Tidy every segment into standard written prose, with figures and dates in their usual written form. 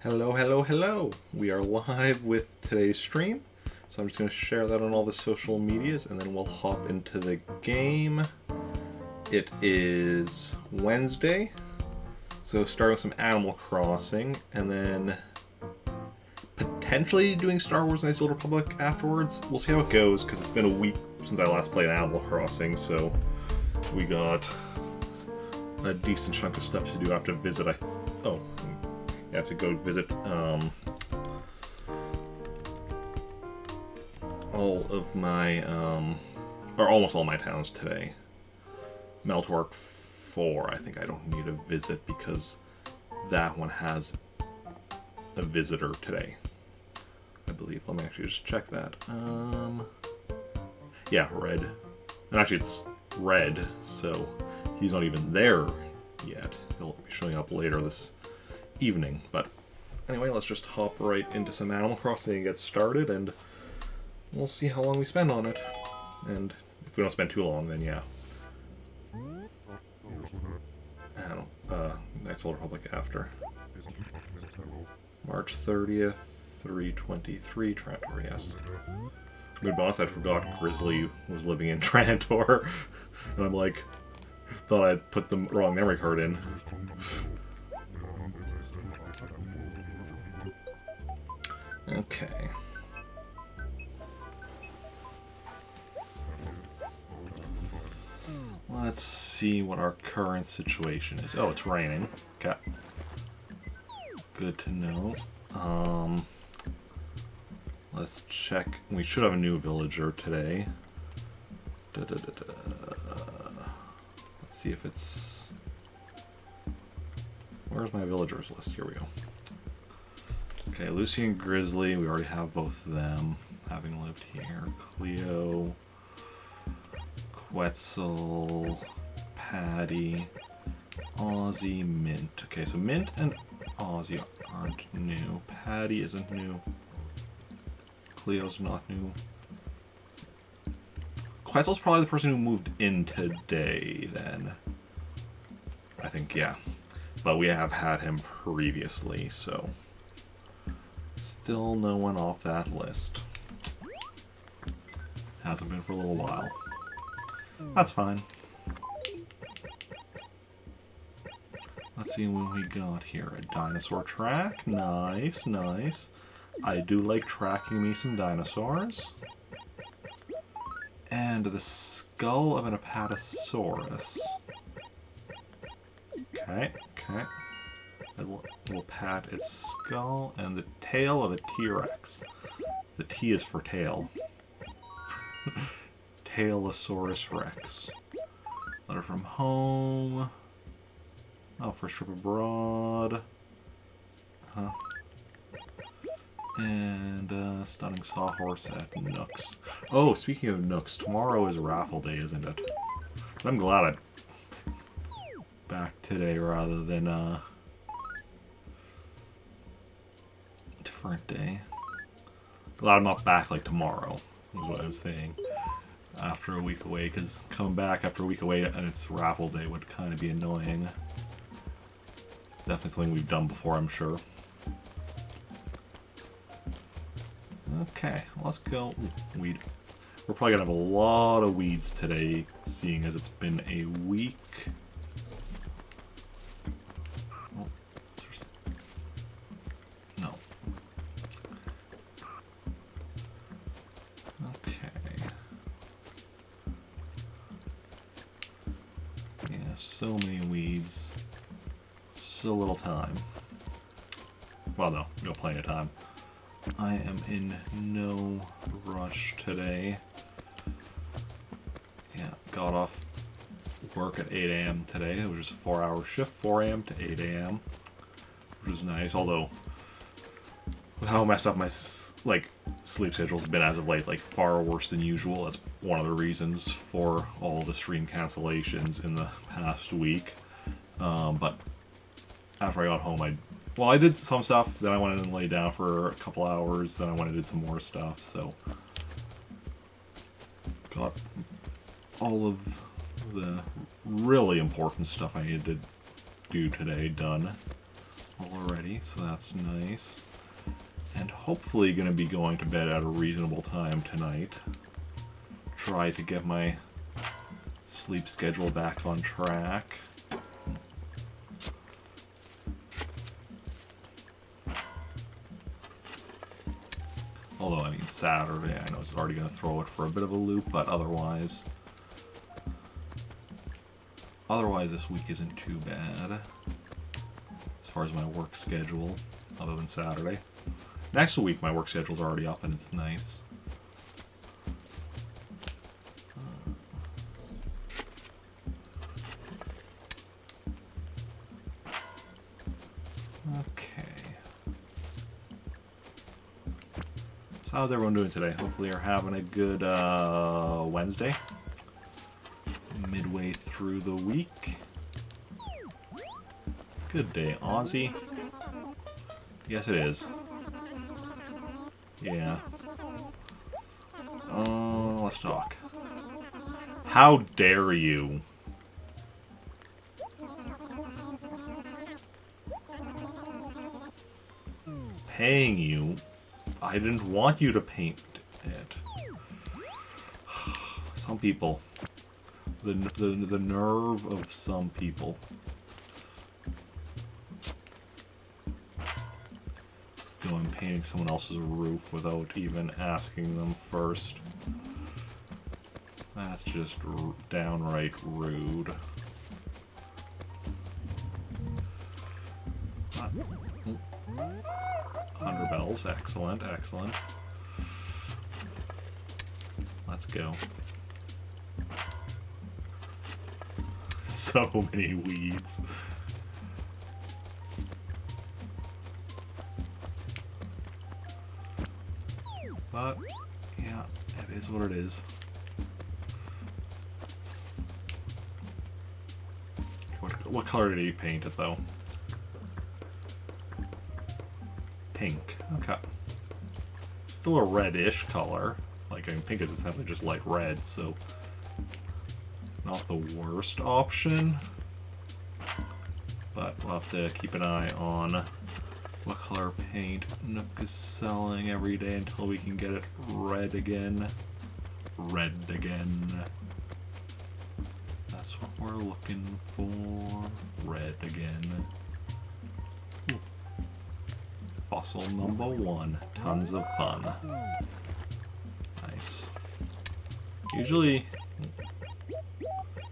Hello, hello, hello. We are live with today's stream. So I'm just going to share that on all the social medias and then we'll hop into the game. It is Wednesday. So starting with some Animal Crossing and then potentially doing Star Wars Knights of the Old Republic afterwards. We'll see how it goes because it's been a week since I last played Animal Crossing. So we got a decent chunk of stuff to do. I have to visit. I have to go visit all of my, or almost all my towns today. Meltork 4, I think I don't need a visit because that one has a visitor today, I believe. Let me actually just check that. Yeah, Red. And actually it's Red, so he's not even there yet. He'll be showing up later this evening. But anyway, let's just hop right into some Animal Crossing and get started, and we'll see how long we spend on it. And if we don't spend too long, then yeah. Knights of the Old Republic after. March 30th, 323 Trantor, yes. Good boss, I forgot Grizzly was living in Trantor. And I'm like, thought I'd put the wrong memory card in. Okay. Let's see what our current situation is. Oh, it's raining. Okay. Good to know. Let's check. We should have a new villager today. Let's see if it's... Where's my villagers list? Here we go. Okay, Lucy and Grizzly, we already have both of them, having lived here. Cleo, Quetzal, Patty, Ozzy, Mint. Okay, so Mint and Ozzy aren't new. Patty isn't new. Cleo's not new. Quetzal's probably the person who moved in today, then. I think, yeah. But we have had him previously, so... Still no one off that list. Hasn't been for a little while. That's fine. Let's see what we got here. A dinosaur track. Nice, nice. I do like tracking me some dinosaurs. And the skull of an Apatosaurus. Okay, okay. We'll pat its skull and the tail of a T-Rex. The T is for tail. Tailosaurus Rex. Letter from home. Oh, first trip abroad. Huh. And stunning sawhorse at Nooks. Oh, speaking of Nooks, tomorrow is raffle day, isn't it? I'm glad I'm back today rather than different day. Glad I'm not back like tomorrow, is what I was saying. After a week away, because coming back after a week away and it's raffle day would kind of be annoying. Definitely something we've done before, I'm sure. Okay, let's go. Weed. We're probably gonna have a lot of weeds today, seeing as it's been a week. Oh, no. Okay. Yeah, so many weeds. So little time. Well, no plenty of time. I am in no rush today. Yeah, got off work at 8 a.m. today. It was just a 4-hour shift, 4 a.m. to 8 a.m. Which was nice, although with how messed up my sleep schedule's been as of late, like far worse than usual. That's one of the reasons for all the stream cancellations in the past week. But after I got home, I did some stuff, then I went in and laid down for a couple hours, then I went and did some more stuff, so... Got all of the really important stuff I needed to do today done. already, so that's nice. And hopefully going to be going to bed at a reasonable time tonight. Try to get my sleep schedule back on track. Although, I mean, Saturday, I know it's already going to throw it for a bit of a loop, but otherwise this week isn't too bad as far as my work schedule, other than Saturday. Next week, my work schedule's already up, and it's nice. Okay. So how's everyone doing today? Hopefully you're having a good Wednesday. Midway through the week. Good day, Aussie. Yes, it is. Yeah. Let's talk. How dare you? Paying you. I didn't want you to paint it. Some people. The nerve of some people. Just going painting someone else's roof without even asking them first. That's just downright rude. Bells, excellent, excellent. Let's go. So many weeds. But, yeah, it is what it is. What color did he paint it, though? Pink. Okay. Still a reddish color. Like, I mean, pink is essentially just light red, so not the worst option. But we'll have to keep an eye on what color paint Nook is selling every day until we can get it red again. Red again. That's what we're looking for. Red again. Ooh. Fossil number 1. Tons of fun. Nice. Usually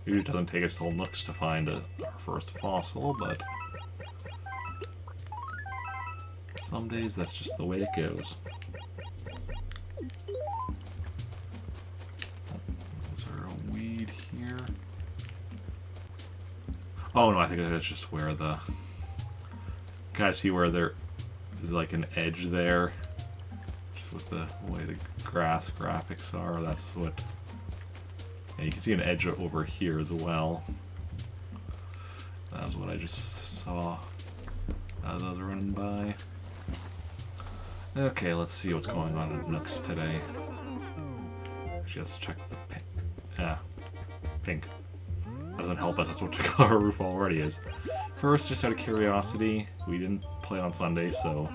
it doesn't take us till Nooks to find our first fossil, but some days that's just the way it goes. Is there a weed here? Oh no, I think that's just where the... Can I see where there is like an edge there? Just with the way the grass graphics are, that's what... Yeah, you can see an edge over here as well. That was what I just saw as I was running by. Okay, let's see what's going on at Nooks today. Actually, let's check the pink. Yeah, pink. That doesn't help us, that's what the color roof already is. First, just out of curiosity, we didn't play on Sunday, so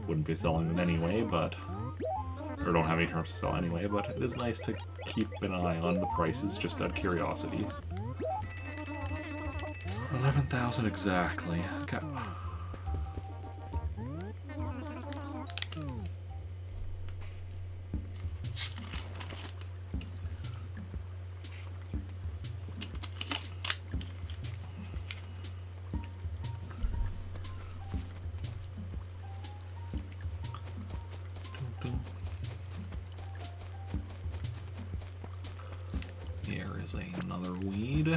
wouldn't be selling them anyway, but... Or don't have any terms to sell anyway, but it is nice to keep an eye on the prices just out of curiosity. 11,000 exactly. Okay. Here is another weed.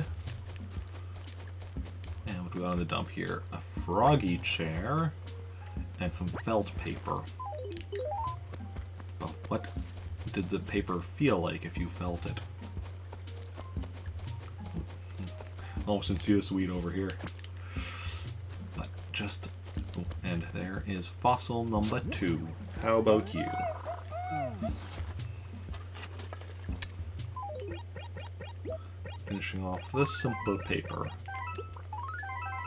And what do we got on the dump here? A froggy chair and some felt paper. But what did the paper feel like if you felt it? Almost didn't see this weed over here. But just... Oh, and there is fossil number 2. How about you? Finishing off this simple paper.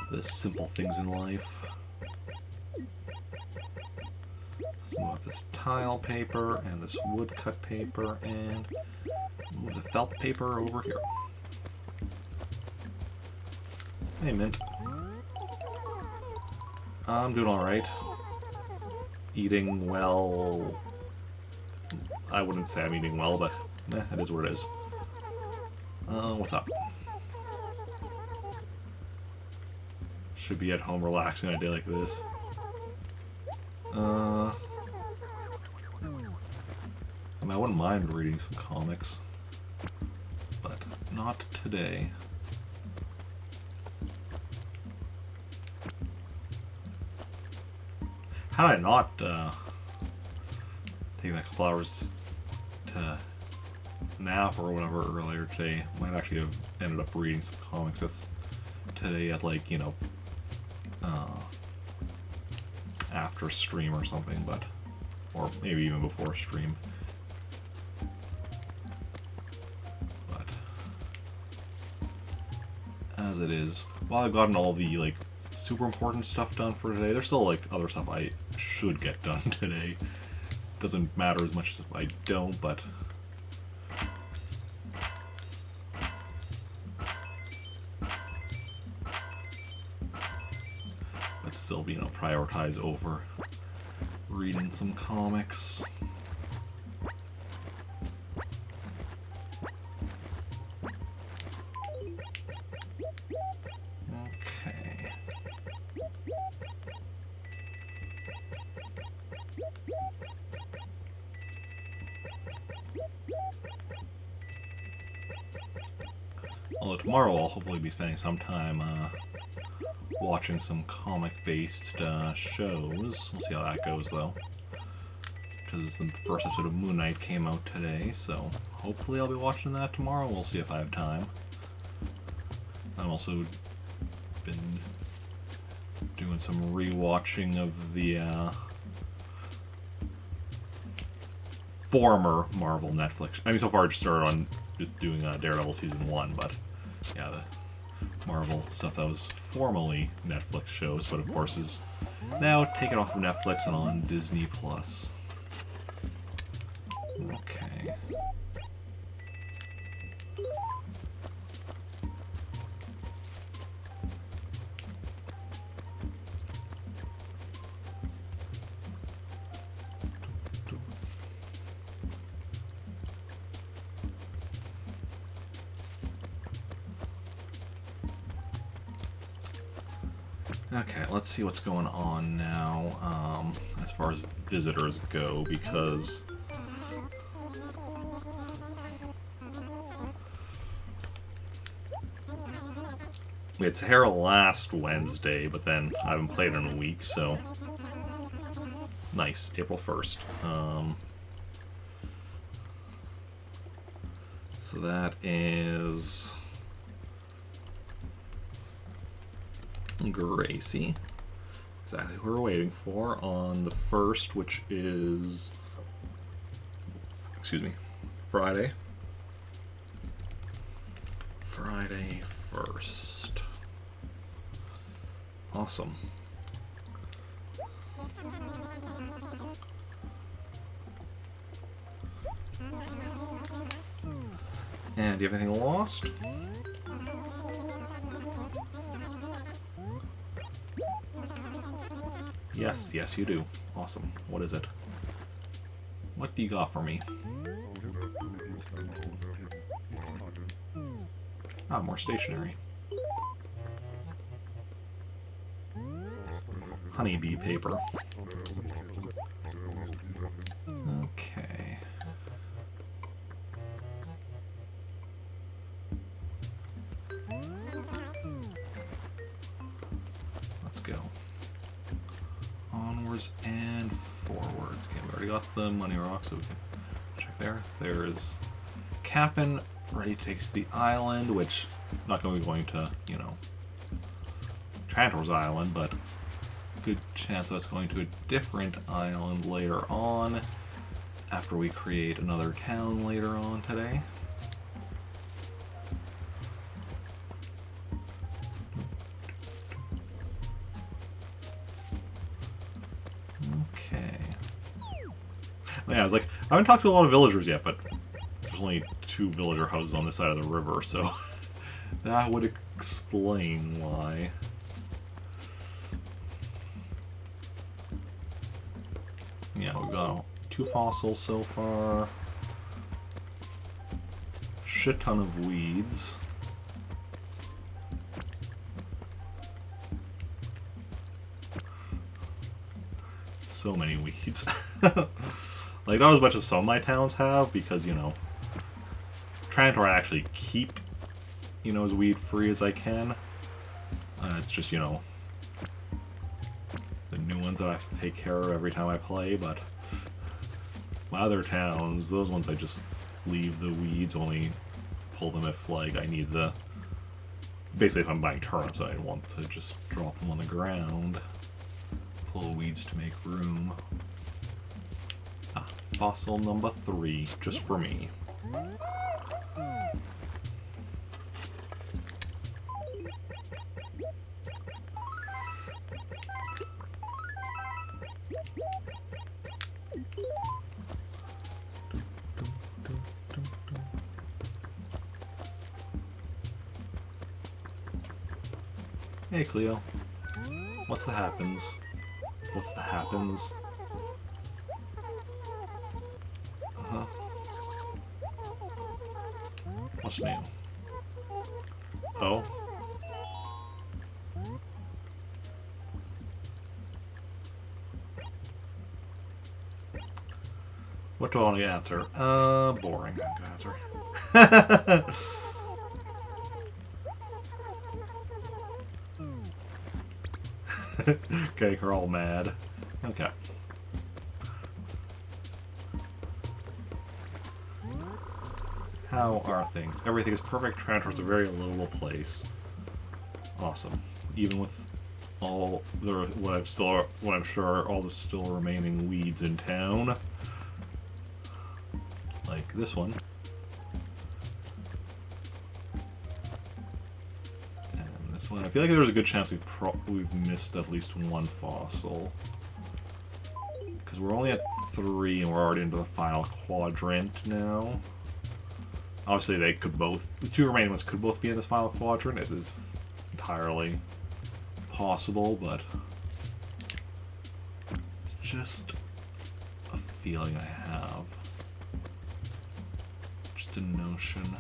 the simple things in life. Let's move this tile paper and this woodcut paper and move the felt paper over here. Hey, Mint. I'm doing alright. Eating well. I wouldn't say I'm eating well, but it is what it is. What's up? Should be at home relaxing on a day like this. I mean, I wouldn't mind reading some comics, but not today. Had I not taken that couple hours to nap or whatever earlier today, I might actually have ended up reading some comics. That's today at, like, you know, after stream or something, but or maybe even before stream. But as it is, while I've gotten all the like super important stuff done for today, there's still like other stuff I should get done today. Doesn't matter as much as if I don't, but still, you know, prioritize over reading some comics. Okay. Although tomorrow I'll hopefully be spending some time watching some comic-based shows. We'll see how that goes, though. Because the first episode of Moon Knight came out today, so hopefully I'll be watching that tomorrow. We'll see if I have time. I've also been doing some re-watching of the former Marvel Netflix. I mean, so far I just started on just doing Daredevil Season 1, but yeah, the Marvel stuff that was formerly Netflix shows, but of course is now taken off of Netflix and on Disney Plus. Okay. Okay, let's see what's going on now, as far as visitors go, because we had Sahara last Wednesday, but then I haven't played in a week, so nice, April 1st. So that is Gracie, exactly who we're waiting for on the 1st, which is, excuse me, Friday. Friday 1st. Awesome. And do you have anything lost? Yes, yes you do. Awesome. What is it? What do you got for me? Ah, more stationery. Honeybee paper. Okay. Let's go. Onwards and forwards. Okay, we already got the money rock, so we can check there. There's Cap'n ready to take us to the island, which I'm not going to be going to, you know, Trantor's Island, but good chance of us going to a different island later on after we create another town later on today. Yeah, I was like, I haven't talked to a lot of villagers yet, but there's only 2 villager houses on this side of the river, so that would explain why. Yeah, we've got 2 fossils so far. Shit ton of weeds. So many weeds. Like, not as much as some of my towns have, because, you know, trying to actually keep, you know, as weed free as I can. It's just, you know, the new ones that I have to take care of every time I play, but my other towns, those ones I just leave the weeds, only pull them if, like, I need the... Basically, if I'm buying turnips, I want to just drop them on the ground. Pull weeds to make room. Ah, fossil number 3, just for me. Hey, Cleo. What's the happens? What's the happens? Uh-huh. What's new? Oh? What do I want to answer? Boring. I'm gonna answer. Okay, we're all mad. Okay. How are things? Everything is perfect. Trantor's a very livable place. Awesome. Even with all the what I'm sure are all the still remaining weeds in town, like this one. This one, I feel like there was a good chance we've missed at least one fossil. Because we're only at 3 and we're already into the final quadrant now. Obviously they could both, the 2 remaining ones could both be in this final quadrant. It is entirely possible, but it's just a feeling I have. Just a notion.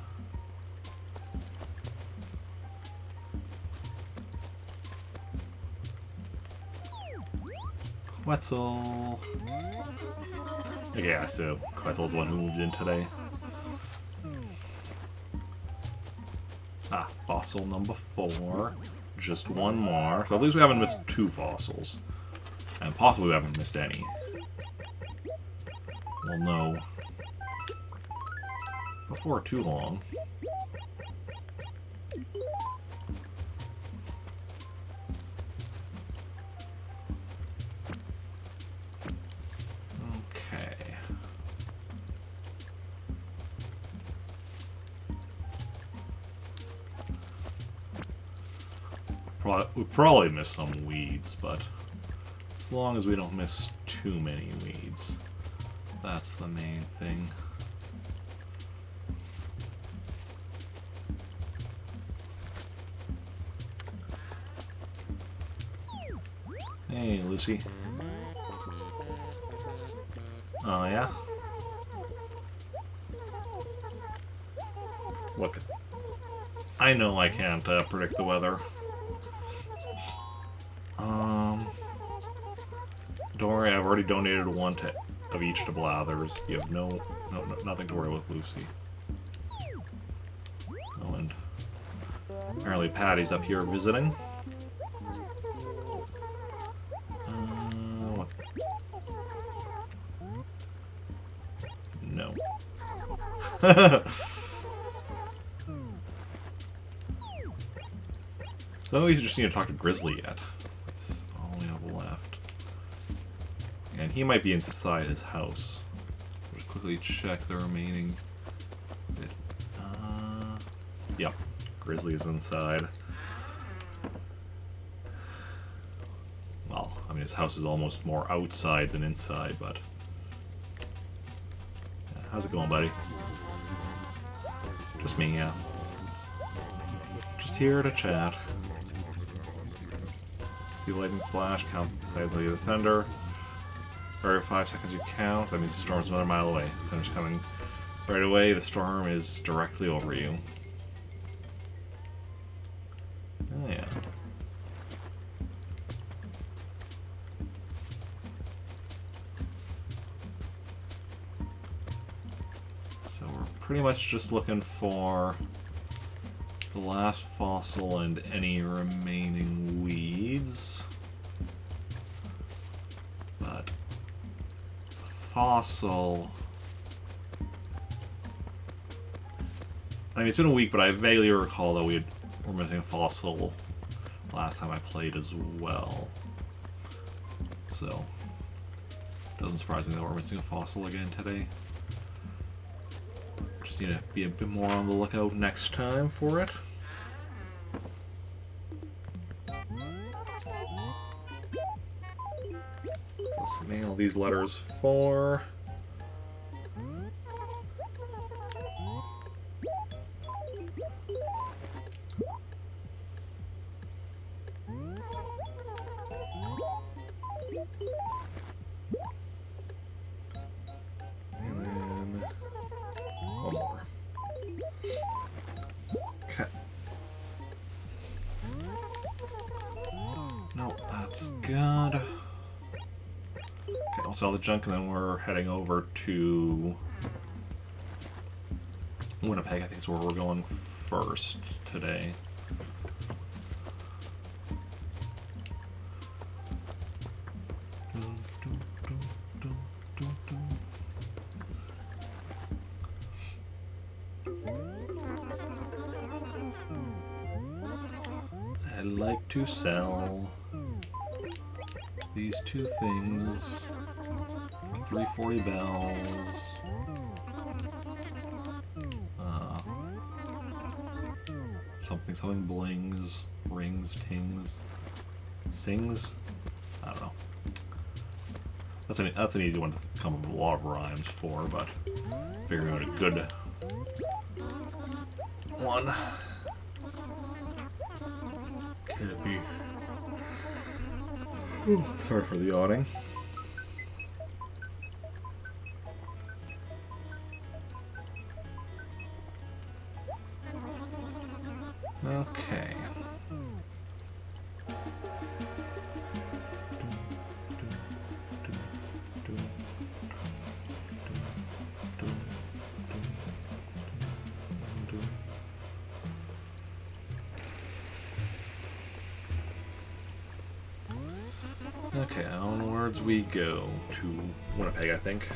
Quetzal. Okay, yeah, so Quetzal's the one who moved in today. Ah, fossil number 4. Just one more. So at least we haven't missed 2 fossils. And possibly we haven't missed any. We'll know before too long. We probably missed some weeds, but as long as we don't miss too many weeds, that's the main thing. Hey, Lucy. Oh, yeah? Look, I know I can't predict the weather. Don't worry, I've already donated 1 of each to Blathers. You have nothing to worry with, Lucy. Oh, and apparently Patty's up here visiting. What? No. So we just need to talk to Grizzly yet. That's all we have left. And he might be inside his house. Just quickly check the remaining bit. Yep. Grizzly is inside. Well, I mean, his house is almost more outside than inside, but How's it going, buddy? Just me, yeah. Just here to chat. See lightning flash, count the size of the thunder. Every 5 seconds you count, that means the storm's another mile away. Thunder's coming right away, the storm is directly over you. Oh yeah. So we're pretty much just looking for the last fossil and any remaining weeds. But fossil... I mean, it's been a week, but I vaguely recall that were missing a fossil last time I played as well. So, doesn't surprise me that we're missing a fossil again today. Just need to be a bit more on the lookout next time for it. So let's nail these letters for... And then one more. Okay. Nope, that's good. Okay, I'll sell the junk and then we're heading over to Winnipeg. I think is where we're going first today. I'd like to sell these two things for 340 bells. Something blings, rings, tings, sings. I don't know. That's an easy one to come up with a lot of rhymes for, but figuring out a good one can't be. Ooh, sorry for the yawning. Okay. Okay, onwards we go to Winnipeg, I think.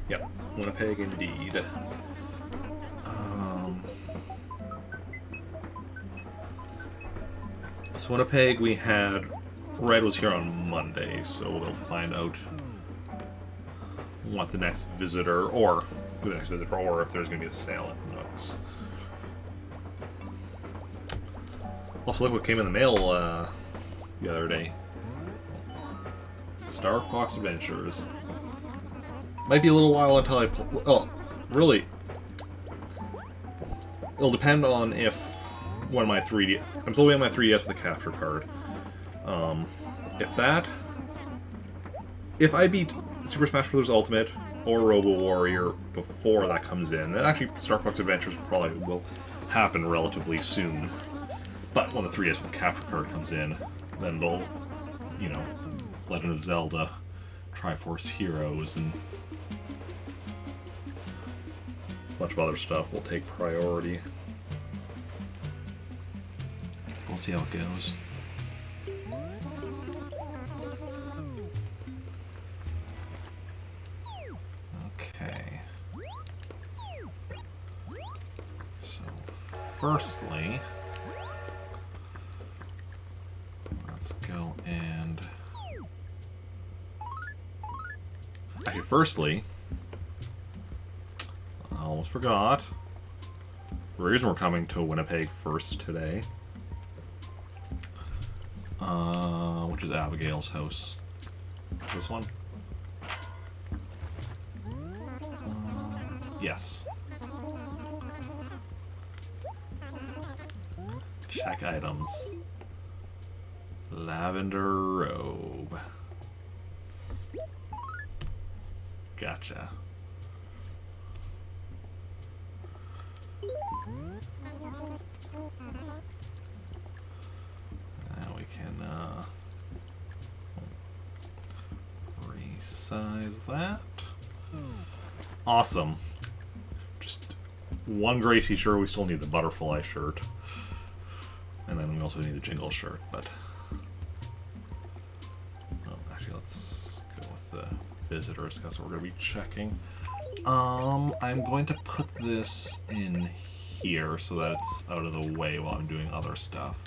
Yep, Winnipeg indeed. So Winnipeg, we had... Red was here on Monday, so we'll find out what the next visitor, or who the next visitor, or if there's going to be a sale at Nooks. Also, look what came in the mail the other day. Star Fox Adventures. Might be a little while until I... Oh, really? It'll depend on if one of my 3D... I'm still waiting on my 3DS with the capture card. If I beat Super Smash Bros. Ultimate or Robo Warrior before that comes in, and actually Star Fox Adventures probably will happen relatively soon. But when the 3DS with the capture card comes in, then they'll, you know, Legend of Zelda, Triforce Heroes, and a bunch of other stuff will take priority. We'll see how it goes. Okay. So, firstly, firstly, I almost forgot. The reason we're coming to Winnipeg first today, which is Abigail's house. This one? Yes. Check items. Lavender robe. Gotcha. Now we can resize that. Awesome. Just one Gracie shirt. We still need the butterfly shirt. And then we also need the jingle shirt, but... Oh, actually, let's go with the visitors. That's what we're going to be checking. I'm going to put this in here so that it's out of the way while I'm doing other stuff.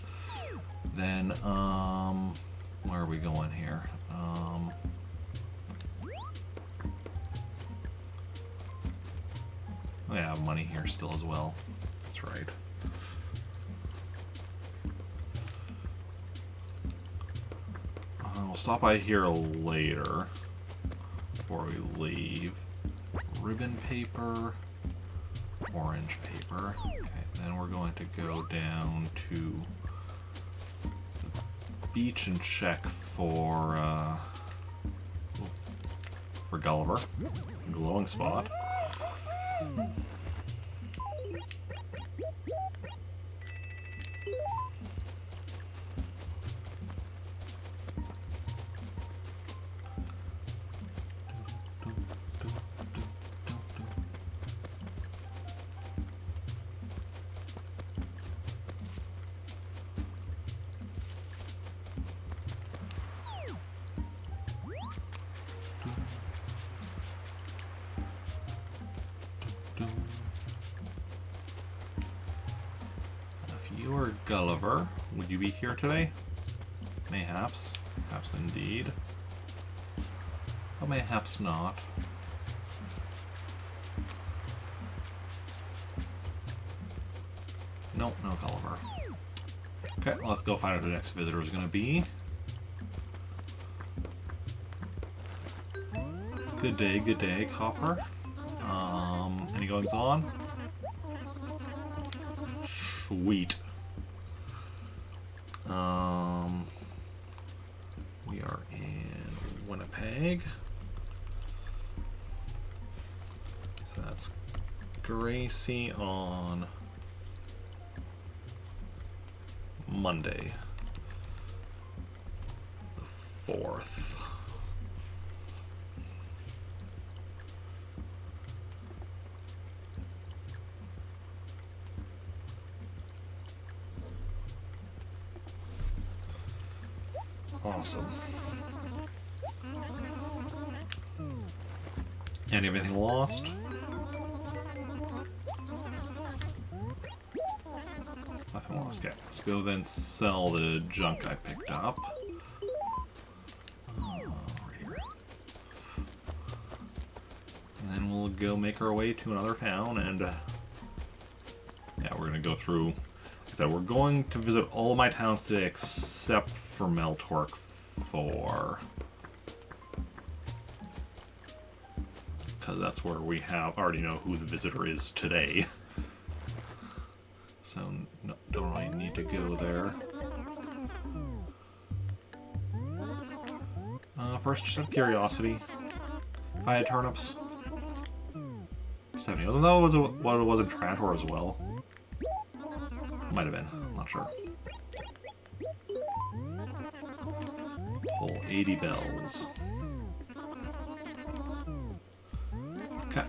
Then, where are we going here? I have money here still as well. That's right. We'll stop by here later before we leave. Ribbon paper, orange paper. Okay, then we're going to go down to the beach and check for Gulliver. Glowing spot. If you were Gulliver, would you be here today? Mayhaps. Perhaps indeed. But mayhaps not. Nope, no Gulliver. Okay, let's go find out who the next visitor is going to be. Good day, Copper. Any goings on? Sweet. We are in Winnipeg. So that's Gracie on Monday, the 4th. Awesome. Anything lost? Nothing lost yet. Let's go then sell the junk I picked up. Right here. And then we'll go make our way to another town and yeah, we're gonna go through. Like I said, we're going to visit all my towns today except for Meltork 4. Because that's where we already know who the visitor is today. So no, don't really need to go there. First, just out of curiosity, if I had turnips, 70. Wasn't that what it was in Trantor as well? Might have been. I'm not sure. Pull 80 bells. Okay.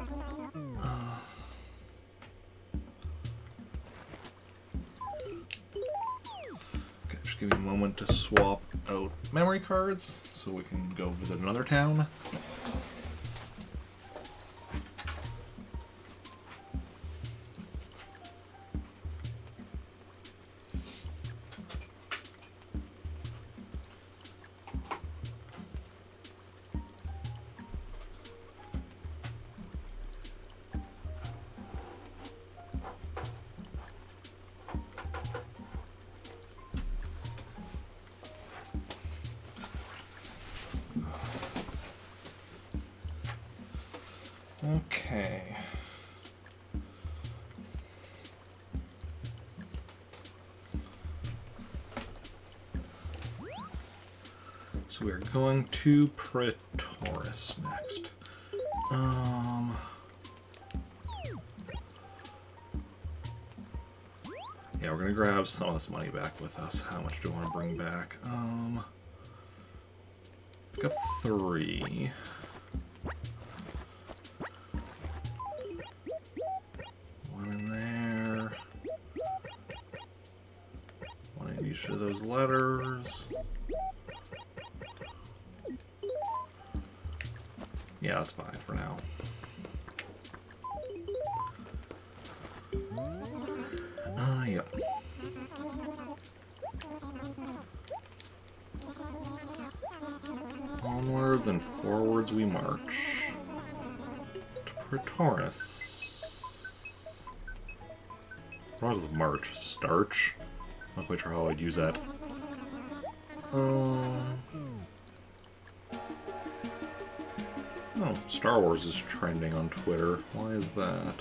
Okay, just give me a moment to swap out memory cards so we can go visit another town. So we're going to Praetoris next. Yeah, we're gonna grab some of this money back with us. How much do we want to bring back? Pick up 3. One in there. One in each of those letters. Yeah, that's fine for now. Yep. Onwards and forwards we march. To Praetoris. What was the march? Starch? I'm not quite sure how I'd use that. Oh, Star Wars is trending on Twitter. Why is that?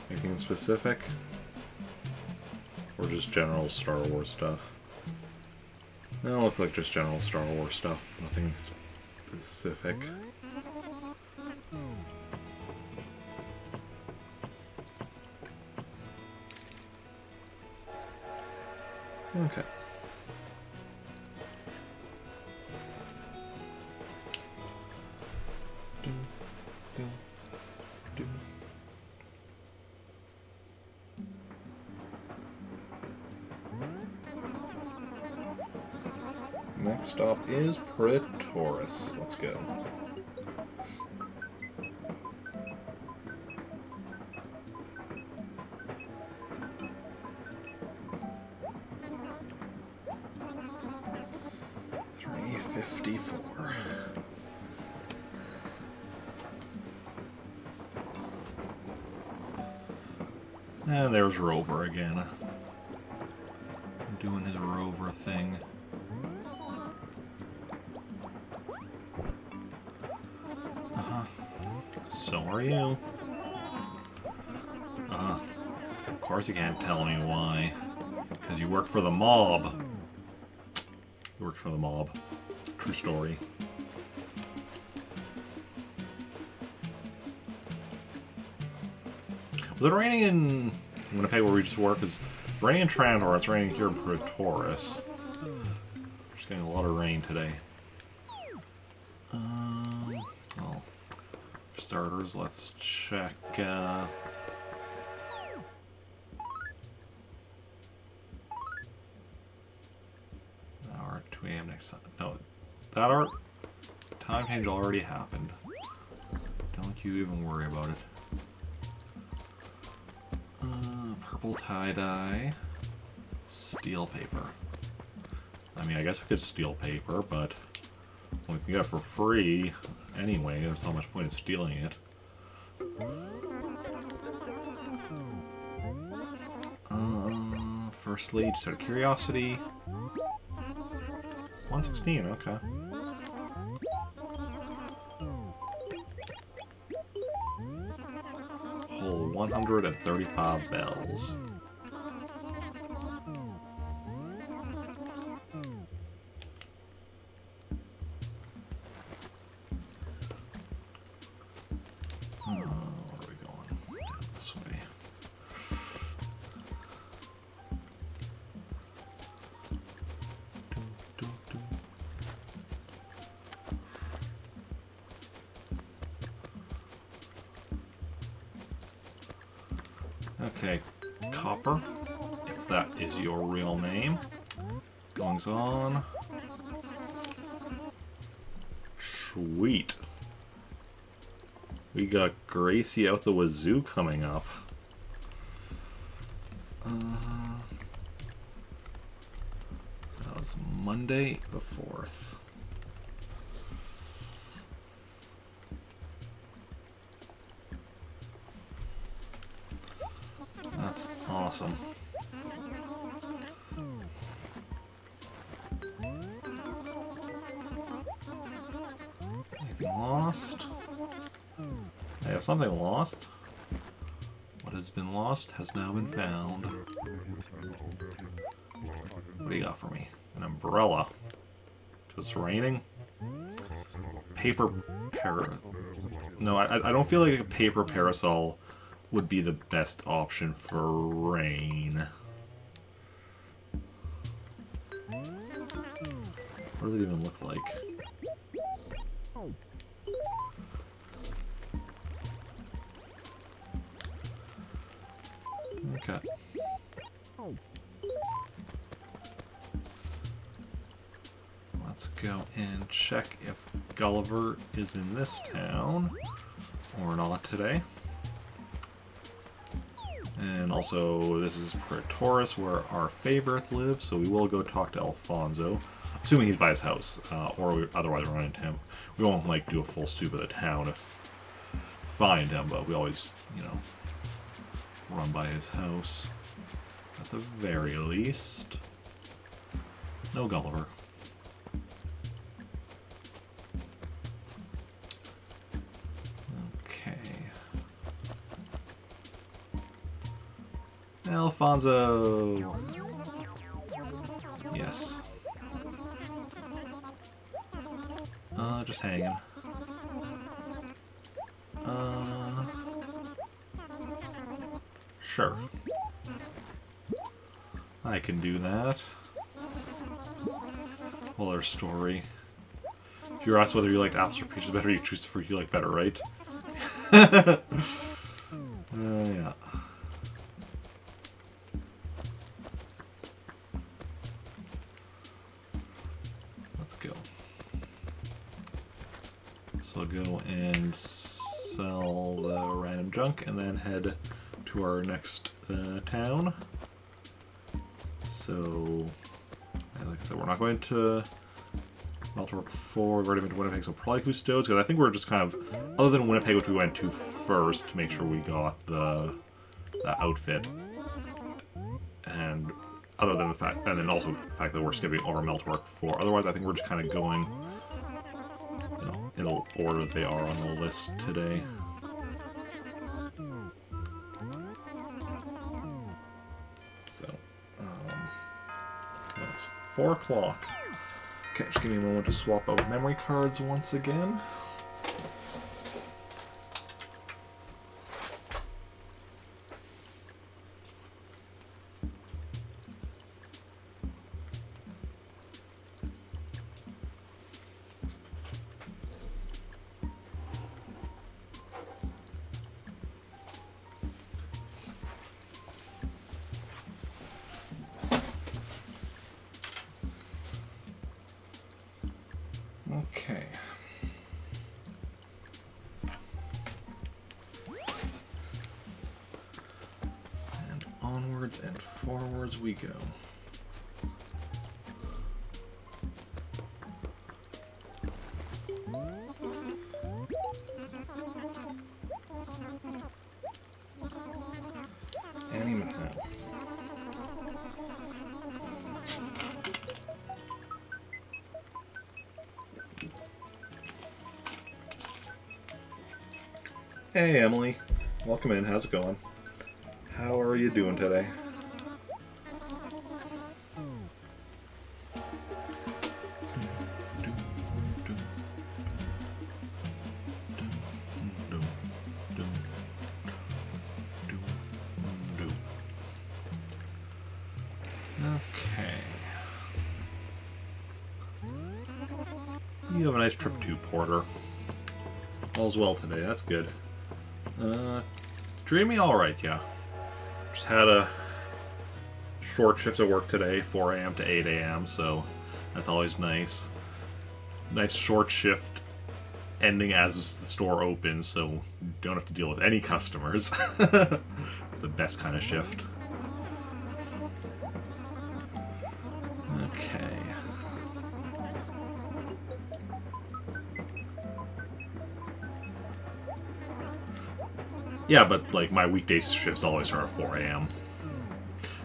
Anything specific? Or just general Star Wars stuff? No, it looks like just general Star Wars stuff. Nothing specific. Okay. Next stop is Praetoris. Let's go. $354. And there's Rover again. Doing his Rover thing. So are you. Of course you can't tell me why. Because you work for the mob. You worked for the mob. True story. Was it raining in Winnipeg where we just work? It's raining in Trantor, it's raining here in Praetoris. Just getting a lot of rain today. Well, for starters, let's check. Hour 2 a.m. next. No, that art time change already happened. Don't you even worry about it. Purple tie-dye. Steel paper. I mean, I guess we could steal paper, but we can get it for free anyway. There's not much point in stealing it. Firstly, just out of curiosity. 116, okay. Whole 135 bells. Where are we going? Down this way. Okay, Copper, if that is your real name. Goings on. Sweet. We got Gracie out the wazoo coming up. That was Monday the 4th. That's awesome. Anything lost? I have something lost. What has been lost has now been found. What do you got for me? An umbrella. because it's raining. Paper No, I don't feel like a paper parasol would be the best option for rain. What does it even look like? Okay. Let's go and check if Gulliver is in this town or not today. And also, this is Praetorus, where our favorite lives, so we will go talk to Alfonso, assuming he's by his house, or otherwise run into him. We won't, like, do a full sweep of the town if find him, but we always, you know, run by his house. At the very least. No Gulliver. Alfonso! Yes. Just hanging. Sure. I can do that. Well, their story. If you're asked whether you liked apples or peaches better, you choose the fruit you like better, right? Yeah. So I'll go and sell the random junk and then head to our next town. So, like I said, we're not going to Meltor before. We've already been to Winnipeg, so probably Cousteau's, because I think we're just kind of, other than Winnipeg, which we went to first to make sure we got the outfit. And other than the fact, and then also the fact that we're skipping over Meltor before. Otherwise, I think we're just kind of going in the order that they are on the list today. So, that's 4 o'clock. Okay, just give me a moment to swap out memory cards once again. Okay. And onwards and forwards we go. Annie Mahal. Hey Emily, welcome in. How's it going? How are you doing today? Okay. You have a nice trip too, Porter. All's well today, that's good. Dreamy, alright, yeah. Just had a short shift at work today, 4 a.m. to 8 a.m., so that's always nice. Nice short shift ending as the store opens, so you don't have to deal with any customers. The best kind of shift. Okay. Yeah, but like my weekday shifts always start at 4 a.m.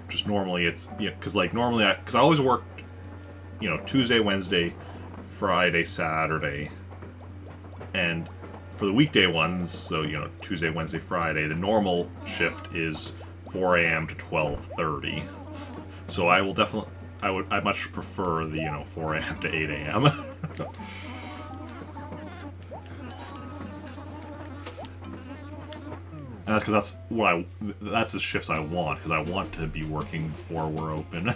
Just normally it's, yeah, because like normally I always work, you know, Tuesday, Wednesday, Friday, Saturday, and for the weekday ones, so you know Tuesday, Wednesday, Friday, the normal shift is 4 a.m. to 12:30. So I will definitely, I much prefer the 4 a.m. to 8 a.m. And that's because that's the shifts I want, because I want to be working before we're open.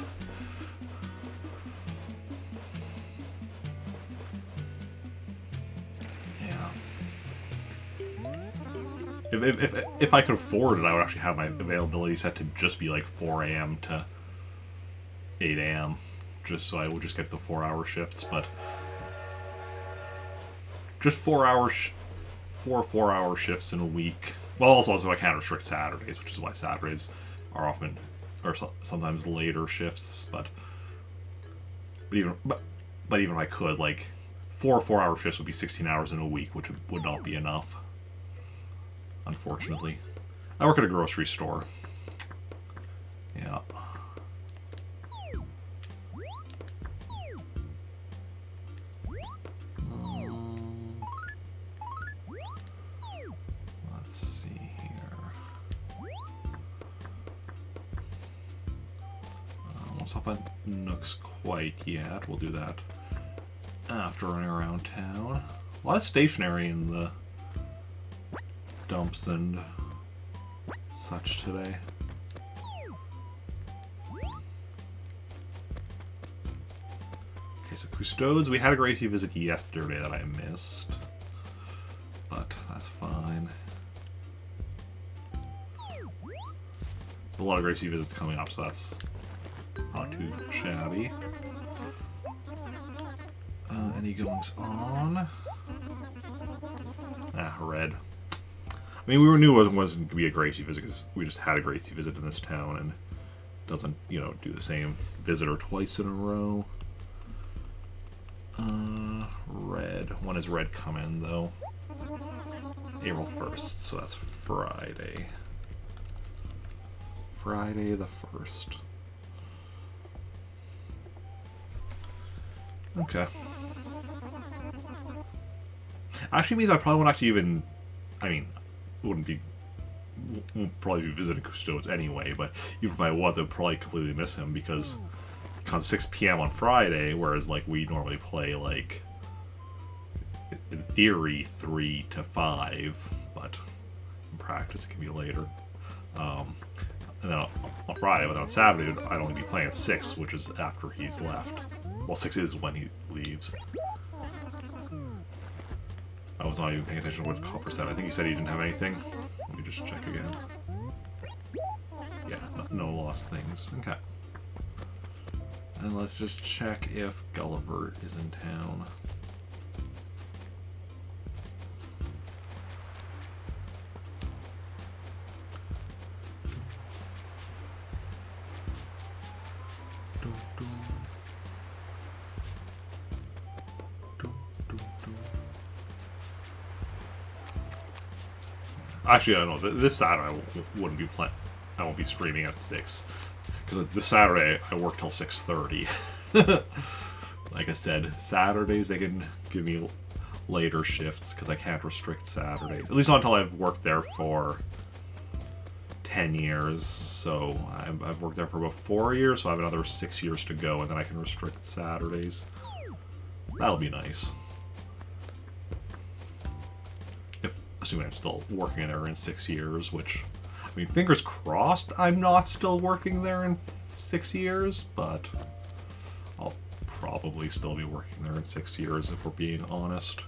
If I could afford it, I would actually have my availability set to just be like 4 a.m. to 8 a.m. just so I would just get the 4-hour shifts, but just 4 4-hour shifts in a week. Well, also I can't restrict Saturdays, which is why Saturdays are often, or sometimes later shifts. But even if I could, like 4-hour shifts would be 16 hours in a week, which would not be enough. Unfortunately, I work at a grocery store. Yeah. Let's see here. Won't stop at Nook's quite yet. We'll do that after running around town. A lot of stationery in the dumps and such today. Okay, so Custodes, we had a Gracie visit yesterday that I missed, but that's fine. A lot of Gracie visits coming up, so that's not too shabby. Any goings on? Red. I mean, we knew it wasn't going to be a Gracie visit because we just had a Gracie visit in this town, and it doesn't, do the same visitor twice in a row. Red. When does Red come in, though? April 1st, so that's Friday. Friday the 1st. Okay. Actually means I probably won't actually even... I mean... won't probably be visiting Custodes anyway, but even if I was, I'd probably completely miss him because it comes 6 p.m. on Friday, whereas like we normally play like in theory 3 to 5, but in practice it can be later. And then on Friday, but on Saturday I'd only be playing at 6, which is after he's left. Well, 6 is when he leaves. I was not even paying attention to what Copper said. I think he said he didn't have anything. Let me just check again. Yeah, no lost things. Okay. And let's just check if Gulliver is in town. Actually, I don't know. This Saturday I wouldn't be playing. I won't be streaming at 6 because this Saturday I work till 6:30. Like I said, Saturdays they can give me later shifts because I can't restrict Saturdays. At least not until I've worked there for 10 years. So I've worked there for about 4 years, so I have another 6 years to go, and then I can restrict Saturdays. That'll be nice. Assuming I'm still working there in 6 years, which, I mean, fingers crossed I'm not still working there in 6 years, but I'll probably still be working there in 6 years if we're being honest.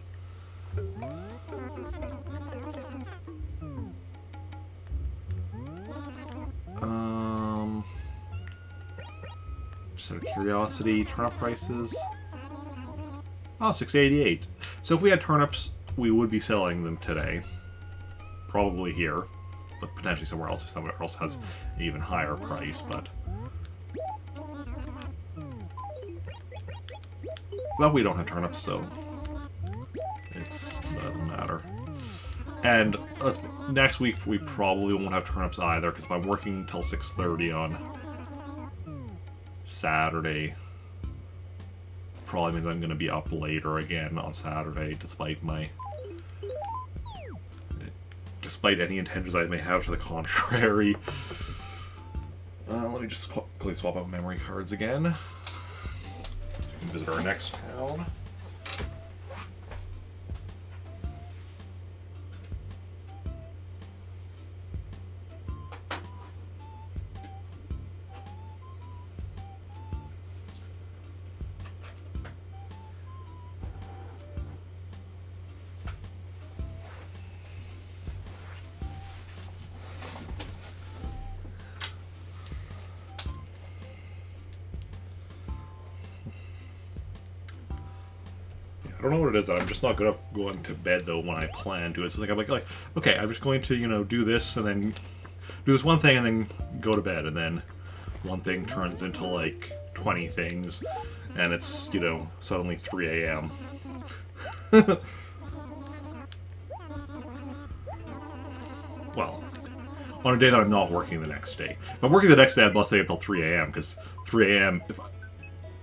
Just out of curiosity, turnip prices. Oh, $6.88. So if we had turnips, we would be selling them today. Probably here, but potentially somewhere else if somewhere else has an even higher price, but... Well, we don't have turnips, so... it doesn't matter. And next week we probably won't have turnips either, because if I'm working until 6:30 on Saturday, probably means I'm going to be up later again on Saturday, despite any intentions I may have to the contrary. Let me just quickly swap out memory cards again. Visit our next town. I don't know what it is. I'm just not good at going to bed though when I plan to. It's like I'm like okay, I'm just going to do this and then do this one thing and then go to bed, and then one thing turns into like 20 things, and it's suddenly 3 a.m. Well, on a day that I'm not working the next day. If I'm working the next day, I'd stay until 3 a.m. because 3 a.m.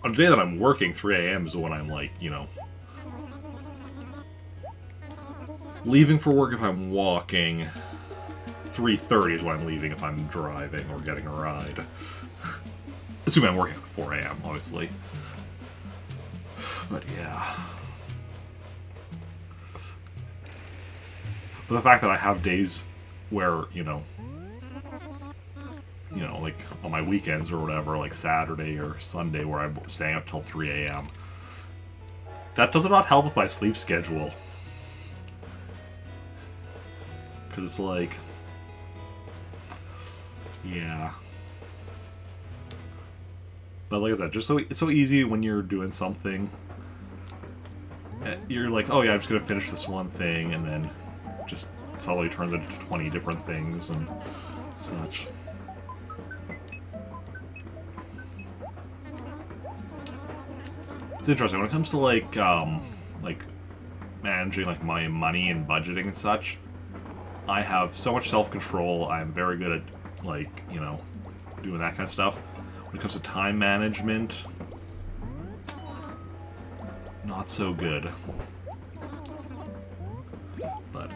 On a day that I'm working, 3 a.m. is when I'm like leaving for work if I'm walking. 3:30 is when I'm leaving if I'm driving or getting a ride. Assuming I'm working at 4 a.m., obviously. But yeah. But the fact that I have days where, like on my weekends or whatever, like Saturday or Sunday, where I'm staying up till 3 a.m., that does not help with my sleep schedule. Because it's like, yeah. But like I said, it's so easy when you're doing something. You're like, oh yeah, I'm just gonna finish this one thing, and then just suddenly turns into 20 different things and such. It's interesting when it comes to like managing like my money and budgeting and such. I have so much self-control. I'm very good at, like, doing that kind of stuff. When it comes to time management, not so good. But,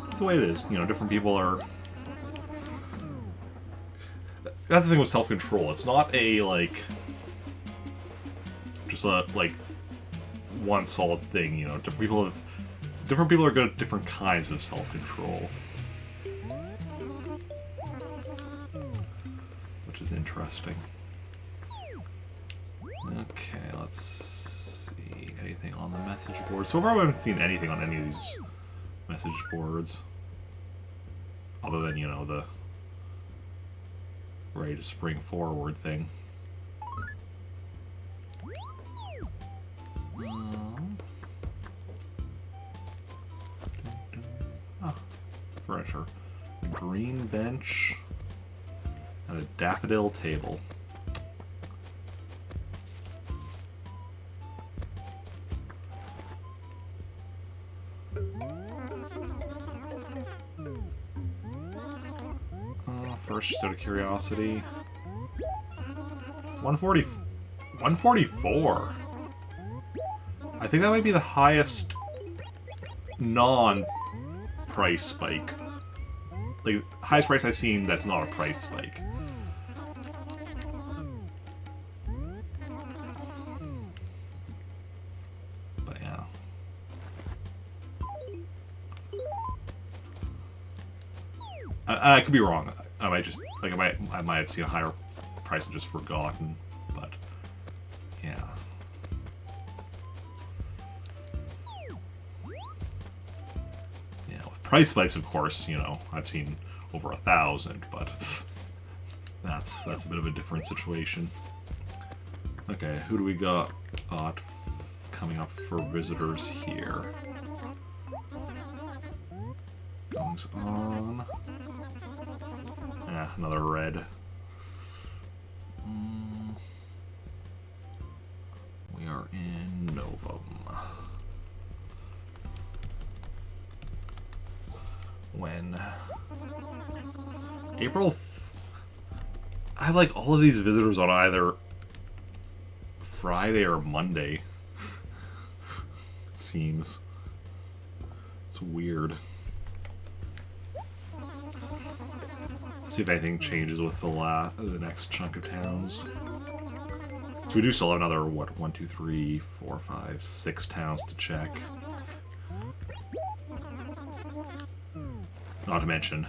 it's the way it is. Different people are... That's the thing with self-control. It's not a, like... just a, like... one solid thing, different people are good at different kinds of self-control, which is interesting. Okay, let's see anything on the message board. So far, I haven't seen anything on any of these message boards, other than the ready to spring forward thing. Furniture. A green bench and a daffodil table. First, just out of curiosity. 144. I think that might be the highest non-price spike. Like, highest price I've seen that's not a price spike. But yeah. I could be wrong. I might just I might have seen a higher price and just forgotten. But yeah. Price spikes, of course, I've seen over 1,000, but that's a bit of a different situation. Okay, who do we got coming up for visitors here? Goings on. Another red. We are in Novum. When April I have like all of these visitors on either Friday or Monday. It seems it's weird. See if anything changes with the next chunk of towns. So we do still have another, what, 1, 2, 3, 4, 5, 6 towns to check. Not to mention,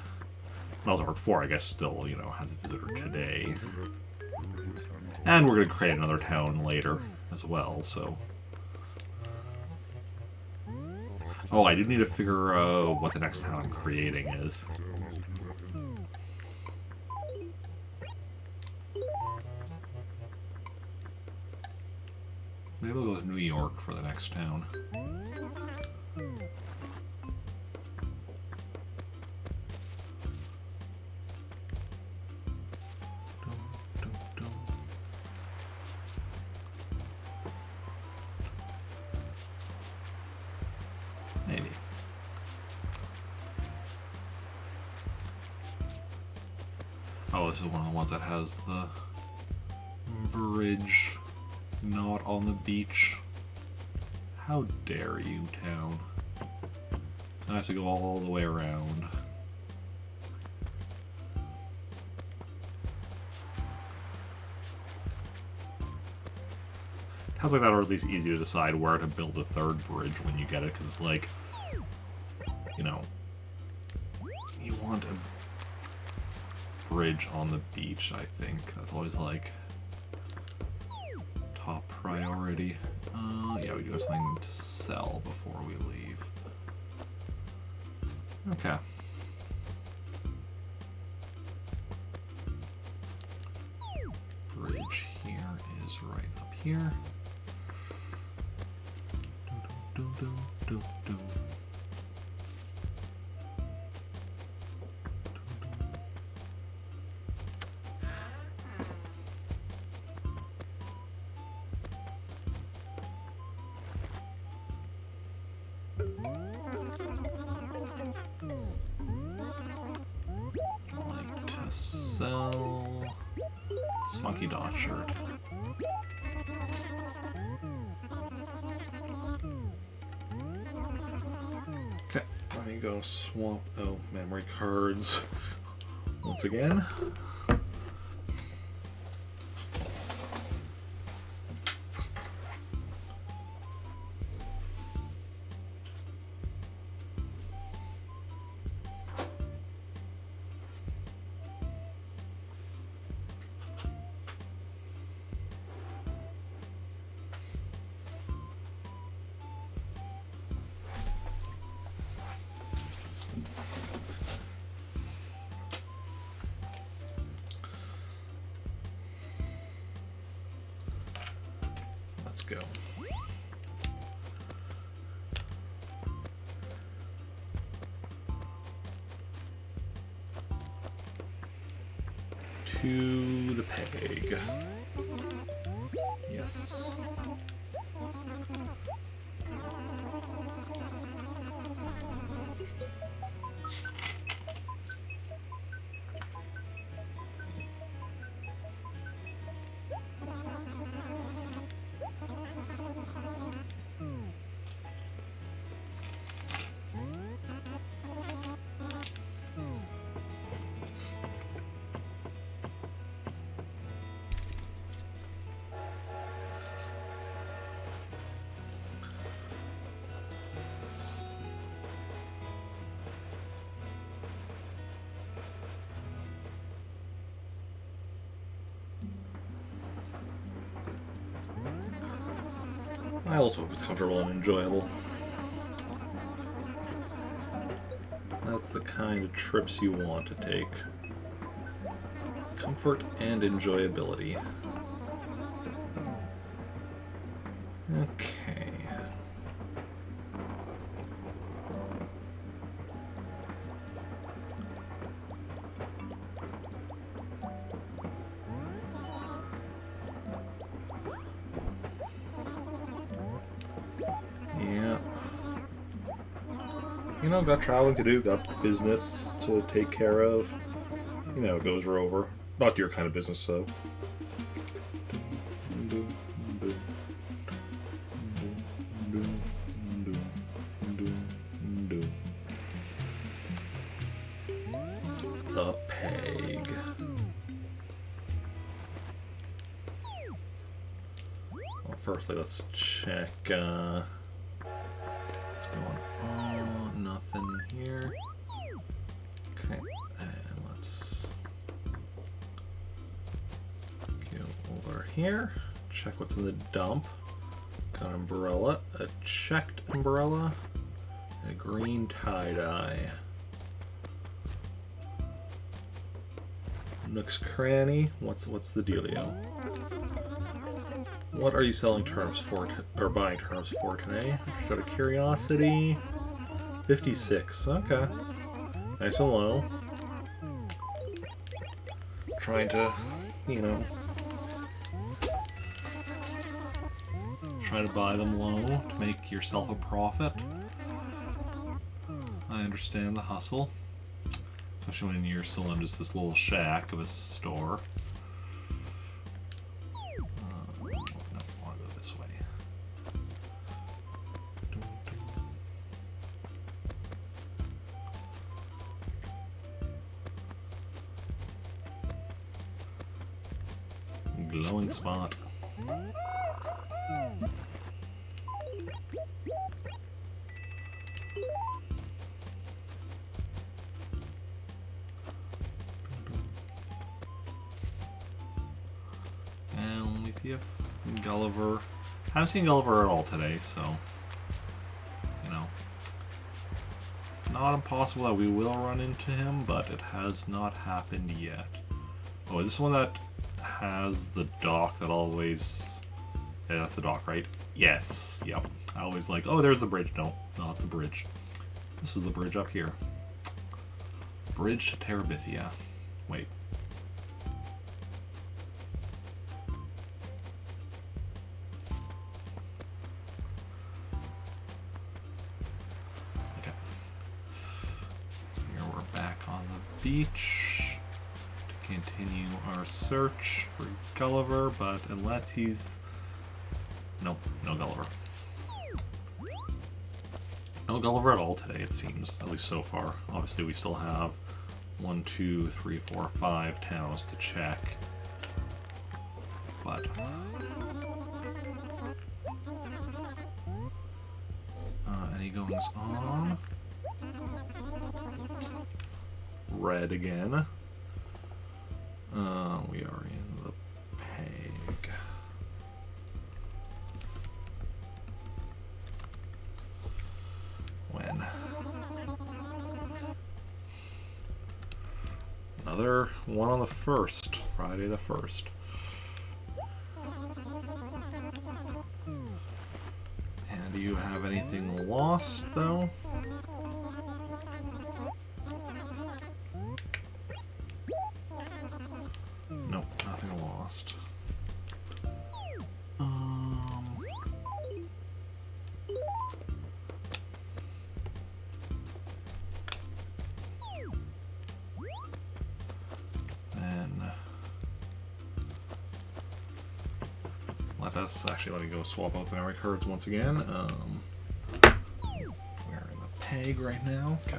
Meltork 4, I guess, still, you know, has a visitor today. And we're going to create another town later as well, so... Oh, I do need to figure out what the next town I'm creating is. Maybe we'll go with New York for the next town. Maybe. Oh, this is one of the ones that has the bridge not on the beach. How dare you, town? I have to go all the way around. Towns like that are at least easy to decide where to build a third bridge when you get it, because it's like, you know, you want a bridge on the beach, I think. That's always like top priority. Yeah, we do have something to sell before we leave. Okay. Bridge here is right up here. Dum, dum, dum, dum. Like to sell this funky dot shirt. Okay, let me go swap memory cards once again. Let's go. To the peg. Yes. I also hope it's comfortable and enjoyable. That's the kind of trips you want to take. Comfort and enjoyability. Okay. Yeah. You know, got traveling to do, got business to take care of. You know, it goes over. Not your kind of business, so. the peg. Well, firstly, let's check what's going on. Nothing here. Okay, and let's go over here. Check what's in the dump. Got an umbrella, a checked umbrella, and a green tie-dye. Nook's Cranny, what's the dealio? What are you selling terms for, or buying terms for today? Just out of curiosity. 56, okay. Nice and low. Trying to, you know, try to buy them low to make yourself a profit. I understand the hustle. Especially when you're still in just this little shack of a store. No, I want to go this way. Glowing spot. And let me see if Gulliver... I haven't seen Gulliver at all today, so... You know... Not impossible that we will run into him, but it has not happened yet. Oh, is this one that has the dock that always... Yeah, that's the dock, right? Yes, yep. I always like, oh, there's the bridge. No, not the bridge. This is the bridge up here. Bridge to Terabithia. Wait. Okay. Here we're back on the beach to continue our search for Gulliver, but unless he's... Nope, no Gulliver. No Gulliver at all today, it seems, at least so far. Obviously, we still have 1, 2, 3, 4, 5 towns to check. But... any goings on? Red again. We are in the peg. When? Another one on the 1st, Friday the 1st. And do you have anything lost, though? Nope, nothing lost. Let me go swap out the memory cards once again. We're in the peg right now. Okay.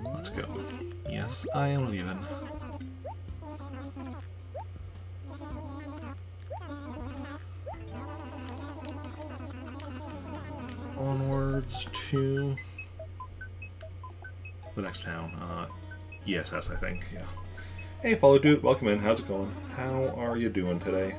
Let's go. Yes, I am leaving. Onwards to the next town. ESS, I think. Yeah. Hey, Follow Dude, welcome in. How's it going? How are you doing today?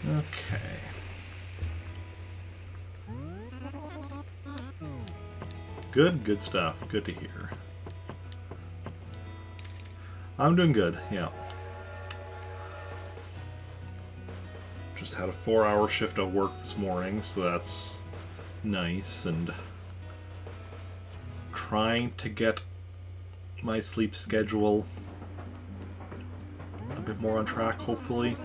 Okay. Good stuff. Good to hear. I'm doing good, yeah. Just had a 4-hour shift of work this morning, so that's nice, and trying to get my sleep schedule a bit more on track, hopefully.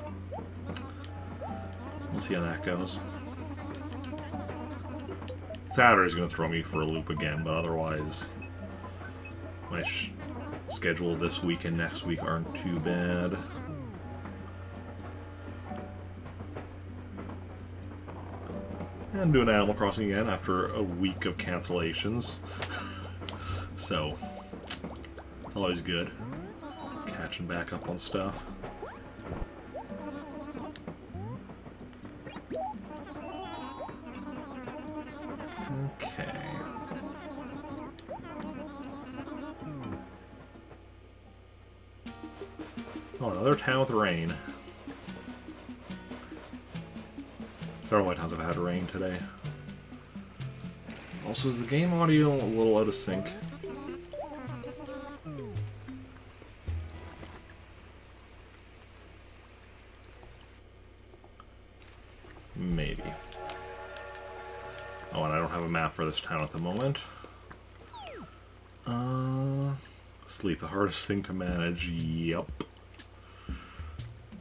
We'll see how that goes. Saturday's going to throw me for a loop again, but otherwise my schedule this week and next week aren't too bad. And I'm doing Animal Crossing again after a week of cancellations. So, it's always good. Catching back up on stuff. Okay. Oh, another town with rain. Several of my towns have had rain today. Also, is the game audio a little out of sync? Maybe. Oh, and I don't have a map for this town at the moment. Sleep, the hardest thing to manage. Yup.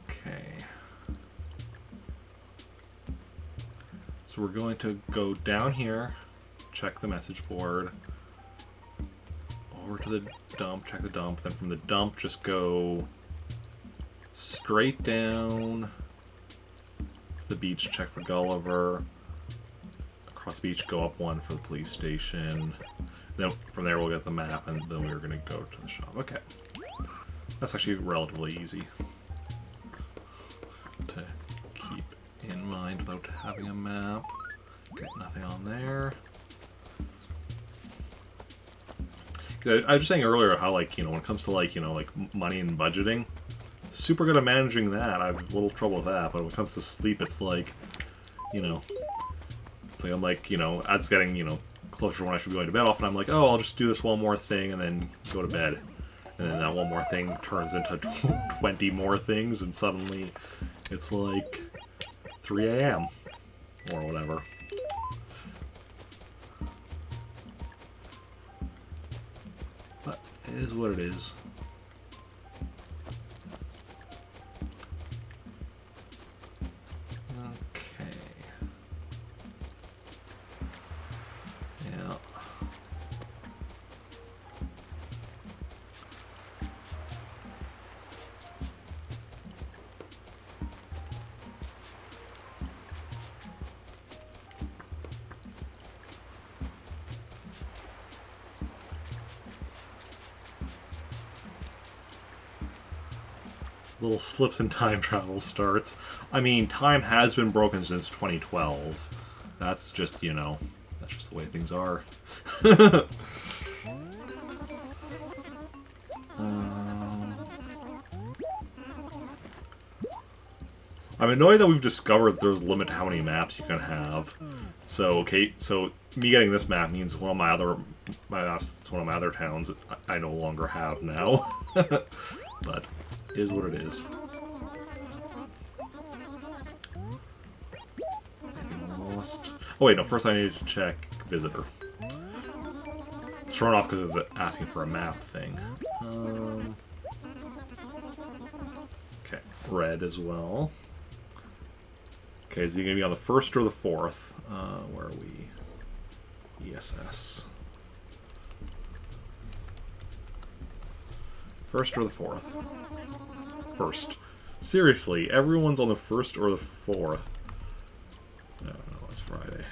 Okay. So we're going to go down here, check the message board, over to the dump, check the dump, then from the dump just go straight down to the beach, check for Gulliver, across the beach, go up one for the police station, then from there we'll get the map, and then we're going to go to the shop. Okay. That's actually relatively easy to keep in mind without having a map. Okay, nothing on there. I was just saying earlier how, like, you know, when it comes to, like, you know, like money and budgeting, super good at managing that. I have a little trouble with that, but when it comes to sleep, it's like, you know, it's like I'm like, you know, as getting, you know, closer to when I should be going to bed, often I'm like, oh, I'll just do this one more thing and then go to bed. And then that one more thing turns into 20 more things, and suddenly it's like 3 a.m. or whatever. But it is what it is. Okay. Yeah. Little slips in time travel starts. I mean, time has been broken since 2012. That's just, you know, that's just the way things are. I'm annoyed that we've discovered there's a limit to how many maps you can have. So, okay, so me getting this map means one of my other maps, it's one of my other towns I no longer have now. But it is what it is. Anything lost? Oh wait, no, first I need to check visitor. It's thrown off because of the asking for a map thing. Okay, red as well. Okay, is he going to be on the 1st or the 4th? Where are we? ESS. 1st or the 4th? 1st. Seriously, everyone's on the 1st or the 4th. No, it's Friday.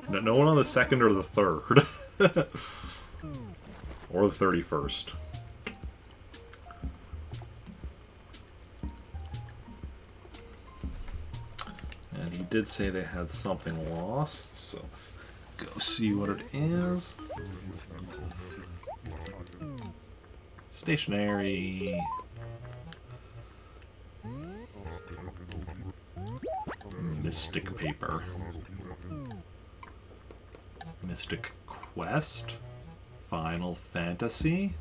No one on the 2nd or the 3rd. Or the 31st. And he did say they had something lost, so let's go see what it is. Stationary. Mystic paper. Mystic Quest. Final Fantasy.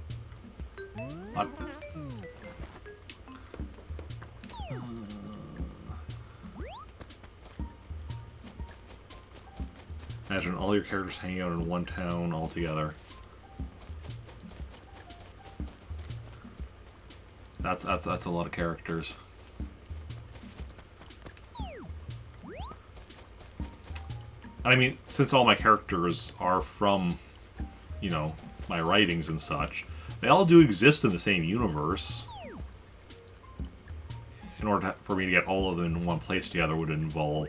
What? Imagine all your characters hanging out in one town all together. That's a lot of characters. I mean, since all my characters are from, you know, my writings and such, they all do exist in the same universe. In order for me to get all of them in one place together would involve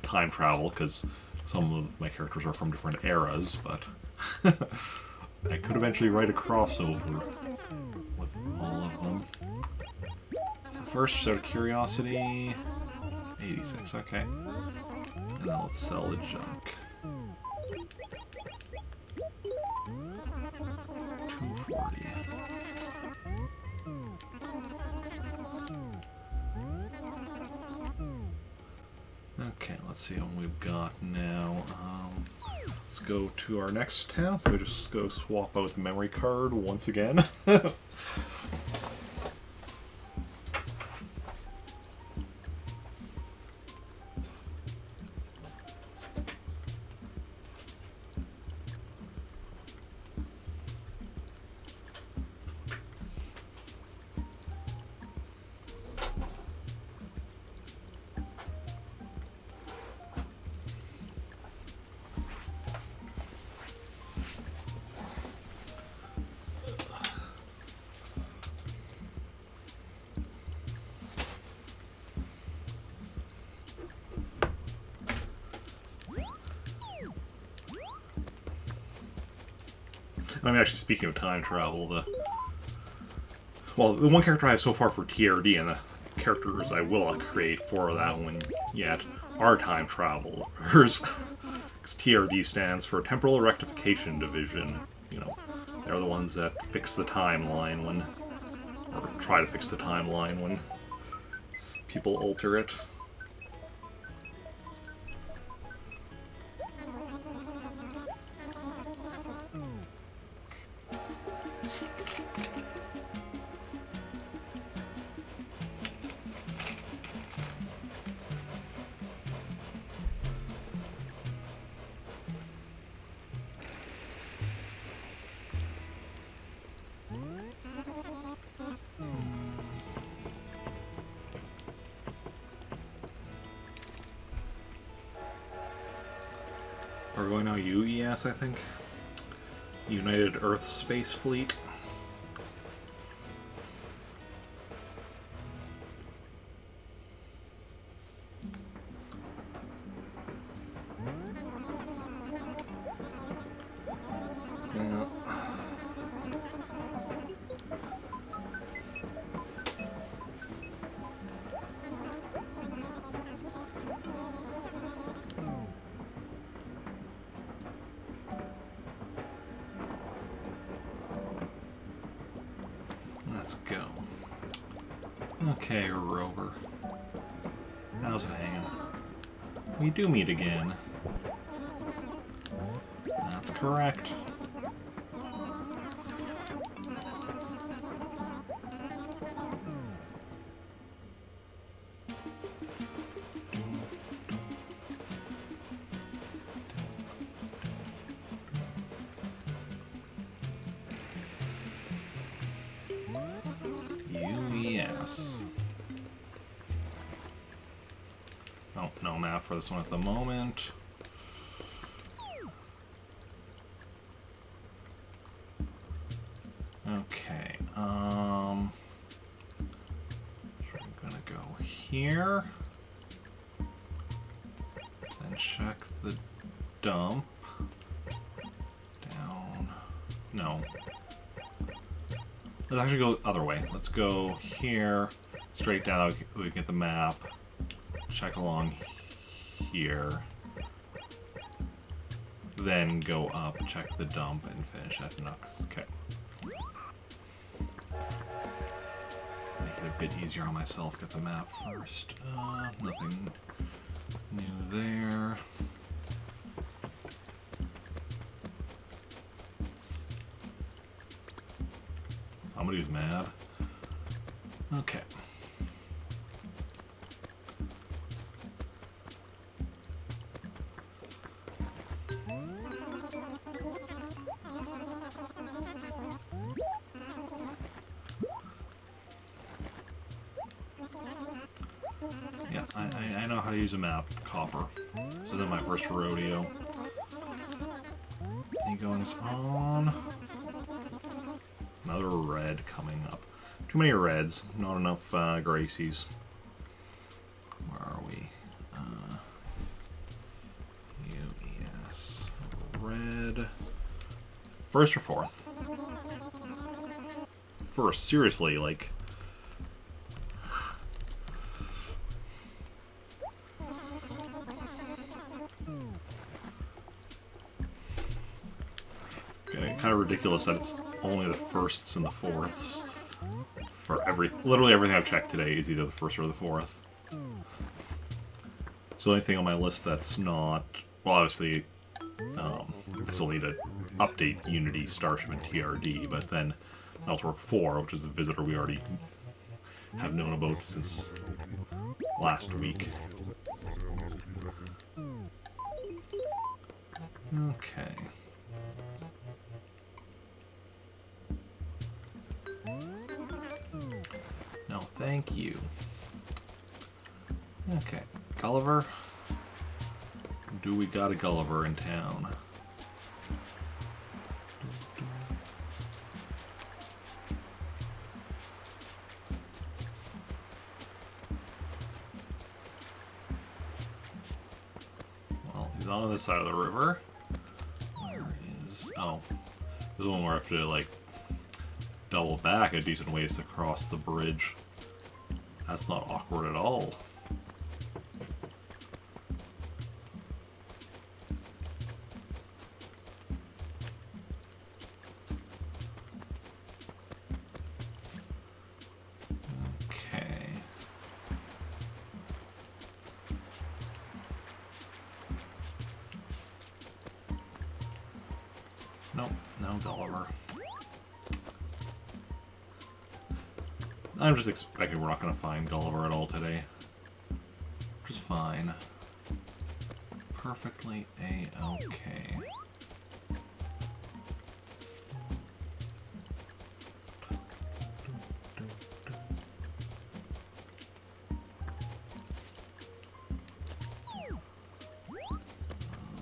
time travel, because some of my characters are from different eras, but I could eventually write a crossover with all of them. First, just out of curiosity, 86, okay. And then let's sell the junk. 240. Okay, let's see what we've got now. Let's go to our next town. So we just go swap out the memory card once again. I mean, actually, speaking of time travel, the one character I have so far for TRD and the characters I will create for that one yet are time travelers. Because TRD stands for Temporal Rectification Division. You know, they're the ones that fix the timeline when, or try to fix the timeline when people alter it. We're going now UES, I think. United Earth Space Fleet. Yeah. Let's go. Okay, Rover. How's it hanging? We do meet again. That's correct. UES. Oh, no map for this one at the moment. Okay, I'm gonna go here. Then check the dump. Down. No. Let's actually go the other way. Let's go here, straight down, we can get the map, check along here, then go up, check the dump, and finish at Nux. Okay. Make it a bit easier on myself. Get the map first. Nothing new there. Somebody's mad. Okay. Yeah, I know how to use a map, Copper. This isn't my first rodeo. Any goings on? Another red coming up. Too many reds, not enough Gracies. Where are we? UES. Red. First or fourth? First, seriously, like... Kind of ridiculous that it's only the firsts and the fourths for literally everything I've checked today is either the first or the fourth. It's the only thing on my list that's not, well, obviously I still need to update Unity, Starship, and TRD, but then Meltwork 4, which is the visitor we already have known about since last week. Okay. No, thank you. Okay, Gulliver. Do we got a Gulliver in town? Well, he's on this side of the river. Where is... oh. This is one where I have to, like, double back a decent ways to cross the bridge. That's not awkward at all. Okay. Nope, no Gulliver. I'm just expecting we're not going to find Gulliver at all today. Which is fine. Perfectly A-okay.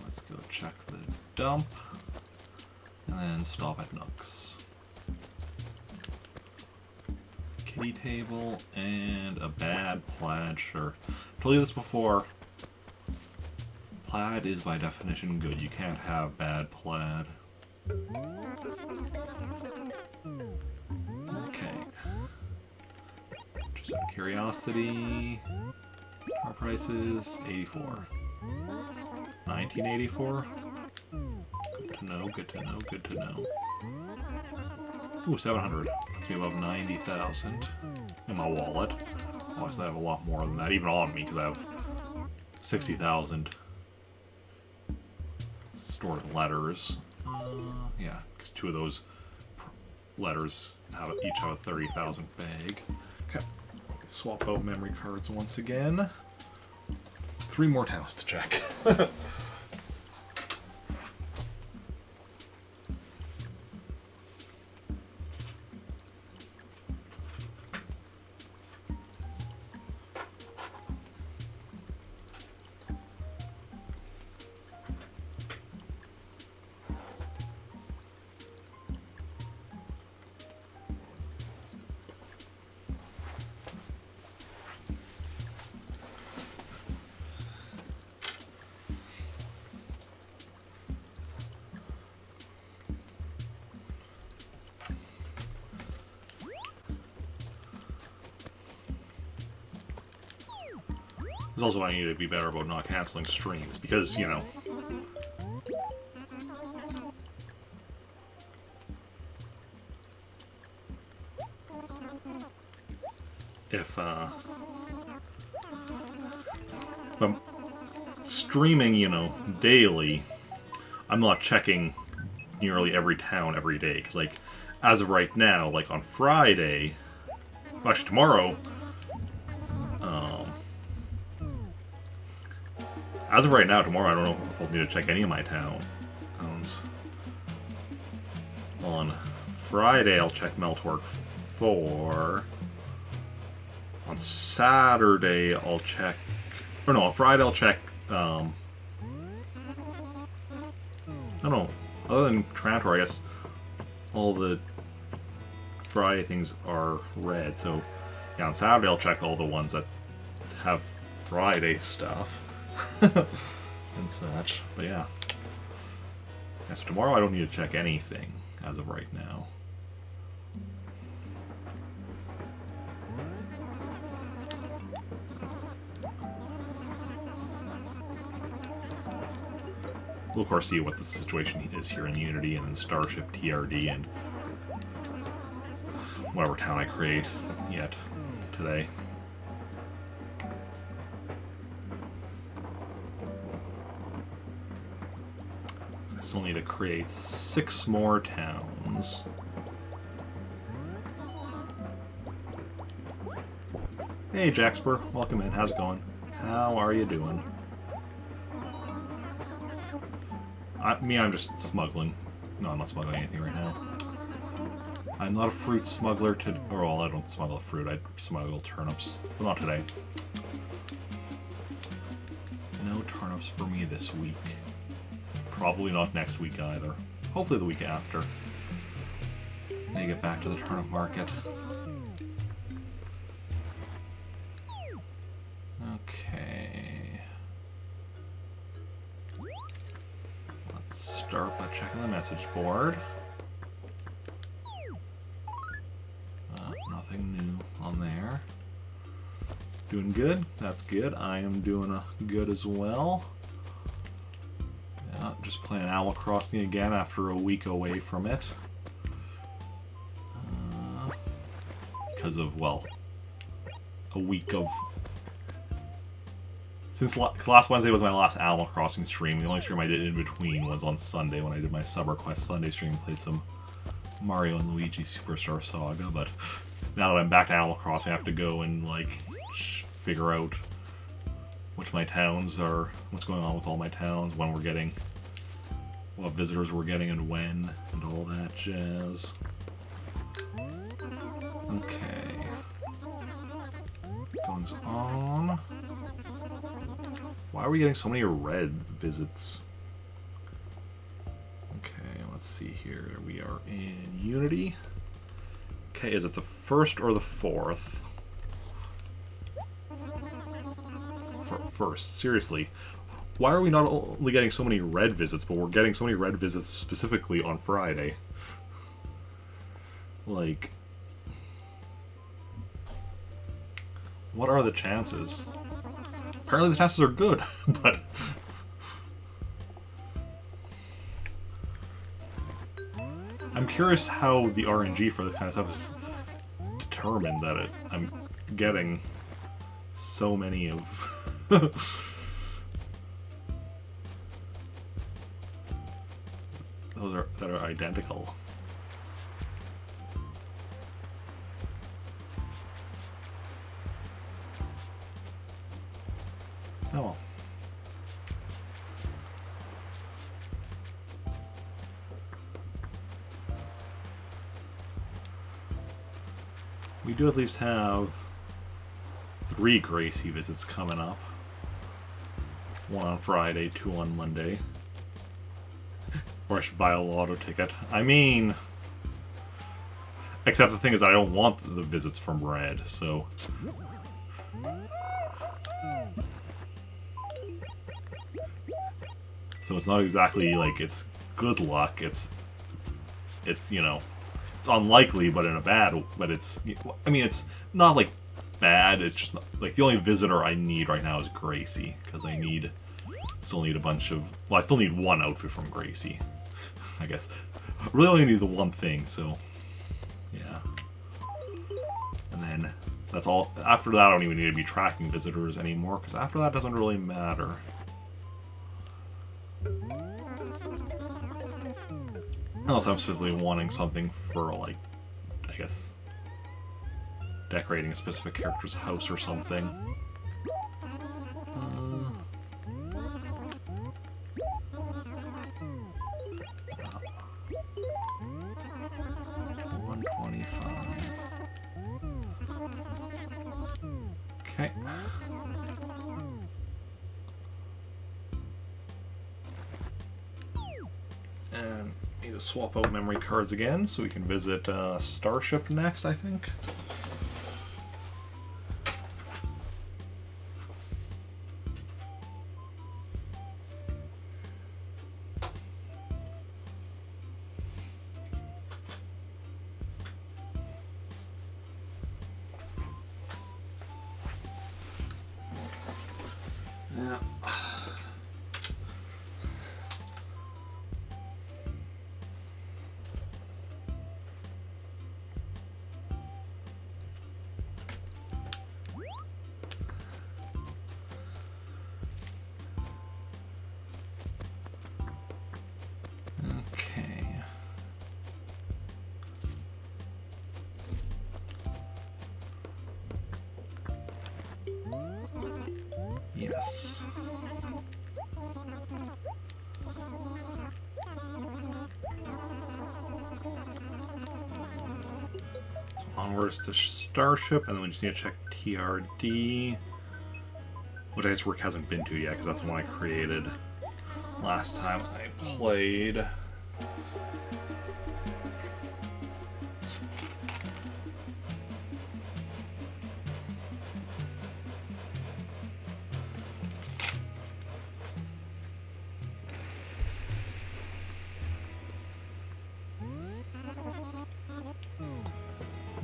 Let's go check the dump. And then stop at Nooks. Table and a bad plaid shirt. Told you this before. Plaid is by definition good. You can't have bad plaid. Okay. Just out of curiosity, our prices 84. 1984. Good to know. Good to know. Good to know. Ooh, 700. Puts me above 90,000 in my wallet. Obviously, I have a lot more than that, even on me, because I have 60,000 stored in letters. Yeah, because two of those letters each have a 30,000 bag. Okay, swap out memory cards once again. 3 more towns to check. This is also why I need to be better about not canceling streams, because, you know... if I'm streaming, you know, daily, I'm not checking nearly every town every day, because, like, as of right now, like, on Friday, well, actually tomorrow, as of right now, tomorrow, I don't know if I'll need to check any of my towns. On Friday, I'll check Meltwork 4. On Saturday, I'll check... Or no, on Friday, I'll check... I don't know. Other than Trantor, I guess all the Friday things are red. So, yeah, on Saturday, I'll check all the ones that have Friday stuff. And such. But yeah. So tomorrow, I don't need to check anything as of right now. We'll of course see what the situation is here in Unity and then Starship, TRD, and whatever town I create yet today. I still need to create 6 more towns. Hey Jaxper, welcome in. How's it going? How are you doing? I'm just smuggling. No, I'm not smuggling anything right now. I'm not a fruit smuggler or well, I don't smuggle fruit, I smuggle turnips. But not today. No turnips for me this week. Probably not next week either. Hopefully the week after. Then you get back to the turnip market. Okay. Let's start by checking the message board. Nothing new on there. Doing good. That's good. I am doing good as well. Yeah, just playing Animal Crossing again after a week away from it. Because of, well, a week of... Since last Wednesday was my last Animal Crossing stream, the only stream I did in between was on Sunday when I did my Sub Request Sunday stream, played some Mario and Luigi Superstar Saga, but now that I'm back to Animal Crossing, I have to go and, like, figure out which my towns are, what's going on with all my towns, when we're getting, what visitors we're getting and when, and all that jazz. Okay. Goings on. Why are we getting so many red visits? Okay, let's see here. We are in Unity. Okay, is it the 1st or the 4th? First, seriously. Why are we not only getting so many red visits, but we're getting so many red visits specifically on Friday? Like... What are the chances? Apparently the chances are good, but... I'm curious how the RNG for this kind of stuff is determined that I'm getting so many of... those that are identical. Oh well. We do at least have 3 Gracie visits coming up. 1 on Friday, 2 on Monday. Or I should buy a lotto ticket. I mean... Except the thing is I don't want the visits from Red, so... So it's not exactly like it's good luck, it's you know, it's unlikely, but in a bad, but it's, I mean, it's not like bad, it's just not, like the only visitor I need right now is Gracie, because I still need a bunch of, well, I still need 1 outfit from Gracie, I guess. I really only need the one thing, so, yeah. And then That's all. After that, I don't even need to be tracking visitors anymore, because after that, it doesn't really matter. Unless I'm specifically wanting something for, like, I guess, decorating a specific character's house or something. 125. Okay. And need to swap out memory cards again so we can visit Starship next, I think. Yeah. Okay. Yes. Onwards to Starship, and then we just need to check TRD, which I guess Rick hasn't been to yet, because that's the one I created last time I played.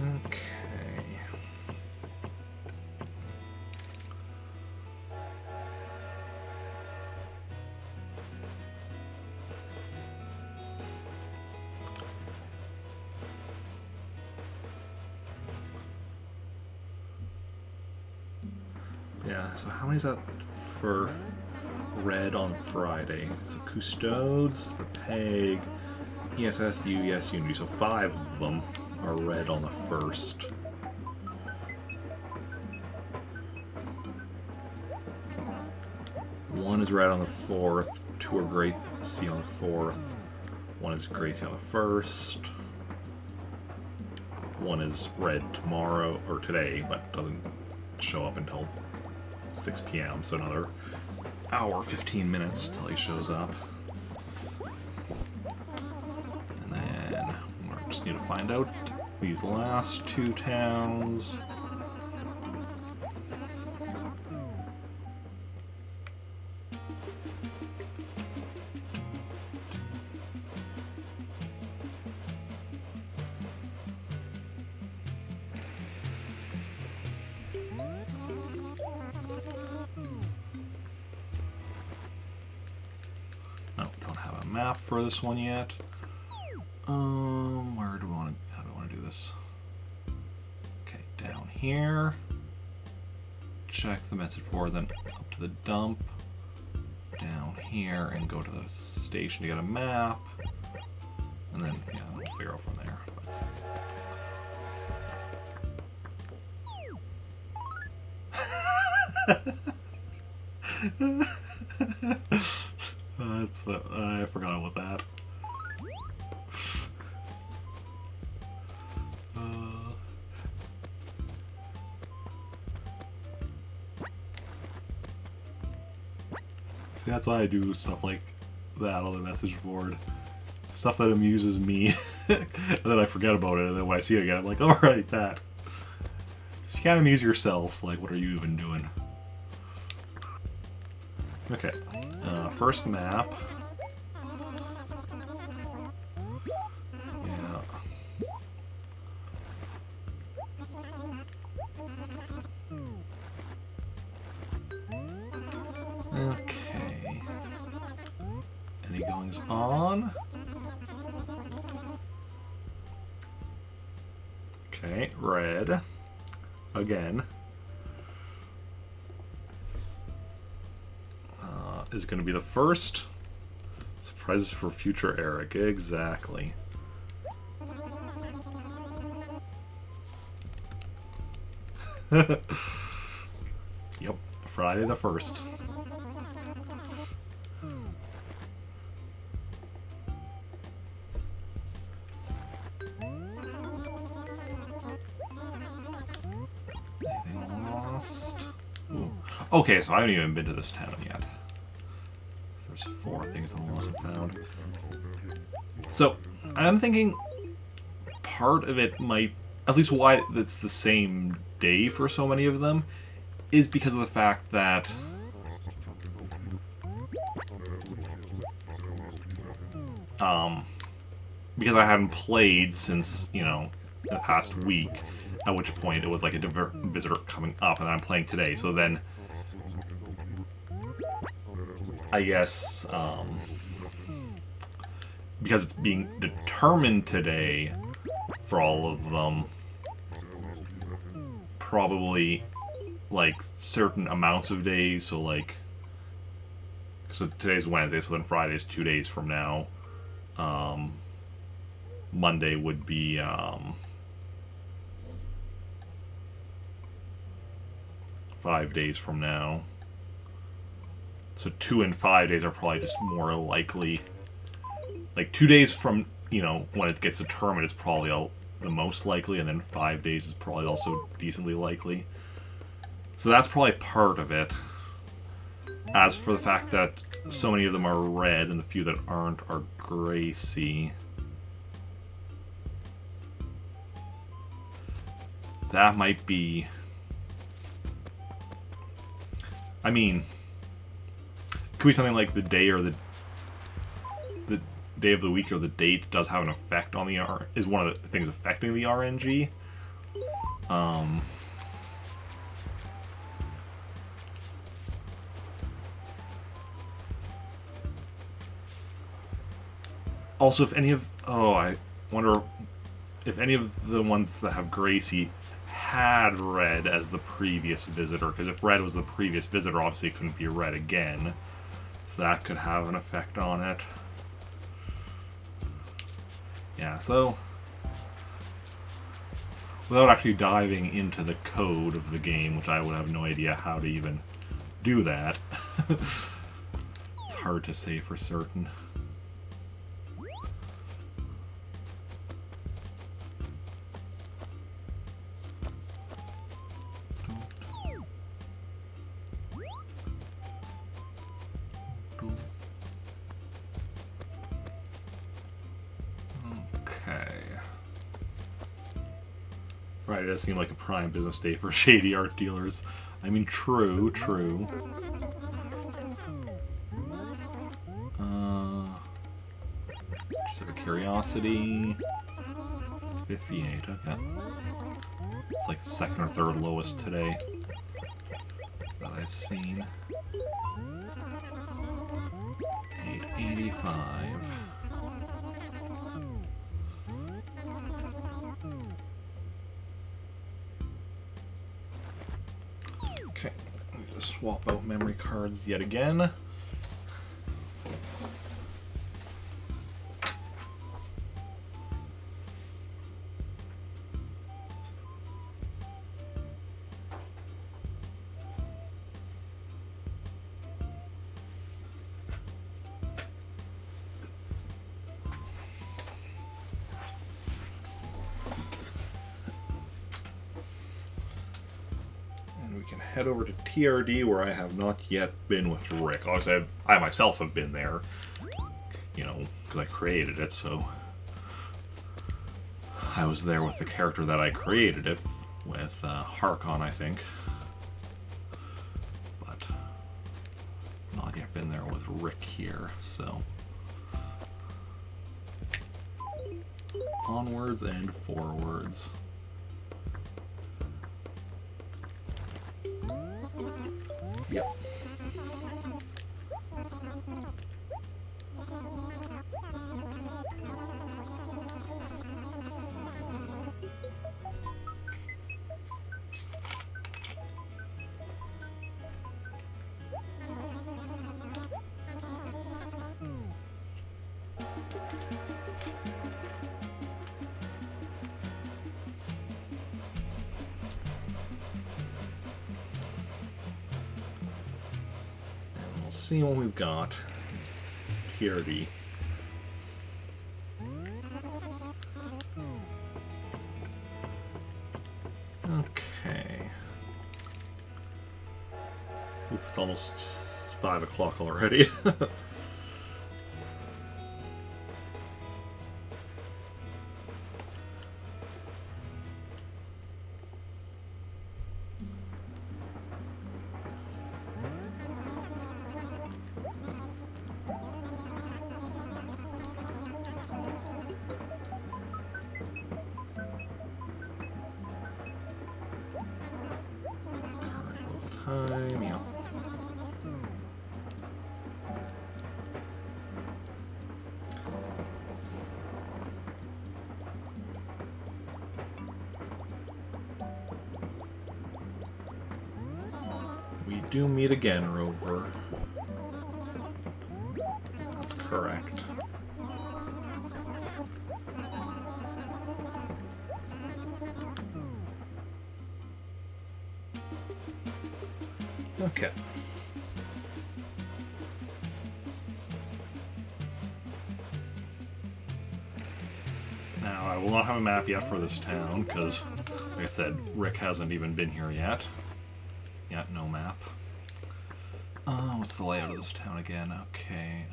Okay. Yeah, so how many is that for red on Friday? So Custodes, the Peg, ESS, UES, Unity. So 5 of them are red on the 1st. One is red on the 4th, 2 are Gracie on the 4th, 1 is Gracie on the 1st, 1 is red tomorrow, or today, but doesn't show up until 6 p.m., so another hour, 15 minutes till he shows up. And then we just need to find out these last 2 towns. Map for this one yet. Where do we want to? How do we want to do this? Okay, down here. Check the message board, then up to the dump. Down here and go to the station to get a map, and then yeah, we'll figure out from there. That's what I forgot about that. See, that's why I do stuff like that on the message board. Stuff that amuses me, and then I forget about it, and then when I see it again, I'm like, alright, that. If you can't amuse yourself, like, what are you even doing? Okay, first map. Yeah. Okay. Any goings on? Okay, red. again. Is going to be the first. Surprises for future Eric. Exactly. Yep. Friday the 1st. Anything lost? Ooh. Okay, so I haven't even been to this town yet. There's 4 things that lost and found. So, I'm thinking part of it might, at least why it's the same day for so many of them, is because of the fact that because I hadn't played since, you know, the past week, at which point it was like a visitor coming up, and I'm playing today, so then I guess because it's being determined today for all of them, probably like certain amounts of days, so like, so today's Wednesday, so then Friday's 2 days from now. Monday would be 5 days from now. So 2 and 5 days are probably just more likely. Like 2 days from, you know, when it gets determined, it's probably the most likely, and then 5 days is probably also decently likely. So that's probably part of it. As for the fact that so many of them are red and the few that aren't are Gracie, that might be... I mean, it could be something like the day or the day of the week or the date does have an effect on the is one of the things affecting the RNG. Also, if any of... Oh, I wonder if any of the ones that have Gracie had red as the previous visitor, because if red was the previous visitor, obviously it couldn't be red again. So that could have an effect on it. Yeah, so without actually diving into the code of the game, which I would have no idea how to even do that, it's hard to say for certain. Friday does seem like a prime business day for shady art dealers. I mean, true. Just have a curiosity. 58, okay. It's like the second or third lowest today that I've seen. 885. Okay, let me just swap out memory cards yet again. Head over to TRD, where I have not yet been with Rick. Obviously, I myself have been there, you know, because I created it, so I was there with the character that I created it with, Harkon, I think, but not yet been there with Rick here, so onwards and forwards. Yep. let's see what we've got. TRD. Okay. Oof, it's almost 5 o'clock already. Time, yeah. We do meet again, Rover. That's correct. Okay. Now, I will not have a map yet for this town, because, like I said, Rick hasn't even been here yet. Yet, no map. What's the layout of this town again? Okay,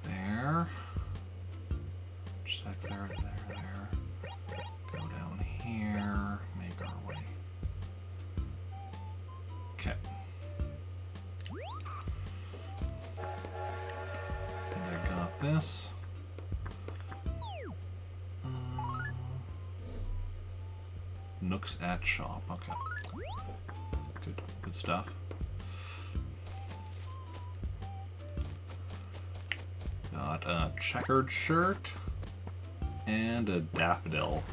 there. Check there. Go down here, make our way. Okay. I think I got this. Nooks at shop. Okay. Good stuff. Got a checkered shirt and a daffodil.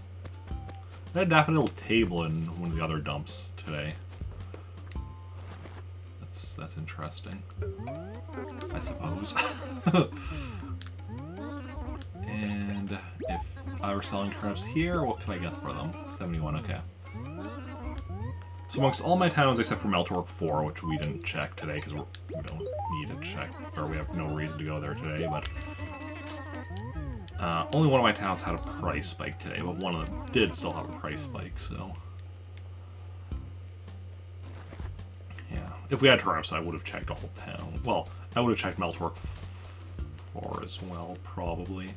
I had a daffodil table in one of the other dumps today. That's interesting, I suppose. And if I were selling turnips here, what could I get for them? 71, okay. So amongst all my towns except for Meltork 4, which we didn't check today because we don't need to check, or we have no reason to go there today, but only one of my towns had a price spike today, but one of them did still have a price spike, so yeah. If we had turnips, I would have checked the whole town. Well, I would have checked Meltork 4 as well, probably.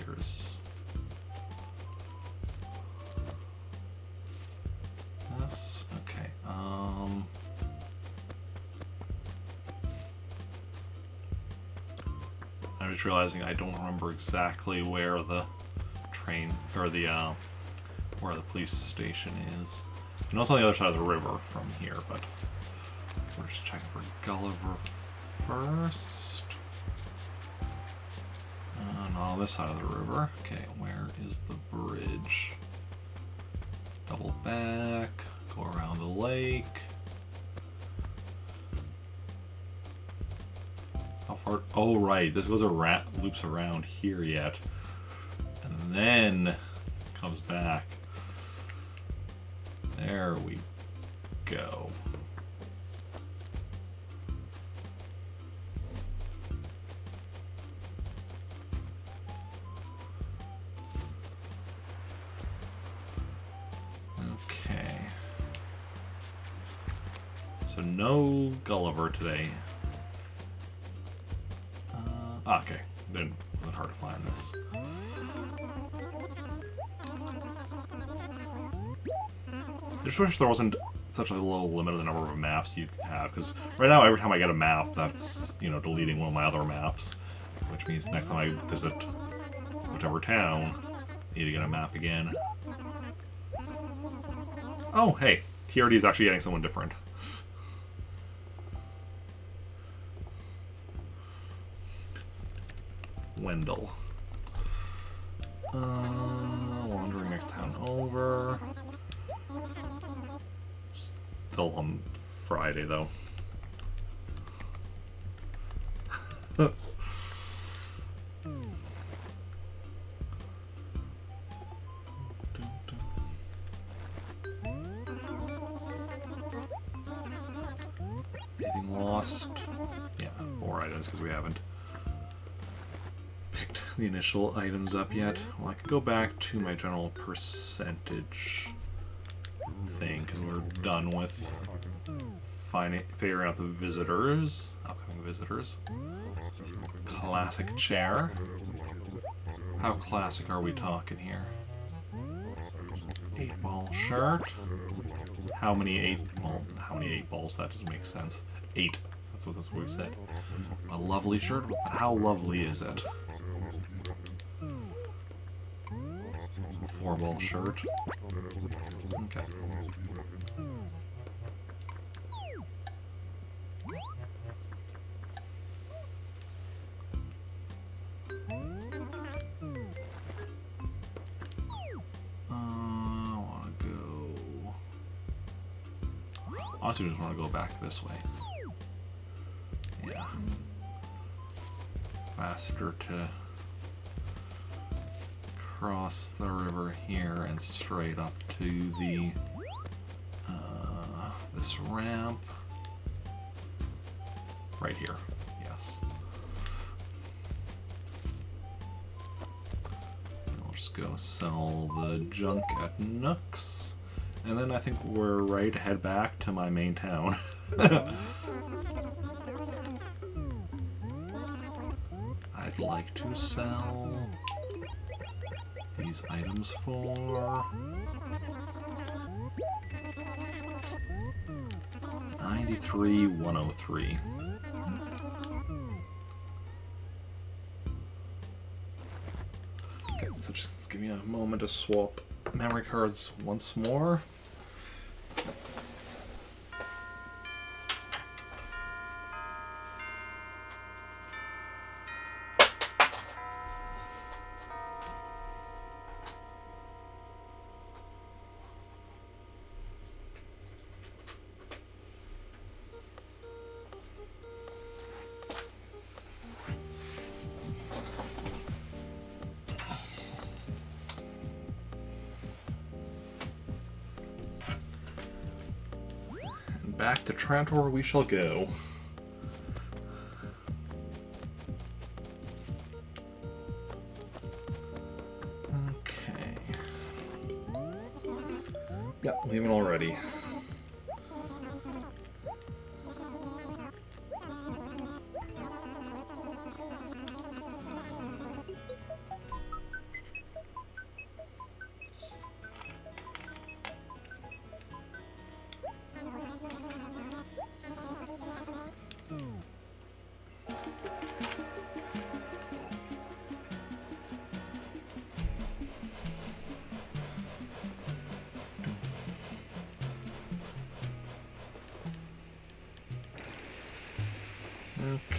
Here's this. Okay. I'm just realizing I don't remember exactly where the train or the where the police station is. I know it's on the other side of the river from here, but we're just checking for Gulliver first. Not on this side of the river. Okay, where is the bridge? Double back, go around the lake. How far? Oh, right. This goes around, loops around here yet, and then comes back. There we go. So no Gulliver today. Okay. Then it wasn't hard to find this. I just wish there wasn't such a little limit on the number of maps you have, because right now every time I get a map, that's, you know, deleting one of my other maps, which means next time I visit whichever town, I need to get a map again. Oh, hey, TRD is actually getting someone different. Wendell. Wandering next town over. Still on Friday, though. lost, yeah, 4 items because we haven't picked the initial items up yet. Well, I could go back to my general percentage thing because we're done with figuring out the visitors, upcoming visitors. Classic chair. How classic are we talking here? 8-ball shirt. How many 8 balls? That doesn't make sense. 8. That's what we said. A lovely shirt. How lovely is it? 4-ball shirt. Okay. Honestly, I just want to go back this way. Yeah. Faster to cross the river here and straight up to the this ramp right here. Yes. And I'll just go sell the junk at Nook's. And then I think we're ready to head back to my main town. I'd like to sell these items for 93,103. Okay, so just give me a moment to swap memory cards once more. Back to Trantor we shall go. Okay. Yep, leaving already.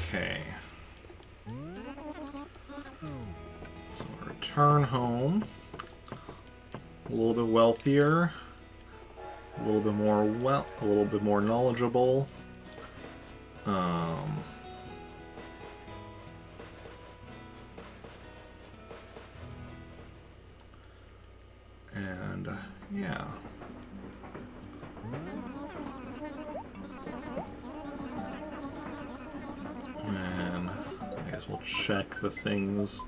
Okay. So return home. A little bit wealthier. A little bit more knowledgeable. And yeah. And I guess we'll check the things.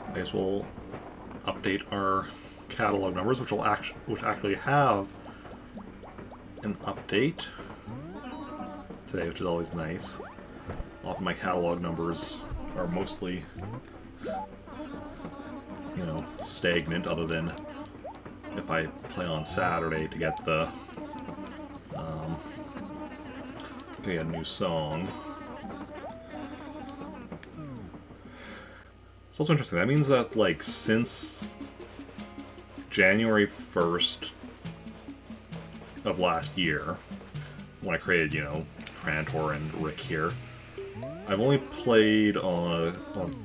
I guess we'll update our catalog numbers, which actually have an update today, which is always nice. Often my catalog numbers are mostly, you know, stagnant, other than if I play on Saturday to get the get a new song. It's also interesting. That means that, like, since January 1st of last year, when I created, you know, Trantor and Rick here, I've only played on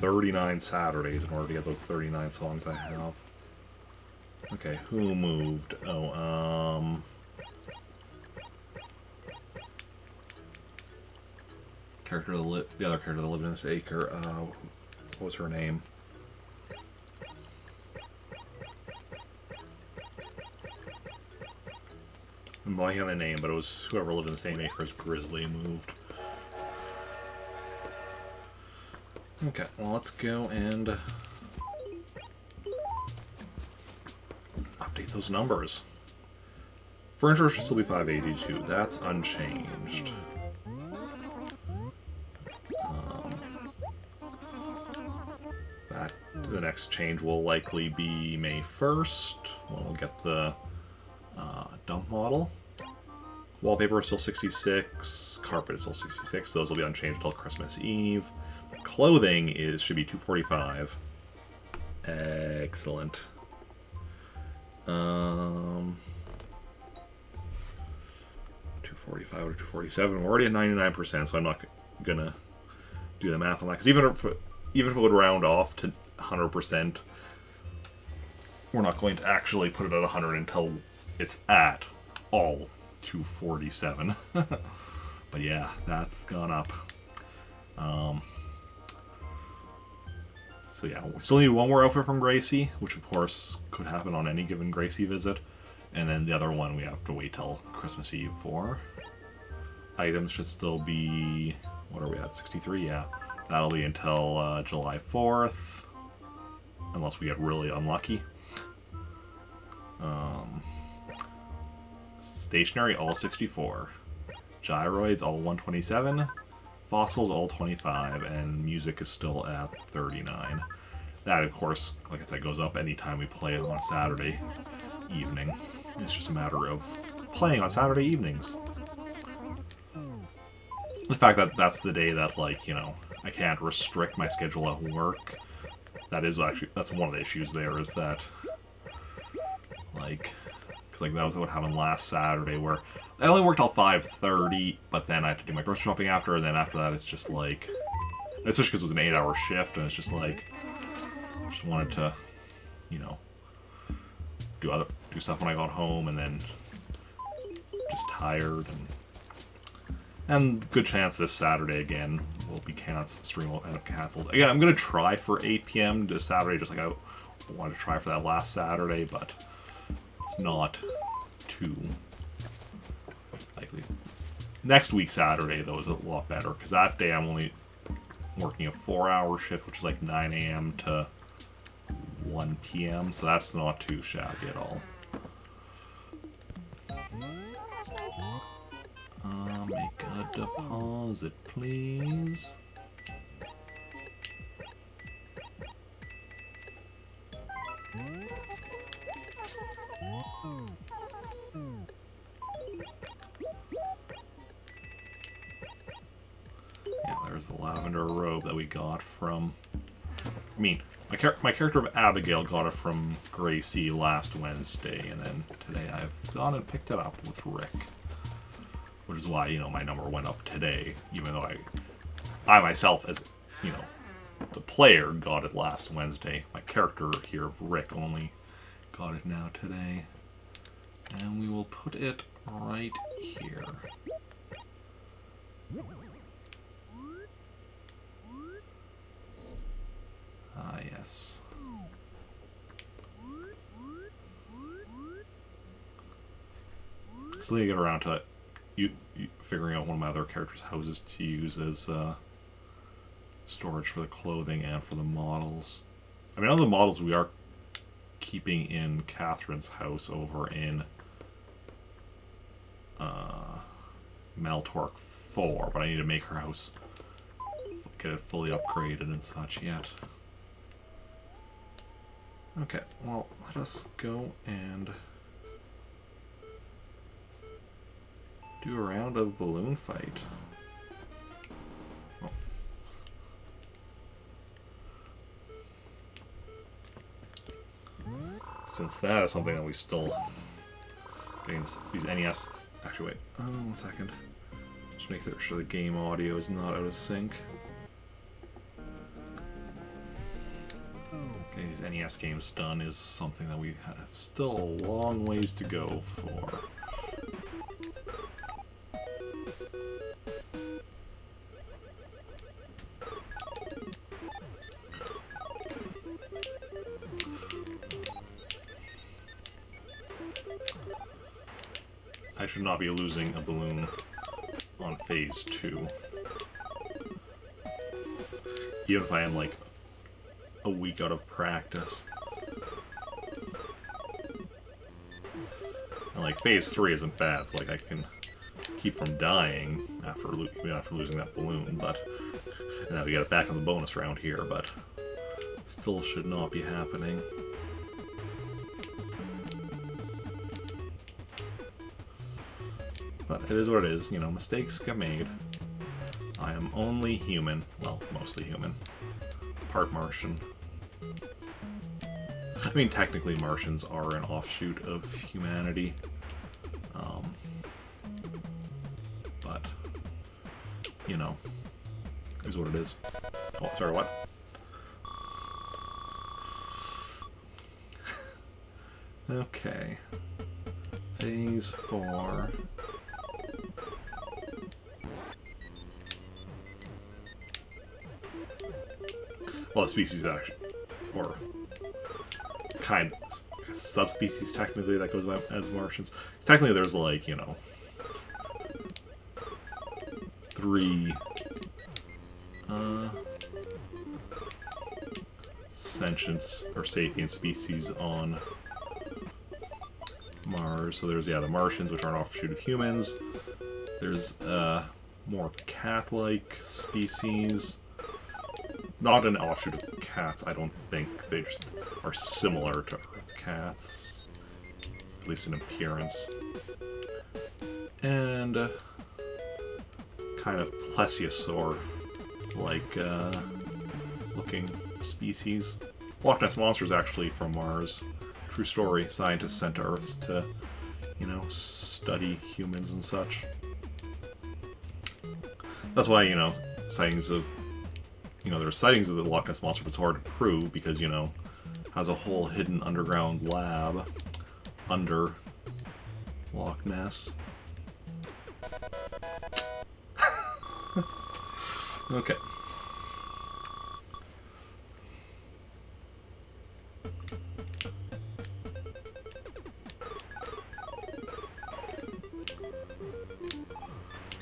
39 Saturdays in order to get those 39 songs I have. Okay, who moved? Oh, the other character that lived in this acre, what was her name? I'm blanking on the name, but it was whoever lived in the same acre as Grizzly moved. Okay, well, let's go and update those numbers. Furniture should still be 582. That's unchanged. The next change will likely be May 1st, when we'll get the dump model. Wallpaper is still 66, carpet is still 66, those will be unchanged until Christmas Eve. Clothing should be 245. Excellent. 245 or 247, we're already at 99%, so I'm not gonna do the math on that, because even if it would round off to 100%, we're not going to actually put it at 100 until it's at all 247. But yeah, that's gone up. So yeah, we still need one more outfit from Gracie, which of course could happen on any given Gracie visit. And then the other one we have to wait till Christmas Eve for. Items should still be... what are we at? 63? Yeah. That'll be until July 4th. Unless we get really unlucky. Stationary, all 64. Gyroids, all 127. Fossils, all 25. And music is still at 39. That, of course, like I said, goes up anytime we play it on Saturday evening. It's just a matter of playing on Saturday evenings. The fact that that's the day that, like, you know, I can't restrict my schedule at work. That's one of the issues there, is that, like, because, like, that was what happened last Saturday, where I only worked till 5:30, but then I had to do my grocery shopping after, and then after that it's just like, especially because it was an 8-hour shift, and it's just like, I just wanted to, you know, do stuff when I got home, and then just tired, and good chance this Saturday again will be stream will end up canceled. Again, I'm gonna try for 8 p.m. this Saturday, just like I wanted to try for that last Saturday, but it's not too likely. Next week Saturday though is a lot better, because that day I'm only working a 4-hour shift, which is like 9 a.m. to 1 p.m. so that's not too shabby at all. Make a deposit, please. Yeah, there's the lavender robe that we got from... I mean, my character of Abigail got it from Gracie last Wednesday, and then today I've gone and picked it up with Rick. Which is why, you know, my number went up today, even though I myself, as, you know, the player, got it last Wednesday. My character here, Rick, only got it now today. And we will put it right here. Ah, yes. So they get around to figuring out one of my other characters' houses to use as storage for the clothing and for the models. I mean, all the models we are keeping in Catherine's house over in Maltork 4, but I need to make her house, get it fully upgraded and such yet. Okay, well, let us go and do a round of balloon fight. Oh. Since that is something that we still getting these NES. Actually, wait. 1 second. Just make sure the game audio is not out of sync. Getting these NES games done is something that we have still a long ways to go for. should not be losing a balloon on phase 2. Even if I am like a week out of practice. And like phase 3 isn't bad, so like I can keep from dying after losing that balloon, but and now we get it back in the bonus round here, but still should not be happening. But it is what it is, you know, mistakes get made. I am only human. Well, mostly human. Part Martian. I mean, technically Martians are an offshoot of humanity. But, you know, is what it is. Oh, sorry, what? Okay. Phase 4. Well, the species actually, or kind of subspecies technically that goes by as Martians. Technically, there's like, you know, 3 sentient or sapient species on Mars. So there's, yeah, the Martians, which are an offshoot of humans. There's more cat-like species. Not an offshoot of cats, I don't think. They just are similar to Earth cats, at least in appearance. And kind of plesiosaur-like looking species. Loch Ness Monster is actually from Mars. True story. Scientists sent to Earth to, you know, study humans and such. That's why, you know, sightings of... You know, there are sightings of the Loch Ness Monster, but it's hard to prove because, you know, it has a whole hidden underground lab under Loch Ness. Okay.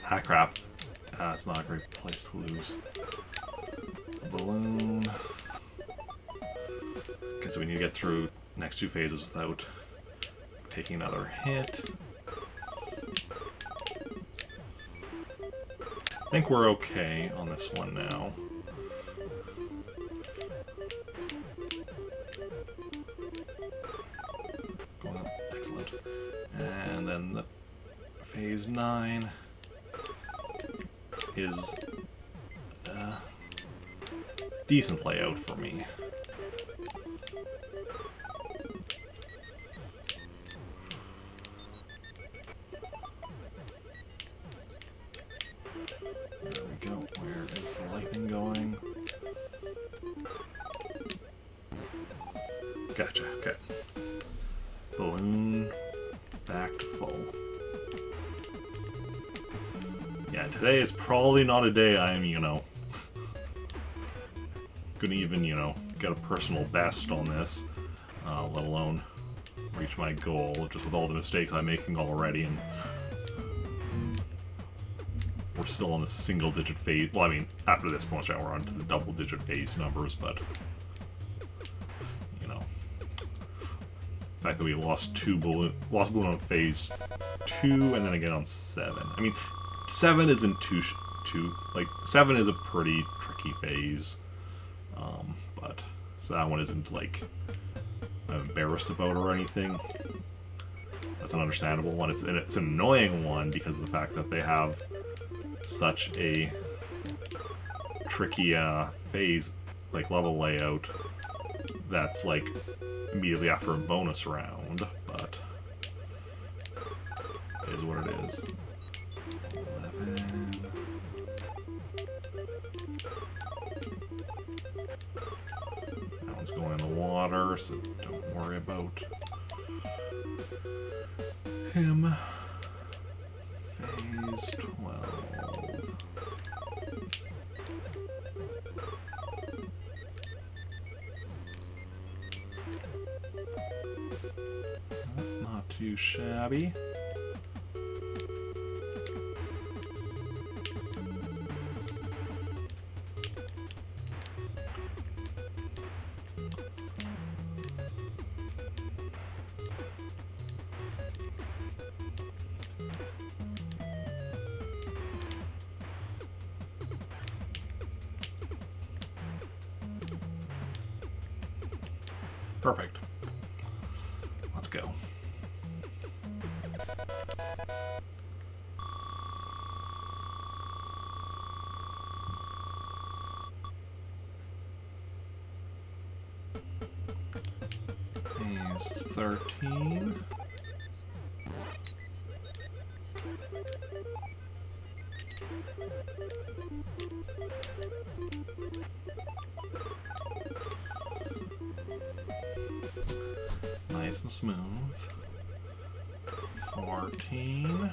Ah, crap. It's not a great place to lose. Balloon. Okay, so we need to get through next 2 phases without taking another hit. I think we're okay on this one now. Going up. Excellent. And then the phase 9 is decent layout for me. There we go. Where is the lightning going? Gotcha, okay. Balloon back to full. Yeah, today is probably not a day I'm, you know, gonna even, you know, get a personal best on this, let alone reach my goal, just with all the mistakes I'm making already, and we're still on the single-digit phase. Well, I mean, after this bonus round, we're on to the double-digit phase numbers, but, you know, the fact that we lost balloon on phase 2, and then again on 7. I mean, 7 isn't too like, 7 is a pretty tricky phase. But so that one isn't like I'm embarrassed about or anything. That's an understandable one. It's an annoying one because of the fact that they have such a tricky phase, like level layout, that's like immediately after a bonus round. But it is what it is. 11. Going in the water, so don't worry about him. Phase 12. Not too shabby. Perfect. Let's go. He's 13. Nice and smooth. 14.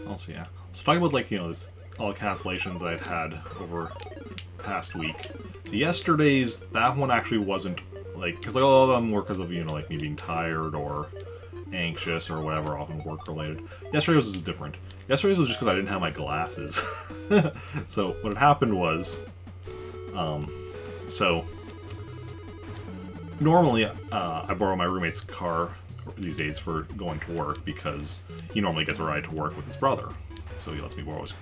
Also, yeah. So talking about, like, you know, this, all the cancellations I'd had over the past week. So yesterday's, that one actually wasn't, like, because like, all of them were because of, you know, like me being tired or anxious or whatever, often work related. Yesterday's was different. Yesterday's was just because I didn't have my glasses. So what had happened was, so normally I borrow my roommate's car these days for going to work because he normally gets a ride to work with his brother. So he lets me borrow his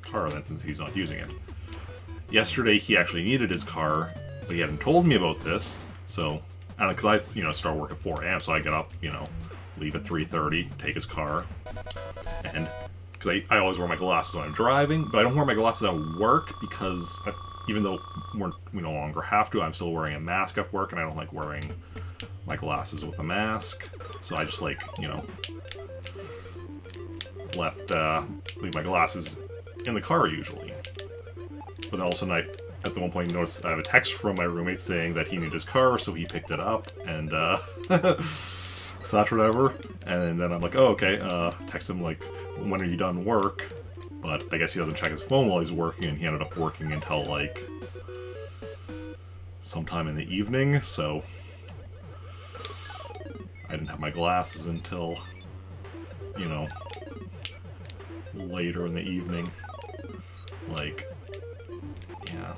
car then since he's not using it. Yesterday he actually needed his car, but he hadn't told me about this. So, because I, you know, start work at 4 a.m., so I get up, you know, leave at 3:30, take his car, and because I always wear my glasses when I'm driving, but I don't wear my glasses at work because even though we no longer have to, I'm still wearing a mask at work, and I don't like wearing my glasses with a mask. So I just, like, you know, leave my glasses in the car usually. But then all of a sudden at the one point, noticed I have a text from my roommate saying that he needed his car, so he picked it up, and, such whatever. And then I'm like, oh, okay, text him, like, when are you done work? But I guess he doesn't check his phone while he's working, and he ended up working until, like, sometime in the evening, so I didn't have my glasses until, you know, later in the evening. Like, yeah.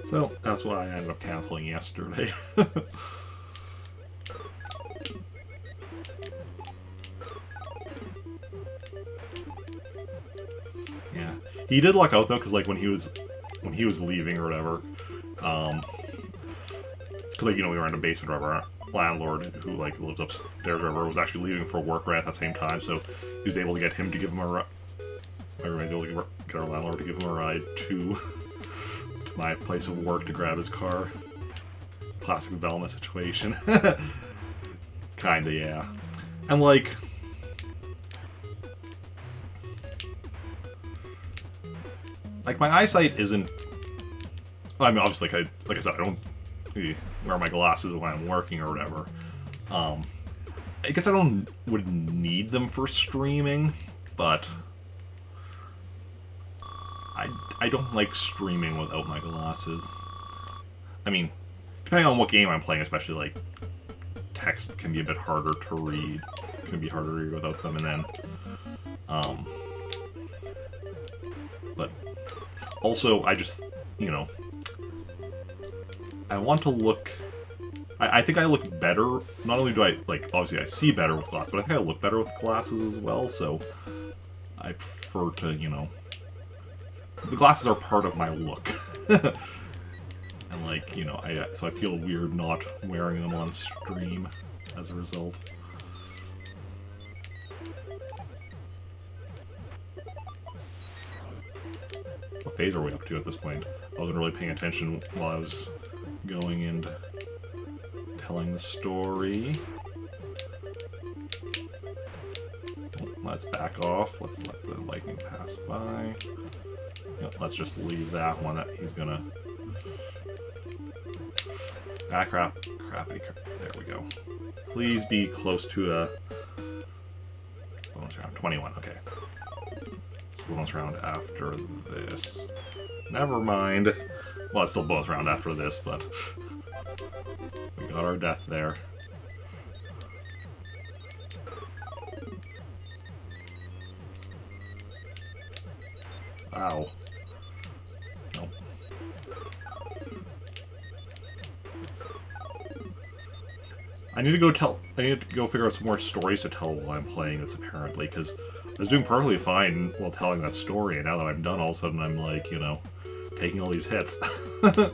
So, that's why I ended up canceling yesterday. Yeah. He did luck out, though, because, like, when he was leaving or whatever, because, like, you know, we were in a basement of our landlord who, like, lives upstairs or whatever, was actually leaving for work right at the same time, so he was able to get him to give him a ride. My roommate's able to get our landlord to give him a ride to my place of work to grab his car. Classic Velma situation. Kinda, yeah. And, like, my eyesight isn't... I mean, obviously, like I said, I don't wear my glasses when I'm working or whatever. I guess I wouldn't need them for streaming, but I don't like streaming without my glasses. I mean, depending on what game I'm playing, especially, like, text can be a bit harder to read. Can be harder to read without them, and then, but also, I just, you know, I want to look... I think I look better. Not only do I, like, obviously I see better with glasses, but I think I look better with glasses as well, so I prefer to, you know... The glasses are part of my look. And, like, you know, so I feel weird not wearing them on stream as a result. What phase are we up to at this point? I wasn't really paying attention while I was going and telling the story. Let's back off. Let's let the lightning pass by. Yep, let's just leave that one that he's gonna... Ah, crap. Crappity crap. There we go. Please be close to a... bonus round. 21, okay. So bonus round after this. Never mind. Well, it's still bonus round after this, but... we got our death there. Ow. Nope. I need to go figure out some more stories to tell while I'm playing this, apparently, because I was doing perfectly fine while telling that story, and now that I'm done, all of a sudden I'm like, you know, taking all these hits. Okay.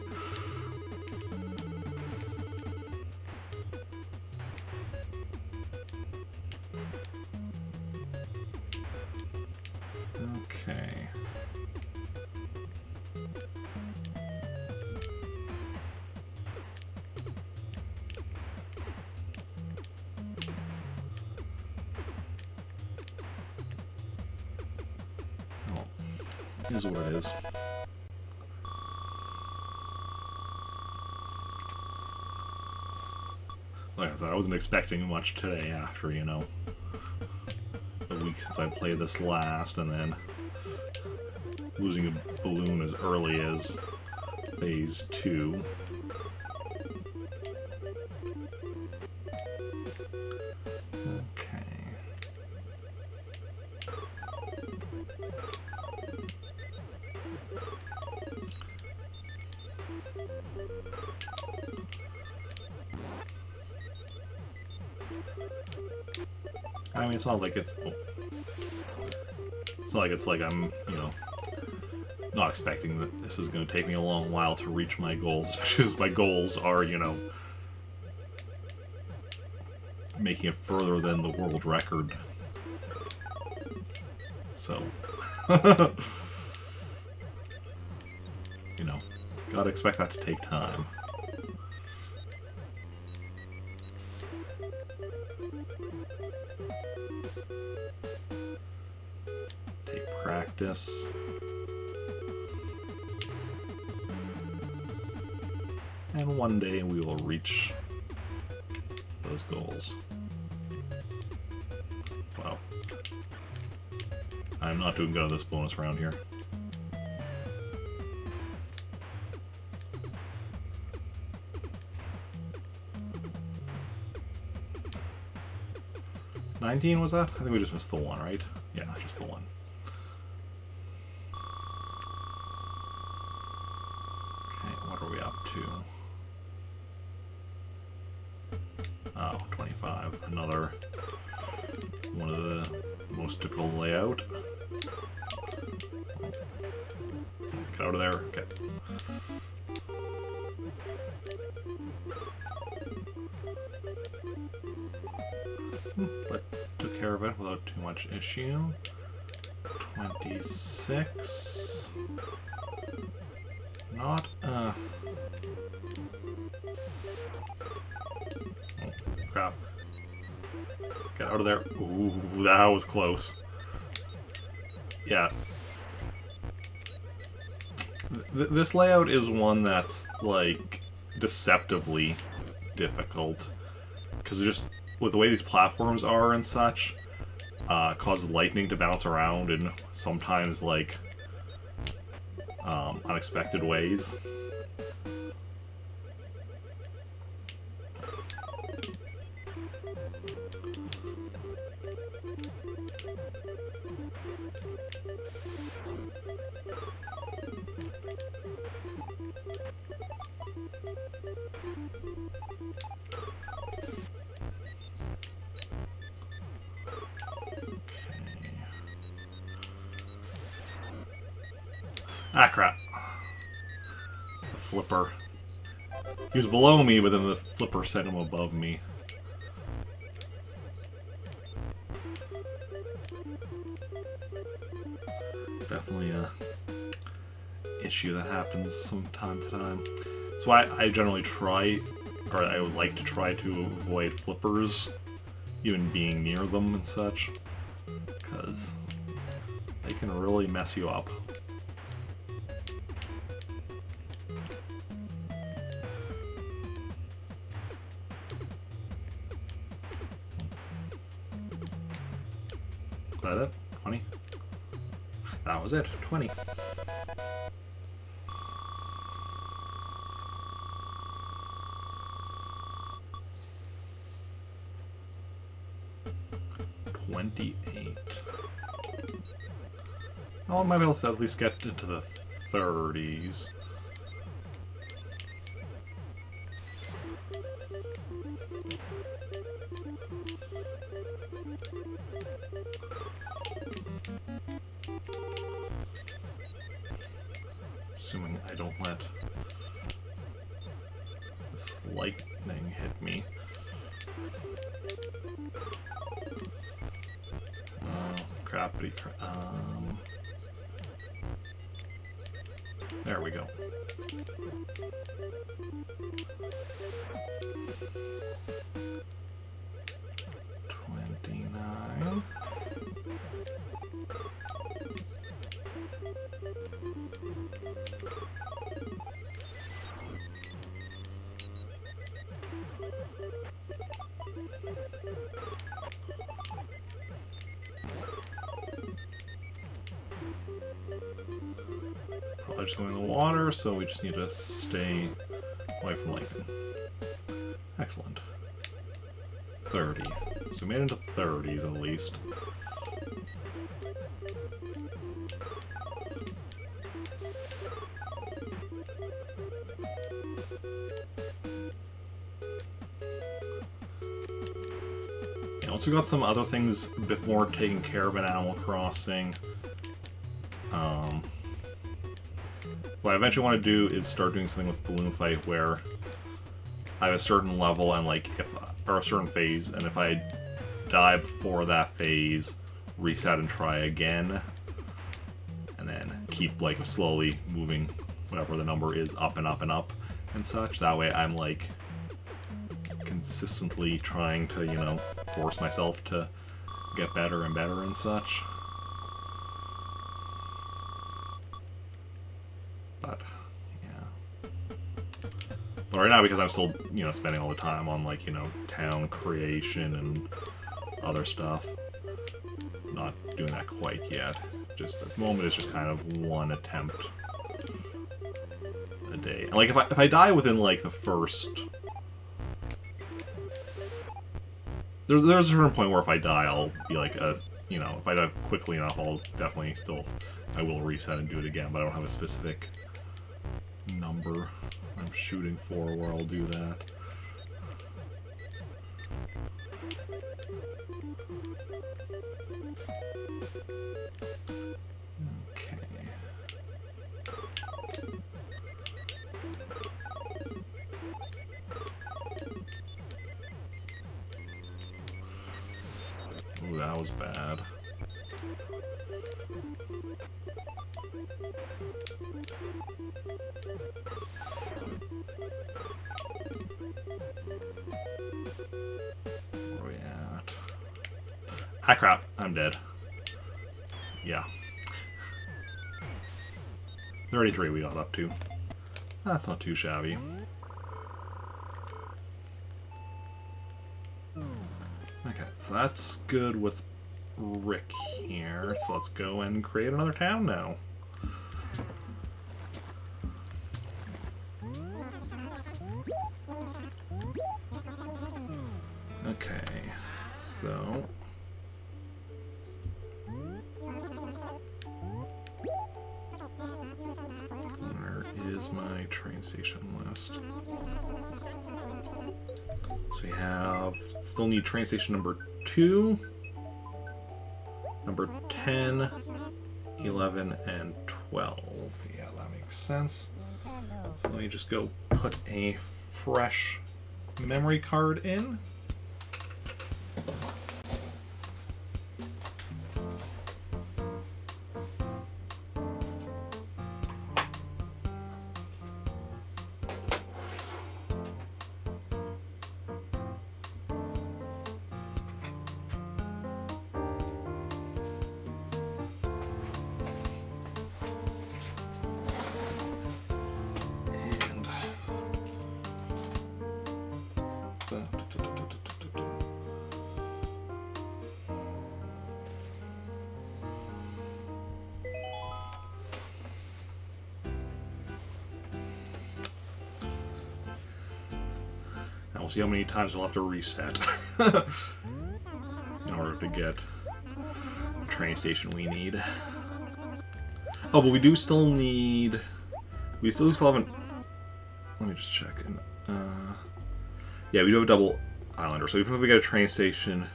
Well, here's what it is. Like I said, I wasn't expecting much today after, you know, a week since I played this last, and then losing a balloon as early as Phase 2. Okay. I mean, it's not like it's... Oh. It's not like it's like I'm, you know, not expecting that this is going to take me a long while to reach my goals, especially because my goals are, you know, making it further than the world record. So, you know, gotta expect that to take time. Take practice. And one day we will reach those goals. Wow. I'm not doing good on this bonus round here. $19 was that? I think we just missed the one, right? Yeah, just the one. Okay, what are we up to? Oh, 25. Another one of the most difficult layout. Get out of there. Okay. But took care of it without too much issue. 26. Not, oh, crap. Get out of there. Ooh, that was close. Yeah. This layout is one that's, like, deceptively difficult. Because just, with the way these platforms are and such, causes lightning to bounce around in sometimes, like, unexpected ways. Ah, crap. The flipper. He was below me, but then the flipper sent him above me. Definitely a issue that happens from time to time. That's why I generally try, or I would like to try to avoid flippers, even being near them and such, because they can really mess you up. Is that it? 20? That was it. 20. $28. Oh, I might be able to at least get into the 30s. Assuming I don't let this lightning hit me. Crappity there we go. $29. Probably just going in the water, so we just need to stay away from lightning. Excellent. 30. So we made it into 30s at least. Yeah, once we got some other things a bit more taken care of in Animal Crossing, what I eventually want to do is start doing something with Balloon Fight where I have a certain level and or a certain phase, and if I die before that phase, reset and try again, and then keep like slowly moving whatever the number is up and up and up and such. That way I'm like consistently trying to, you know, force myself to get better and better and such. But yeah. But right now, because I'm still, you know, spending all the time on like, you know, town creation and other stuff, I'm not doing that quite yet. Just at the moment, it's just kind of one attempt a day. And like if I die within like the first, there's a certain point where if I die, I'll be like you know, if I die quickly enough, I'll definitely I will reset and do it again. But I don't have a specific number I'm shooting for where I'll do that. Okay. Ooh, that was bad. Where are we at? Ah, crap. I'm dead. Yeah. 33 we got up to. That's not too shabby. Okay, so that's good with Rick here. So let's go and create another town now. Okay, so where is my train station list? So we have, still need train station number 2, number 10, 11, and 12. Yeah, that makes sense. So let me just go put a fresh memory card in. And we'll see how many times we'll have to reset in order to get the train station we need. Oh, but we do still need... We still haven't... Let me just check. Yeah, we do have a double islander. So even if we get a train station...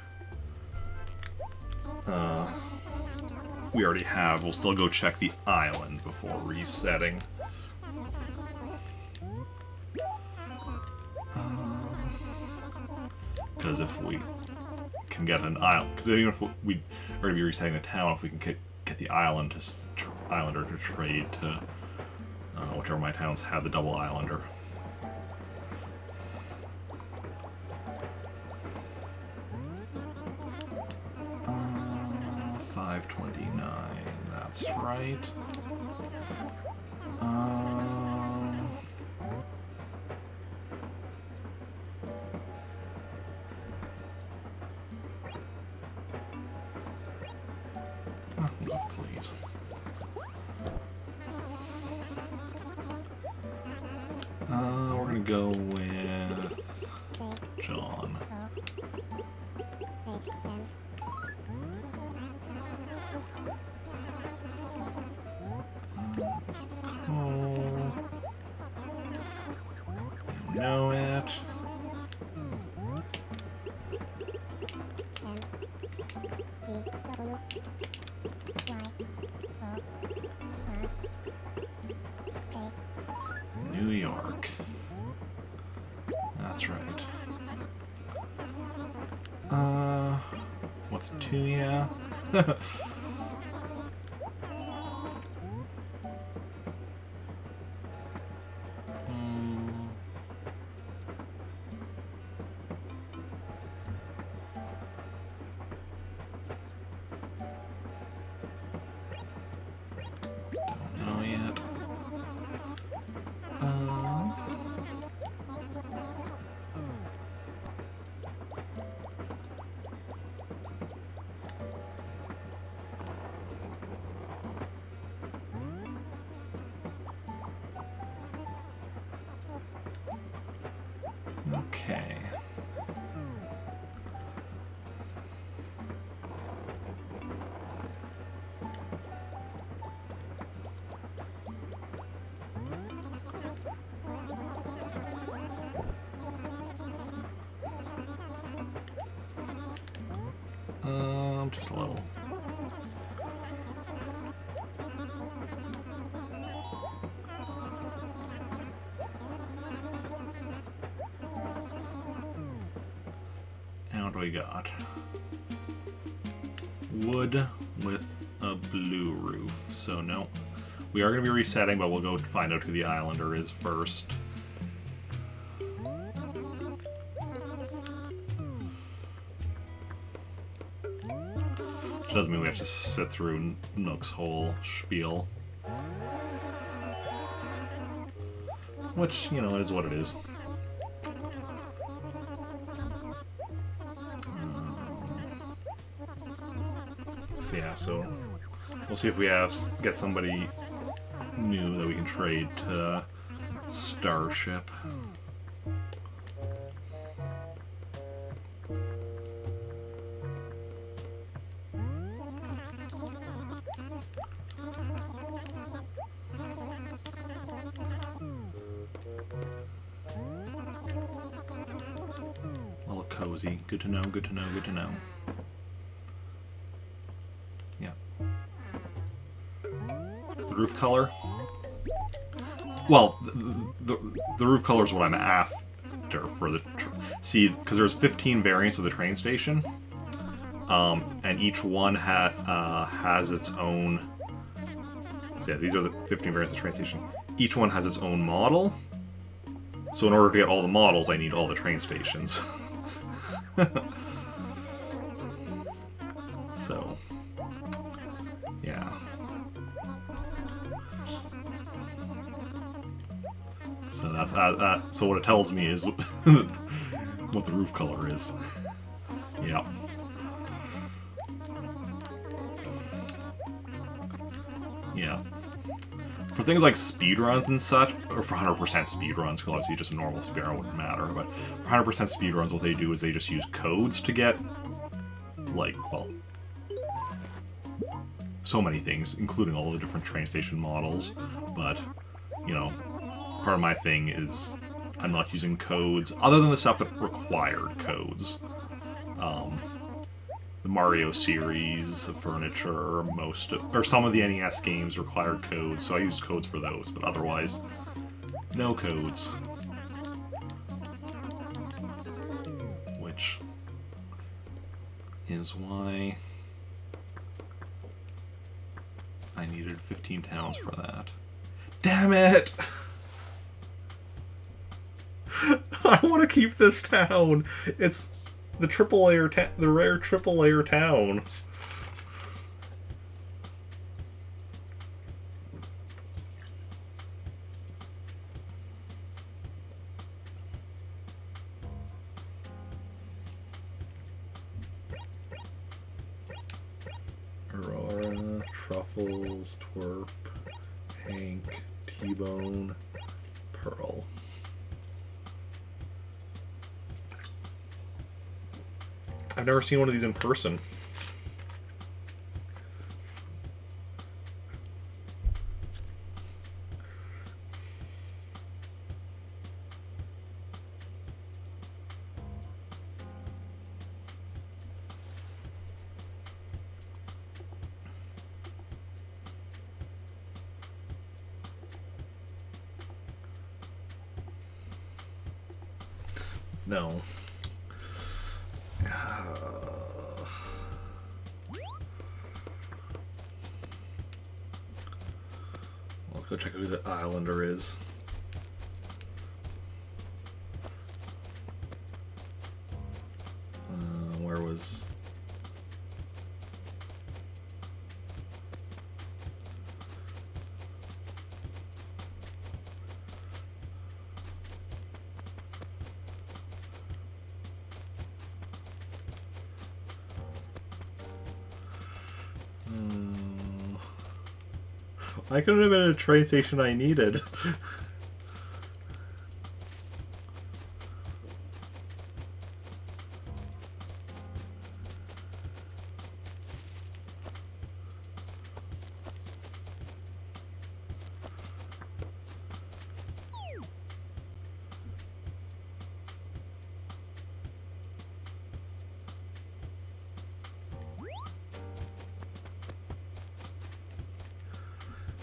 we already have. We'll still go check the island before resetting. Because if we can get an island... Because even if we are going to be resetting the town, if we can get the island islander to trade to whichever of my towns have the double islander. $5.29, that's right. Please. We're gonna go with John. Cool. You know it. New York. That's right. What's 2, yeah? Don't know yet. Okay. Just a little. And what do we got? Wood with a blue roof. So no. We are going to be resetting, but we'll go find out who the islander is first. Doesn't mean we have to sit through Nook's whole spiel. Which, you know, is what it is. So yeah, so we'll see if we get somebody new that we can trade to Starship. Well, cozy. Good to know, good to know, good to know. Yeah. The roof color? Well, the roof color is what I'm after for the... See, because there's 15 variants of the train station, and each one has its own... So yeah, these are the 15 variants of the train station. Each one has its own model. So in order to get all the models, I need all the train stations. So, yeah. So that's so what it tells me is what the roof color is. Yeah. Yeah. For things like speedruns and such, or for 100% speedruns, because obviously just a normal speedrun wouldn't matter, but for 100% speedruns, what they do is they just use codes to get, like, well, so many things, including all the different train station models. But, you know, part of my thing is I'm not using codes, other than the stuff that required codes. The Mario series of furniture, or some of the NES games required codes, so I use codes for those, but otherwise, no codes. Which is why I needed 15 towns for that. Damn it! I want to keep this town. It's the the rare triple layer town. Aurora, Truffles, Twerp, Hank, T-Bone, Pearl. I've never seen one of these in person. No. Let's go check who the Islander is. Where was... I couldn't have been at a train station I needed.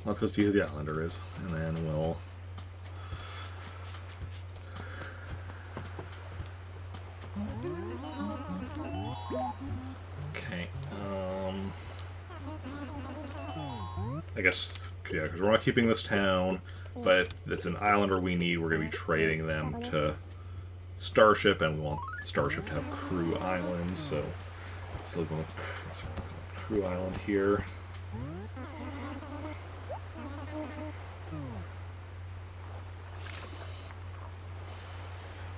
Let's go see who the Islander is, and then we'll... Okay, I guess, yeah, because we're not keeping this town, but if it's an Islander we need, we're going to be trading them to Starship, and we want Starship to have Crew Island, so still going with Crew Island here.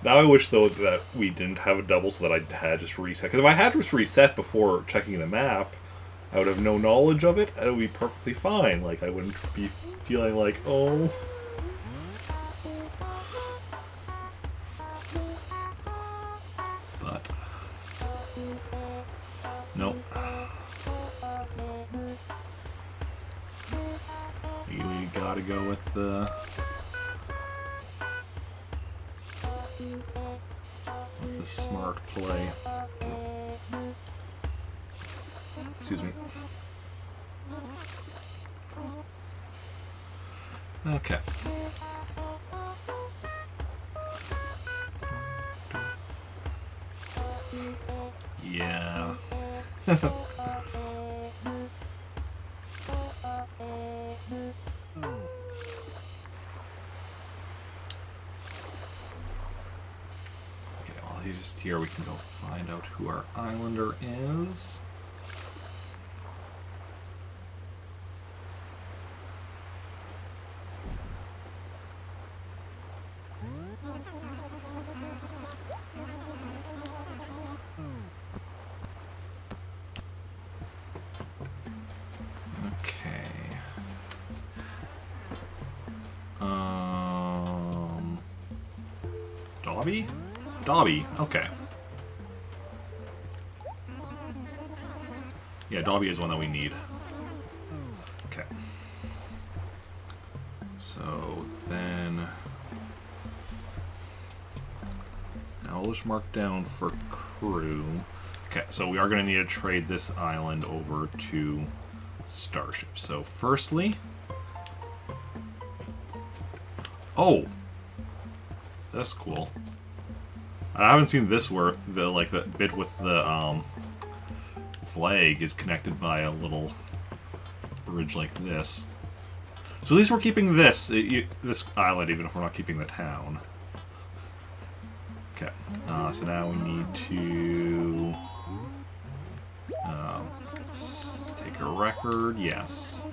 Now I wish, though, that we didn't have a double so that I had just reset. Because if I had just reset before checking the map, I would have no knowledge of it, and it would be perfectly fine. Like, I wouldn't be feeling like, oh... But... Nope. We gotta go with the... with the smart play. Excuse me. Okay. Yeah. Just here we can go find out who our Islander is. Okay. Dobby? Dobby, okay. Yeah, Dobby is one that we need. Okay. So then... now we'll just mark down for crew. Okay, so we are going to need to trade this island over to Starship. So firstly... oh! That's cool. I haven't seen this where the bit with the flag is connected by a little bridge like this. So at least we're keeping this island, even if we're not keeping the town. Okay, so now we need to take a record. Yes,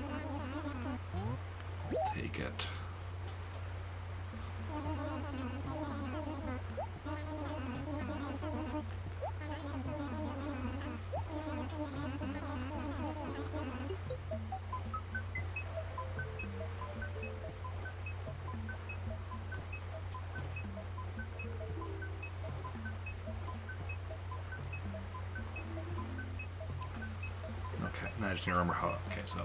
I'll take it. Okay, now I just need to remember how. Okay, so.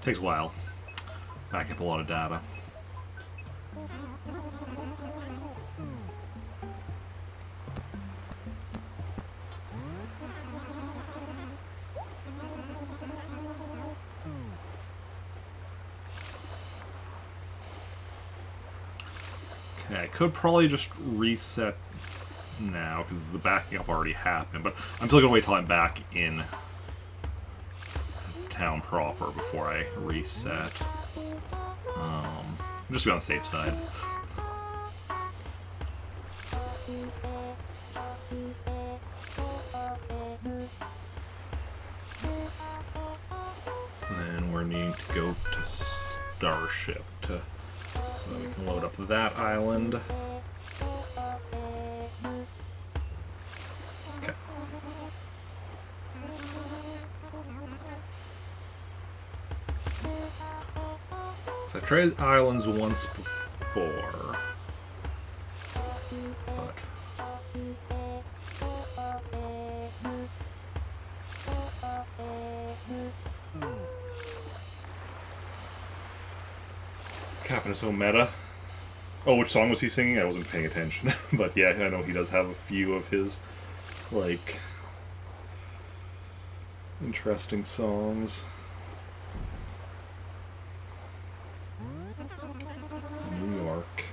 Takes a while. Back up a lot of data. Okay, I could probably just reset now because the backing up already happened, but I'm still gonna wait till I'm back in town proper before I reset. Just to be on the safe side. And then we're needing to go to Starship so we can load up that island. Okay. So I tried islands once before, but Captain is so meta. Oh, which song was he singing? I wasn't paying attention. But yeah, I know he does have a few of his, like, interesting songs. New York.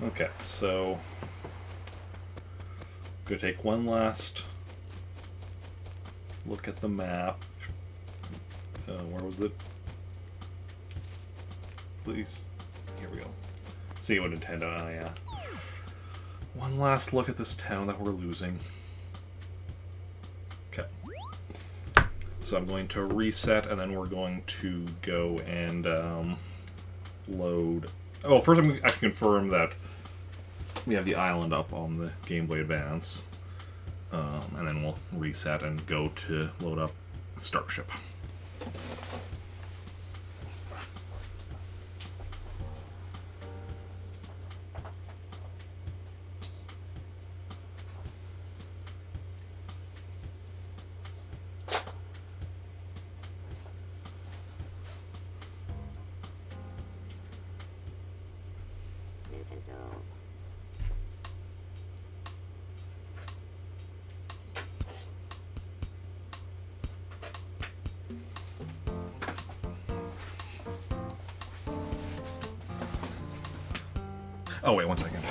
Okay, so I'm gonna take one last look at the map. Where was it? Please. Here we go. See what Nintendo. Oh, yeah. One last look at this town that we're losing. Okay. So I'm going to reset, and then we're going to go and load. Oh, first I can confirm that we have the island up on the Game Boy Advance. And then we'll reset and go to load up Starship. Oh, wait, 1 second.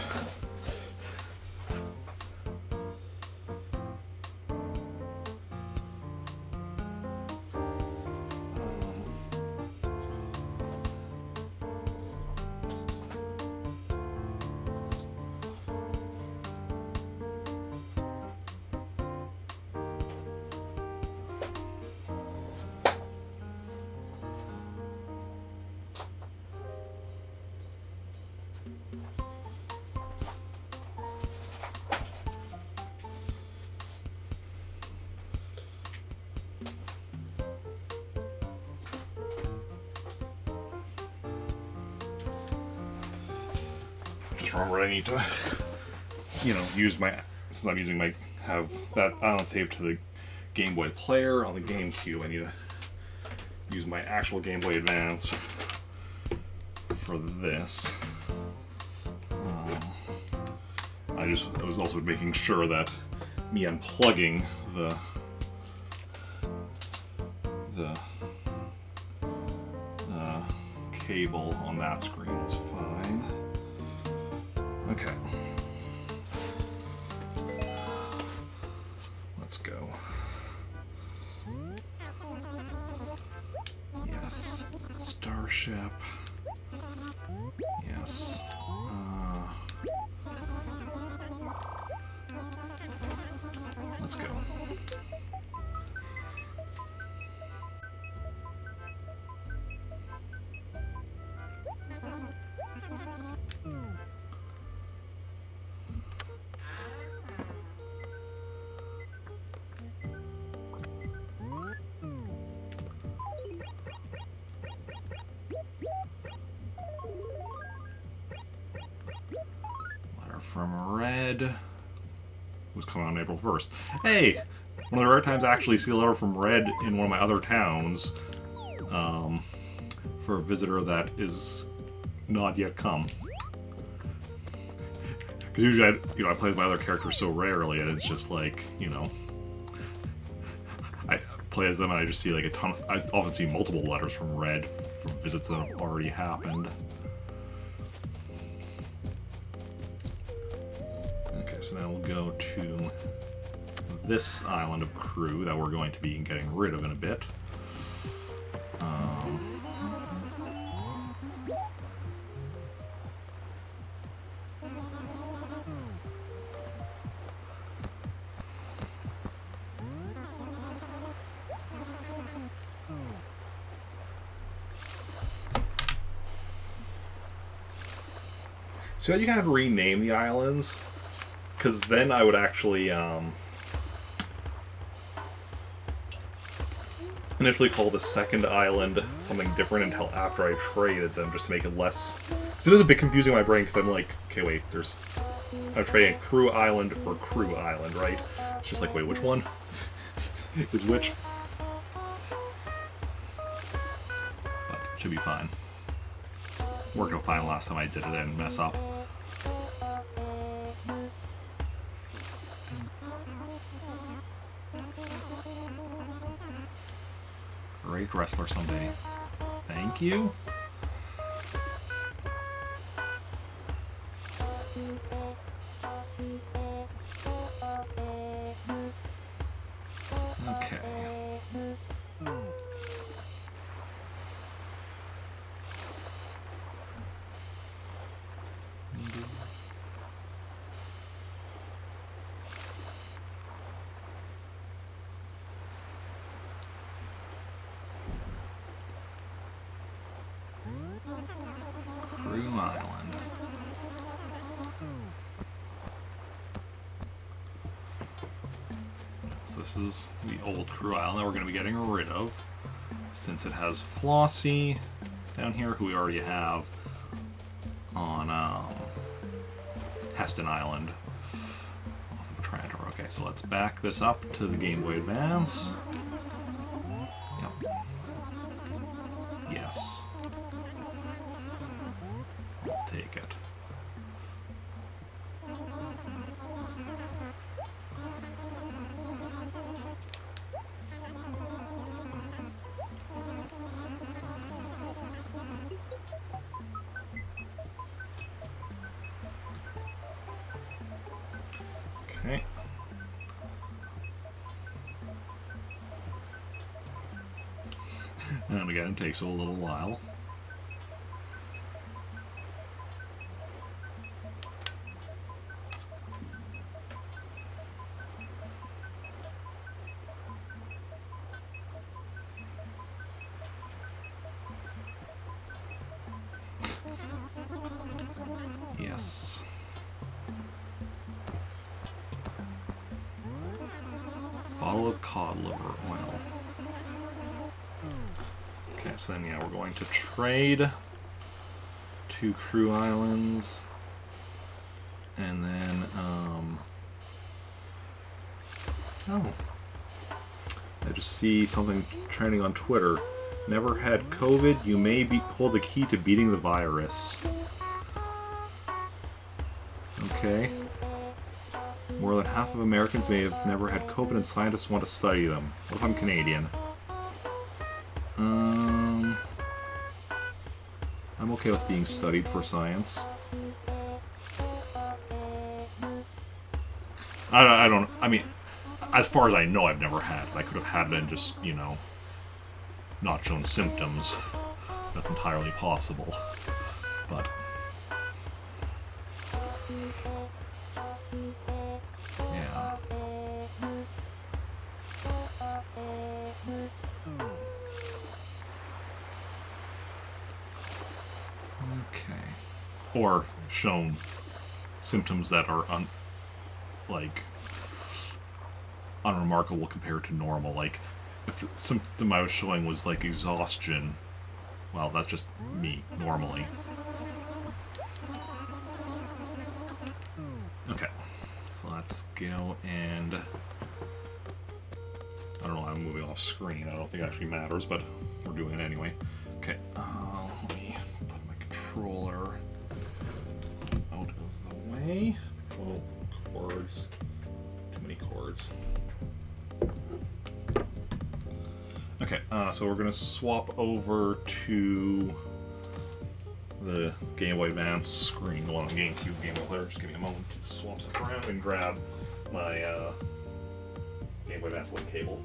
just remembered I need to, use my, since I'm using my, have that island saved to the Game Boy player on the GameCube, I need to use my actual Game Boy Advance for this. I was also making sure that me unplugging the cable on that screen is fine. Okay. Let's go. Yes. Starship. Yes. Let's go. Letter from Red. Was coming on April 1st. Hey! One of the rare times I actually see a letter from Red in one of my other towns for a visitor that is not yet come. Because usually I play with my other characters so rarely, and it's just like, I play as them and I just see like a ton. I often see multiple letters from Red from visits that have already happened. Okay, so now we'll go to this island of Crew that we're going to be getting rid of in a bit. So you kind of rename the islands, because then I would actually initially call the second island something different until after I traded them, just to make it less. Because it is a bit confusing in my brain, because I'm like, okay, wait, I'm trading Crew Island for Crew Island, right? It's just like, wait, which one is which? But it should be fine. Worked out fine last time I did it, I didn't mess up. Great wrestler someday. Thank you. Okay. Crew Island. So this is the old Crew Island that we're going to be getting rid of, since it has Flossie down here, who we already have on Heston Island off of Trantor. Okay, so let's back this up to the Game Boy Advance. Yep. Yes. I'll take it. Okay. And again, it takes a little while. Yes. Bottle of cod liver oil. Okay, so then yeah, we're going to trade 2 Crew Islands. And then, oh, I just see something trending on Twitter. Never had COVID, you may hold the key to beating the virus. Okay. More than half of Americans may have never had COVID and scientists want to study them. What if I'm Canadian? I'm okay with being studied for science. I mean, as far as I know, I've never had it. I could have had it and just, you know, not shown symptoms. That's entirely possible. But yeah. Okay. Or shown symptoms that are unremarkable compared to normal. Like, if the symptom I was showing was like exhaustion, well, that's just me normally. Okay, so let's go and I don't know why I'm moving off screen. I don't think it actually matters, but we're doing it anyway. Okay, let me put my controller out of the way. Oh, cords. Too many cords. Okay, so we're going to swap over to the Game Boy Advance screen, the one on the GameCube Game Boy player. Just give me a moment to swap stuff around and grab my Game Boy Advance link cable.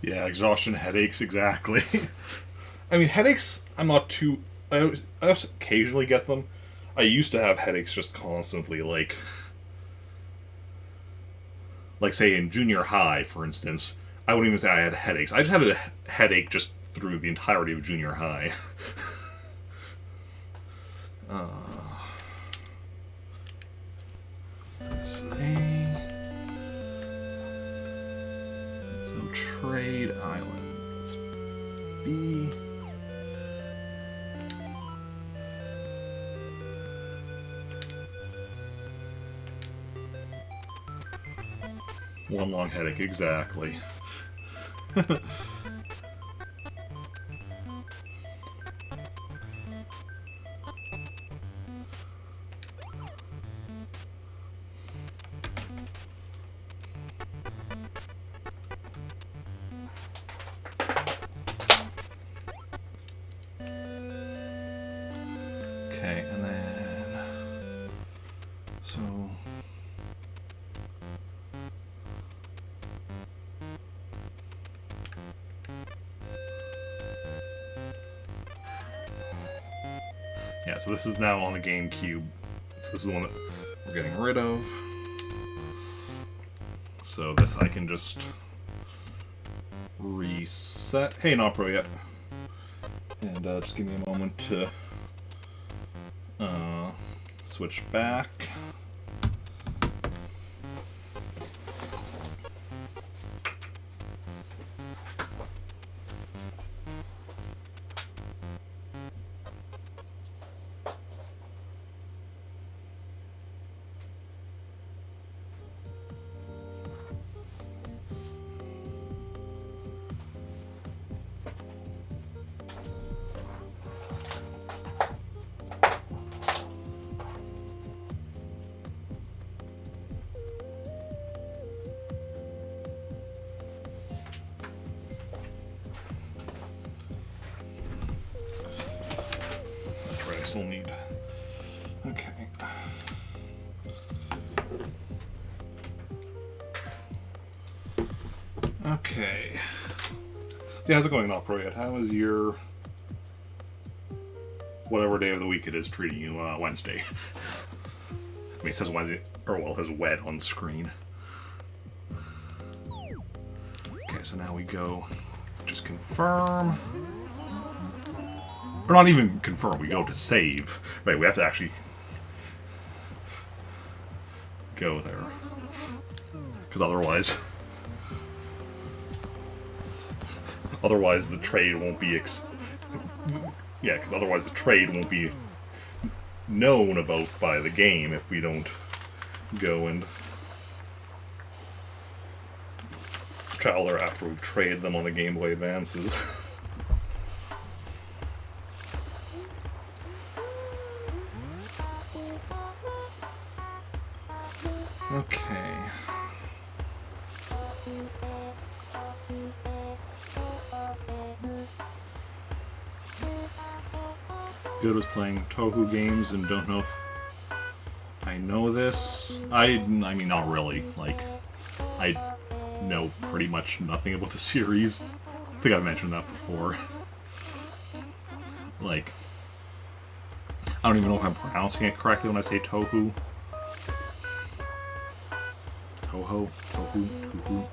Yeah, exhaustion, headaches, exactly. I mean, headaches, I'm not too... I also occasionally get them. I used to have headaches just constantly, like, say, in junior high, for instance, I wouldn't even say I had headaches. I just had a headache just through the entirety of junior high. Press A. So, Trade Island. Let's B. One long headache, exactly. Okay, and then... So... Yeah, so this is now on the GameCube. So this is the one that we're getting rid of. So this I can just reset. Hey, not pro yet. And just give me a moment to switch back. still need... Okay. Okay. Yeah, how's it going, Not Pro Yet? How is your... whatever day of the week it is treating you, Wednesday? I mean, it says Wednesday, or well, it says wed on screen. Okay, so now we go, just confirm. Or not even confirm, we go to save. Right, we have to actually go there. Because otherwise... otherwise the trade won't be yeah, because otherwise the trade won't be known about by the game if we don't go and travel there after we've traded them on the Game Boy Advances. Okay. Good was playing Touhou games and don't know if I know this. I mean, not really. Like, I know pretty much nothing about the series. I think I've mentioned that before. Like, I don't even know if I'm pronouncing it correctly when I say Touhou. Touhou? Touhou?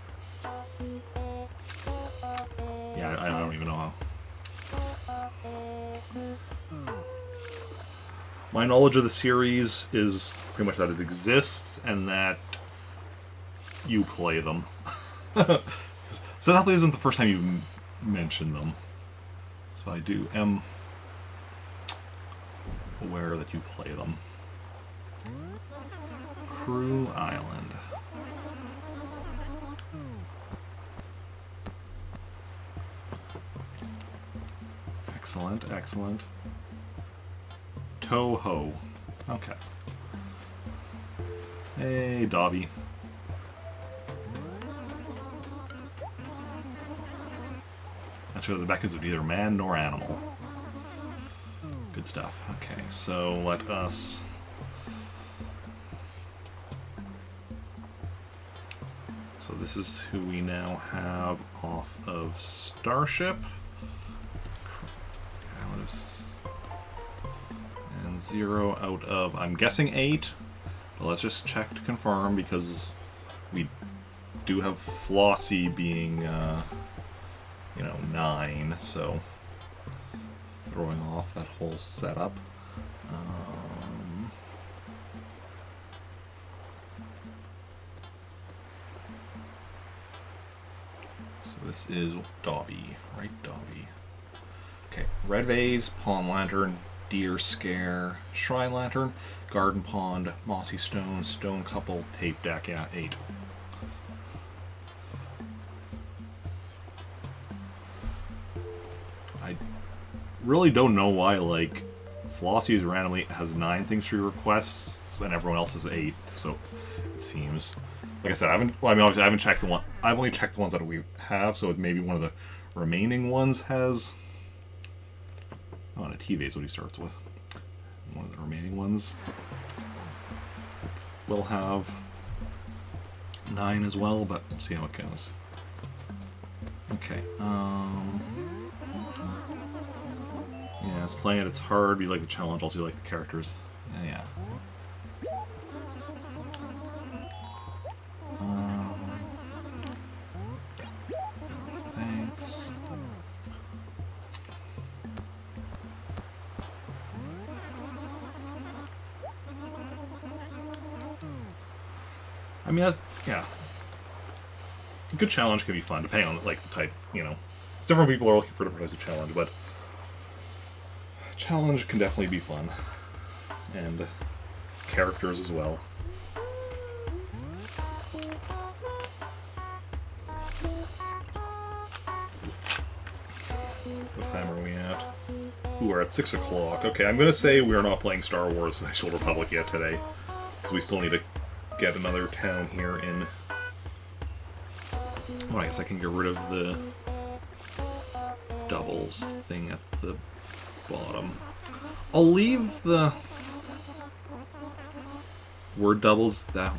Yeah, I don't even know how. My knowledge of the series is pretty much that it exists and that you play them. So that isn't the first time you've mentioned them. So I am aware that you play them. Crew Island. Excellent, excellent. Touhou. Okay. Hey, Dobby. That's where the Beckons of neither man nor animal. Good stuff. Okay, so let us... So this is who we now have off of Starship. And 0 out of, I'm guessing 8. But let's just check to confirm because we do have Flossie being, you know, 9. So throwing off that whole setup. So this is Dobby, right? Dobby. Okay, Red Vase, Pawn Lantern, Deer Scare, Shrine Lantern, Garden Pond, Mossy Stone, Stone Couple, Tape Deck, yeah, 8. I really don't know why, like, Flossie randomly has 9 things she requests, and everyone else is 8, so it seems. Like I said, obviously I haven't checked the one, I've only checked the ones that we have, so maybe one of the remaining ones has... Oh, and a T-Vase is what he starts with. One of the remaining ones will have 9 as well, but we'll see how it goes. Okay, yeah, it's playing it, it's hard, you like the challenge, also you like the characters. Yeah. Thanks. I mean, that's, yeah. A good challenge can be fun, depending on, like, the type, you know. Different people are looking for different types of challenge, but challenge can definitely be fun. And characters as well. What time are we at? Ooh, we're at 6 o'clock. Okay, I'm gonna say we're not playing Star Wars: The Old Republic yet today, because we still need to get another town here in... Well, I guess I can get rid of the doubles thing at the bottom. I'll leave the word doubles that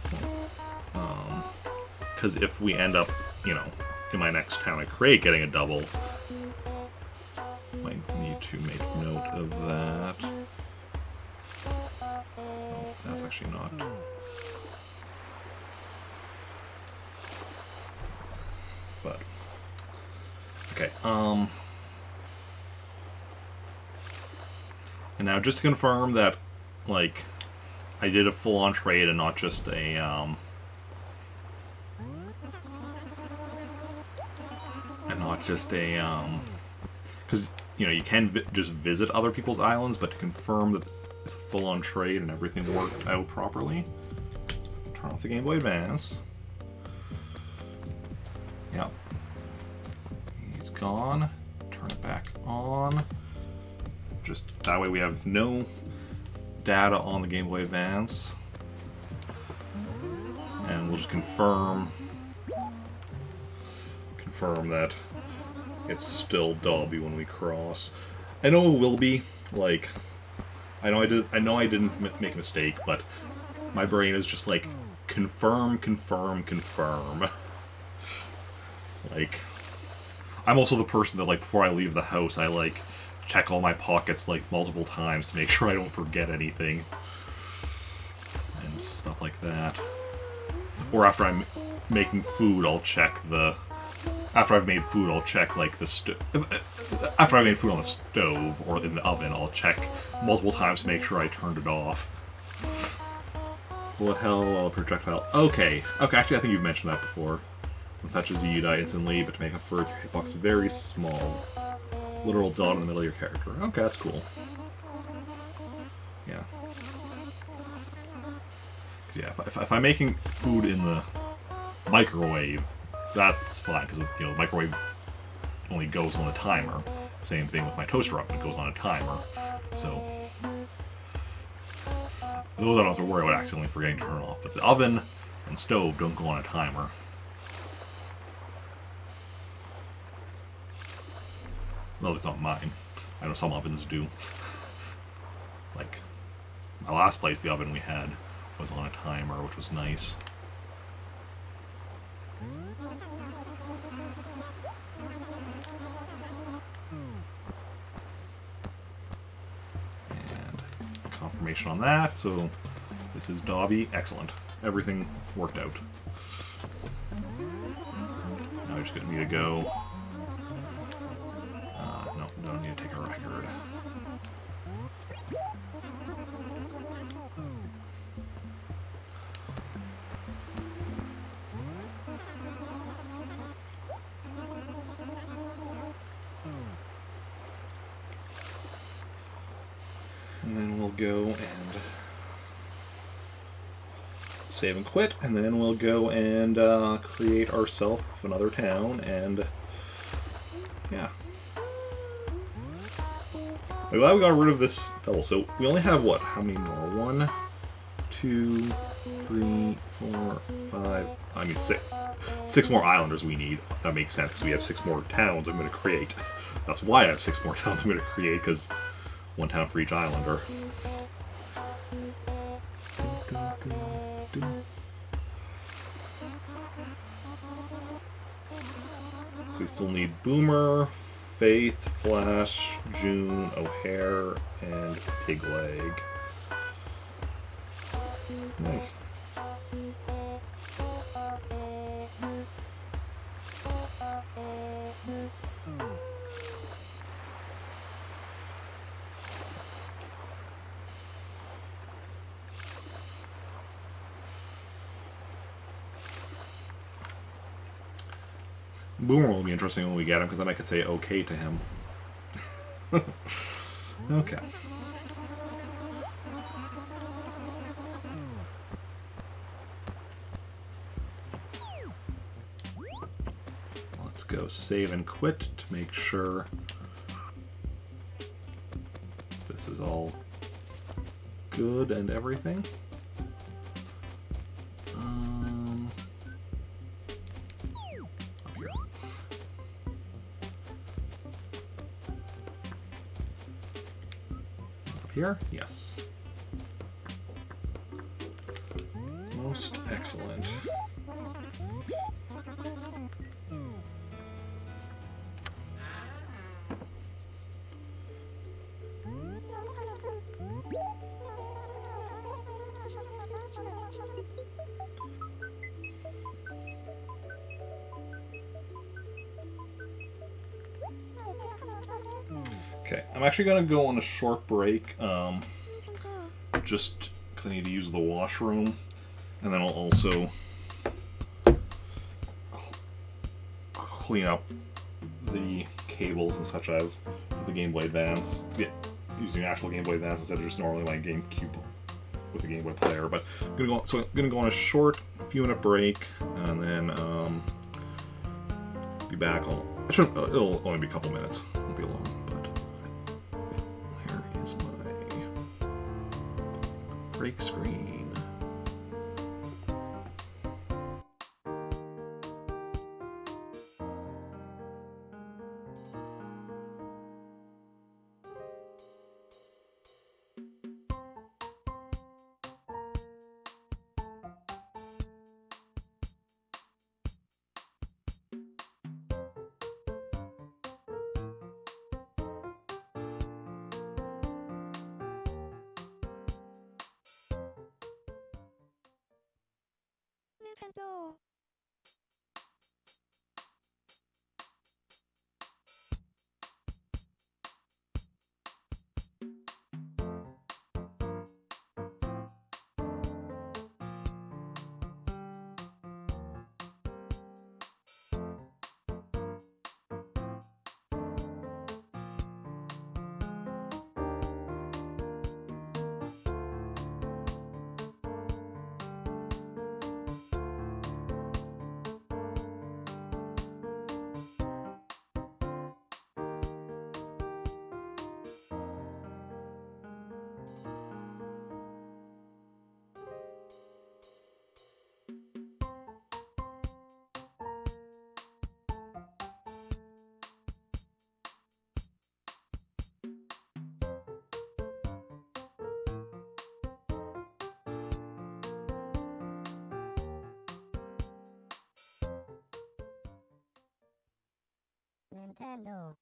because if we end up, you know, in my next town I create getting a double, might need to make note of that. Oh, that's actually not. But okay. And now just to confirm that, like, I did a full-on trade and not just a because you know you can just visit other people's islands, but to confirm that it's a full-on trade and everything worked out properly, turn off the Game Boy Advance. Yep, he's gone. Turn it back on. Just that way we have no data on the Game Boy Advance, and we'll just confirm that it's still Dobby when we cross. I know it will be, like, I know I didn't make a mistake, but my brain is just like, confirm. Like, I'm also the person that, like, before I leave the house, I, like, check all my pockets, like, multiple times to make sure I don't forget anything. And stuff like that. Or after I'm making food, I'll check the... After I've made food, I'll check, like, the after I've made food on the stove or in the oven, I'll check multiple times to make sure I turned it off. Bullet hell, projectile. Okay, actually, I think you've mentioned that before. It touches you, you die instantly, but to make a further hitbox very small. Literal dot in the middle of your character. Okay, that's cool. Yeah. Yeah, if I'm making food in the microwave, that's fine, because you know, the microwave only goes on a timer. Same thing with my toaster oven, it goes on a timer. So those I don't have to worry about accidentally forgetting to turn off. But the oven and stove don't go on a timer. No, it's not mine. I know some ovens do. Like, my last place, the oven we had was on a timer, which was nice. And confirmation on that, so this is Dobby. Excellent. Everything worked out. Now we're just going to need to go... no, don't need to take a record. And then we'll go and save and quit, and then we'll go and create ourselves another town, and yeah. I'm glad we got rid of this double. So we only have what? How many more? 1, 2, 3, 4, 5. I mean, six more islanders we need. That makes sense because we have 6 more towns I'm going to create. That's why I have 6 more towns I'm going to create, because 1 town for each islander. So we still need Boomer, Faith, Flash, June, O'Hare, and Pigleg. Nice. Boomer will be interesting when we get him, because then I could say okay to him. Okay. Let's go save and quit to make sure this is all good and everything. Up here. Up here? Yes. Most excellent. Okay, I'm actually going to go on a short break, just because I need to use the washroom, and then I'll also clean up the cables and such I have with the Game Boy Advance. Yeah, using actual Game Boy Advance instead of just normally my GameCube with the Game Boy player. But I'm gonna go on a short few-minute break, and then be back. It'll only be a couple minutes. It won't be long. But here is my break screen. Nintendo. Nintendo.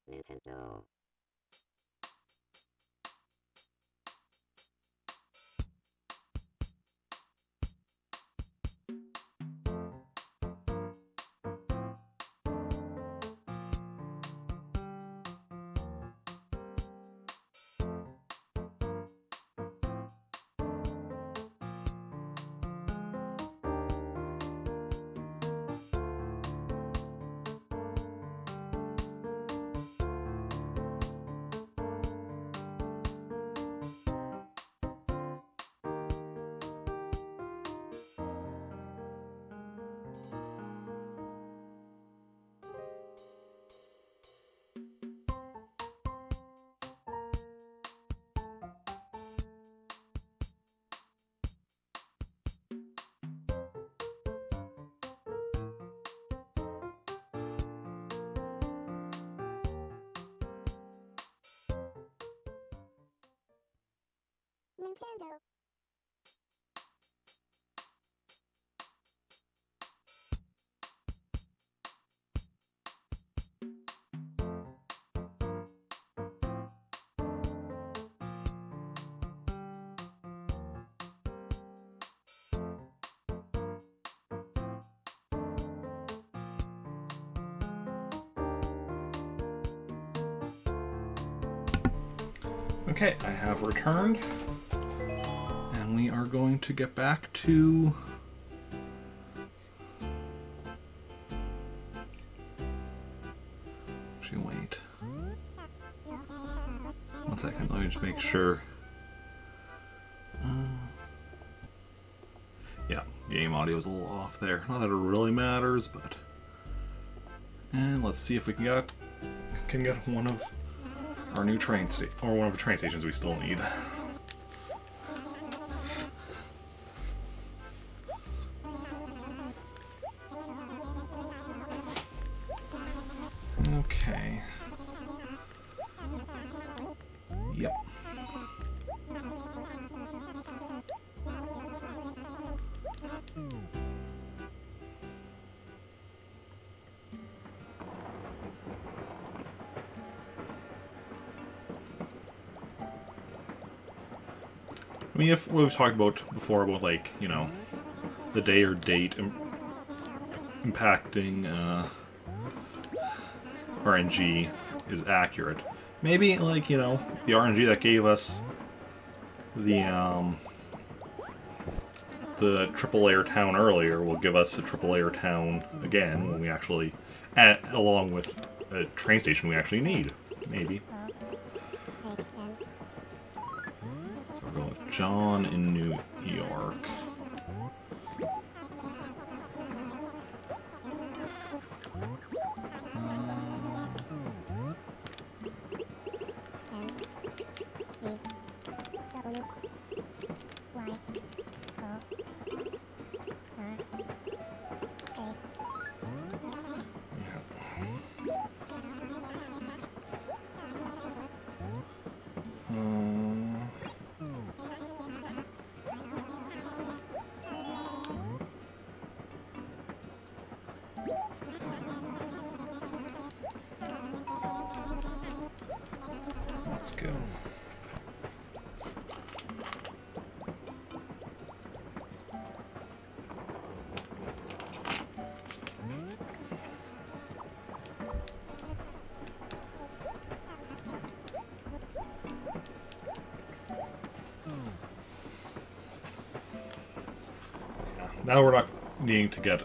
Nintendo. Nintendo. Okay, I have returned. And we are going to get back to... Actually, wait. 1 second, let me just make sure. Yeah, game audio is a little off there. Not that it really matters, but... And let's see if we can get one of our new train or one of the train stations we still need. Okay. Yep. I mean, if we've talked about before about, like, you know, the day or date impacting RNG is accurate, maybe, like, you know, the RNG that gave us the triple layer town earlier will give us a triple layer town again when we actually, along with a train station we actually need, maybe. So we're going with John in New York. Let's go. Now we're not needing to get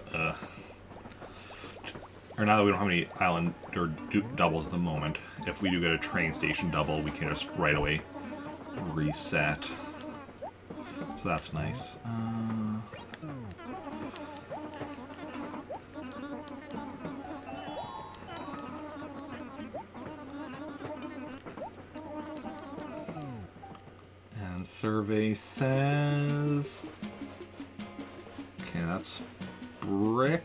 or now that we don't have any island or doubles at the moment, if we do get a train station double, we can just right away reset. So that's nice. And survey says... Okay, that's brick.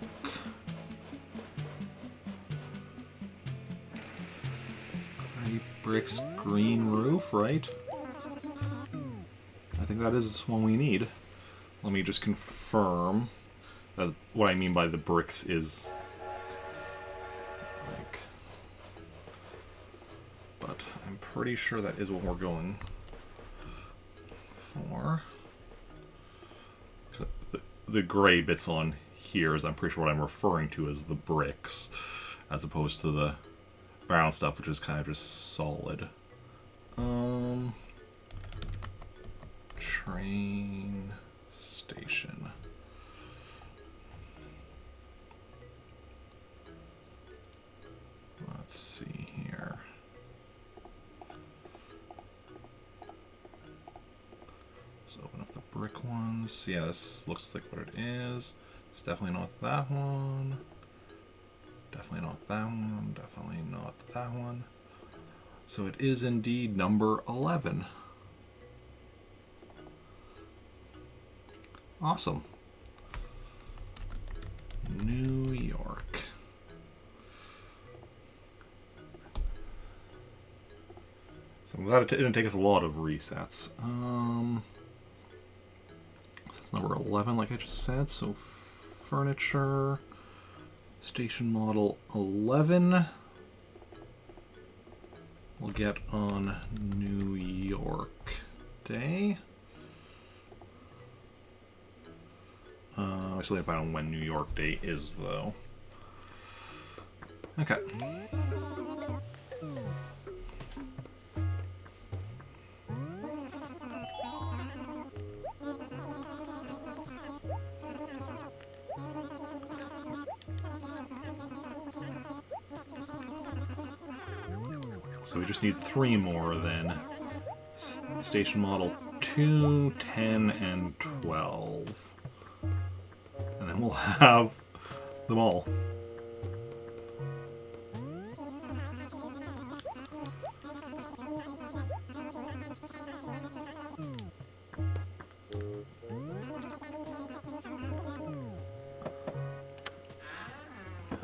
Bricks, green roof, right? I think that is one we need. Let me just confirm that what I mean by the bricks is like... But I'm pretty sure that is what we're going for. Because the gray bits on here is, I'm pretty sure what I'm referring to as the bricks, as opposed to the brown stuff, which is kind of just solid. Train station. Let's see here. Let's open up the brick ones. Yeah, this looks like what it is. It's definitely not that one. Definitely not that one. Definitely not that one. So it is indeed number 11. Awesome. New York. So I'm glad it didn't take us a lot of resets. So that's number 11, like I just said. So furniture. Station model 11 we'll get on New York Day. I still need to find out when New York Day is, though. Okay. So we just need 3 more then. Station model 2, 10, and 12. And then we'll have them all.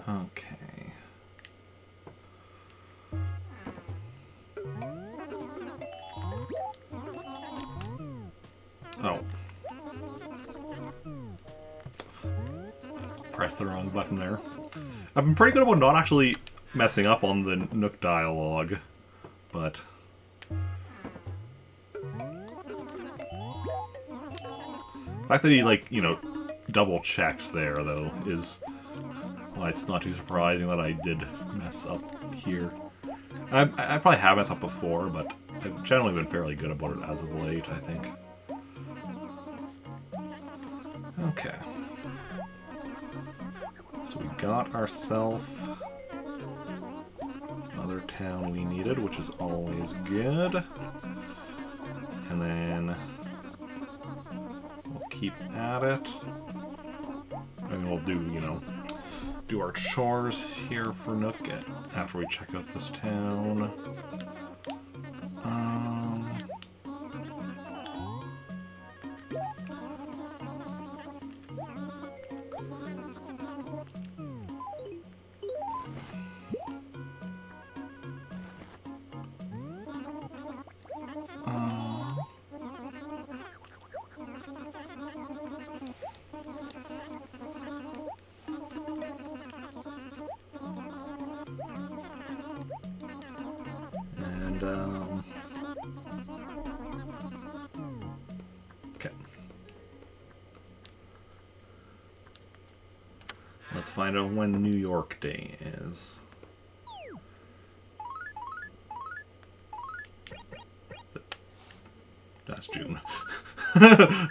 Okay. Oh. Press the wrong button there. I've been pretty good about not actually messing up on the Nook dialogue, but... the fact that he, like, you know, double checks there, though, is... well, it's not too surprising that I did mess up here. I probably have messed up before, but I've generally been fairly good about it as of late, I think. Okay. So we got ourselves another town we needed, which is always good. And then we'll keep at it. And we'll do, you know, do our chores here for Nook after we check out this town. Okay. Let's find out when New York Day is. That's June. The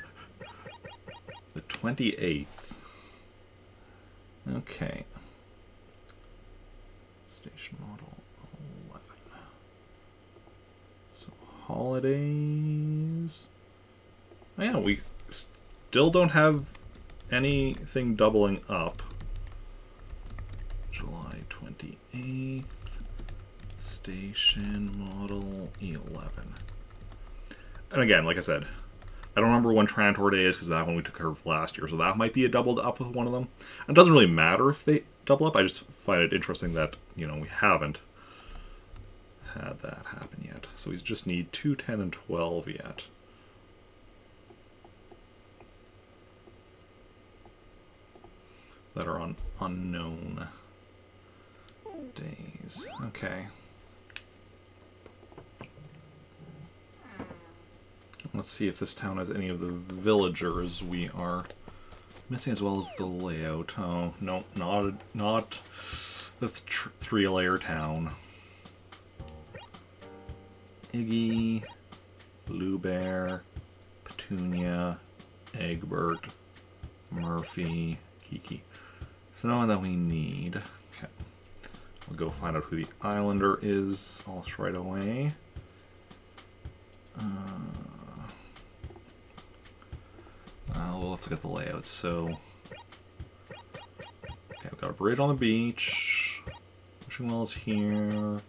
28th. Okay. Station model 11. So, holidays. Oh, yeah, we still don't have anything doubling up. July 28th. Station model 11. And again, like I said, I don't remember when Trantor Day is because that one we took care of last year, so that might be a doubled up with one of them. And it doesn't really matter if they double up, I just find it interesting that, you know, we haven't had that happen yet. So we just need 2, 10, and 12 yet. That are on unknown days. Okay. Let's see if this town has any of the villagers we are missing, as well as the layout. Oh, no, not the 3-layer town. Iggy, Blue Bear, Petunia, Egbert, Murphy, Kiki. So no one that we need. Okay. We'll go find out who the Islander is almost right away. Well, let's look at the layout. So, okay, we've got a bridge on the beach. Wishing Well is here.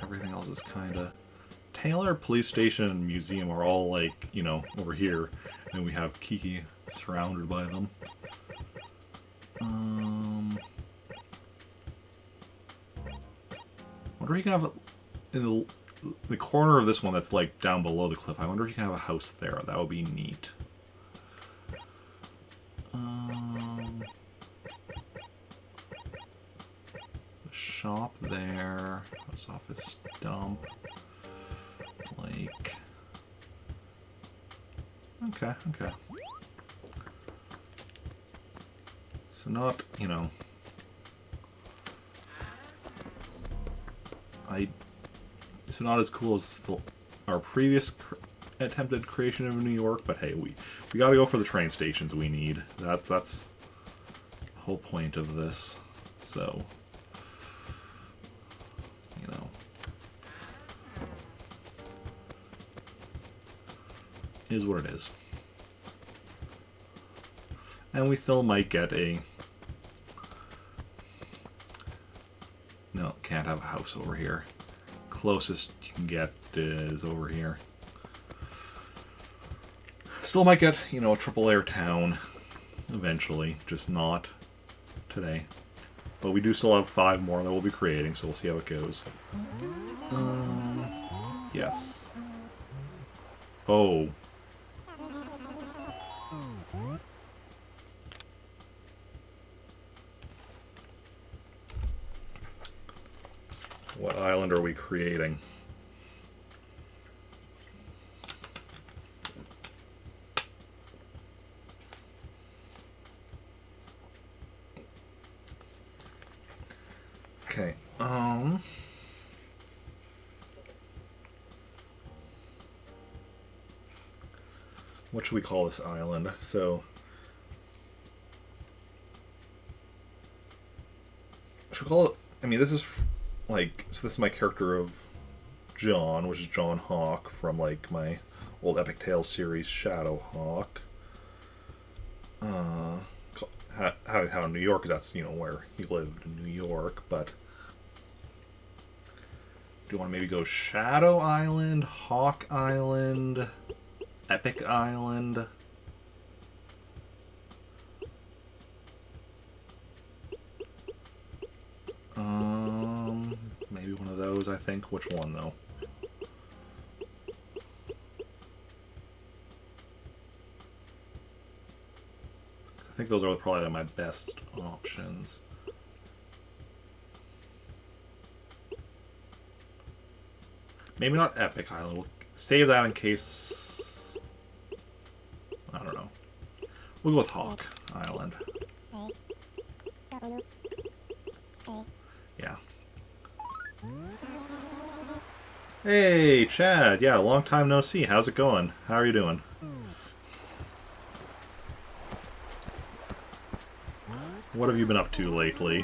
Everything else is kind of... Taylor, Police Station, and Museum are all, like, you know, over here. And we have Kiki surrounded by them. I wonder if you can have it in the corner of this one that's like down below the cliff. I wonder if you can have a house there. That would be neat. The shop there. Post office dump. Lake. Okay, okay. So not, you know... So not as cool as our previous attempted creation of New York, but hey, we gotta go for the train stations we need. That's the whole point of this. So, you know, is what it is. And we still might get a... No, can't have a house over here. Closest you can get is over here. Still might get, you know, a triple layer town eventually, just not today. But we do still have 5 more that we'll be creating, so we'll see how it goes. Yes. Oh. What island are we creating? Okay, what should we call this island? So, should we call it, I mean, this is, like, so this is my character of John, which is John Hawk from, like, my old Epic Tales series, Shadow Hawk. How New York, because that's, you know, where he lived in New York, but do you want to maybe go Shadow Island, Hawk Island, Epic Island? Maybe one of those, I think. Which one, though? I think those are probably my best options. Maybe not Epic Island. We'll save that in case... I don't know. We'll go with Hawk Island. Yeah. Hey, Chad. Yeah, long time no see. How's it going? How are you doing? What have you been up to lately?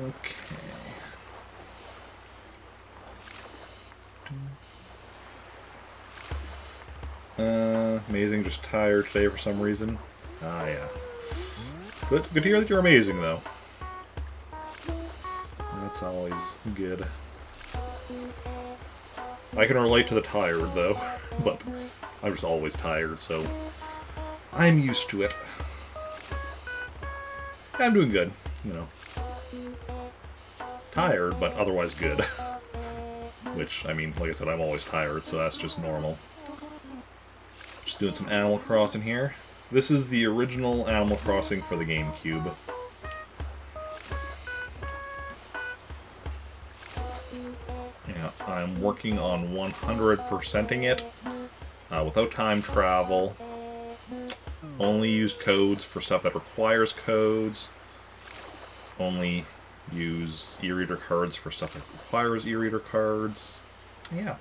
Okay. Amazing, just tired today for some reason. Ah, yeah. Good to hear that you're amazing, though. That's always good. I can relate to the tired, though, but I'm just always tired, so I'm used to it. I'm doing good, you know. Tired, but otherwise good. Which, I mean, like I said, I'm always tired, so that's just normal. Just doing some Animal Crossing here. This is the original Animal Crossing for the GameCube. Yeah, I'm working on 100%ing it without time travel. Only use codes for stuff that requires codes. Only use e-reader cards for stuff that requires e-reader cards. Yeah.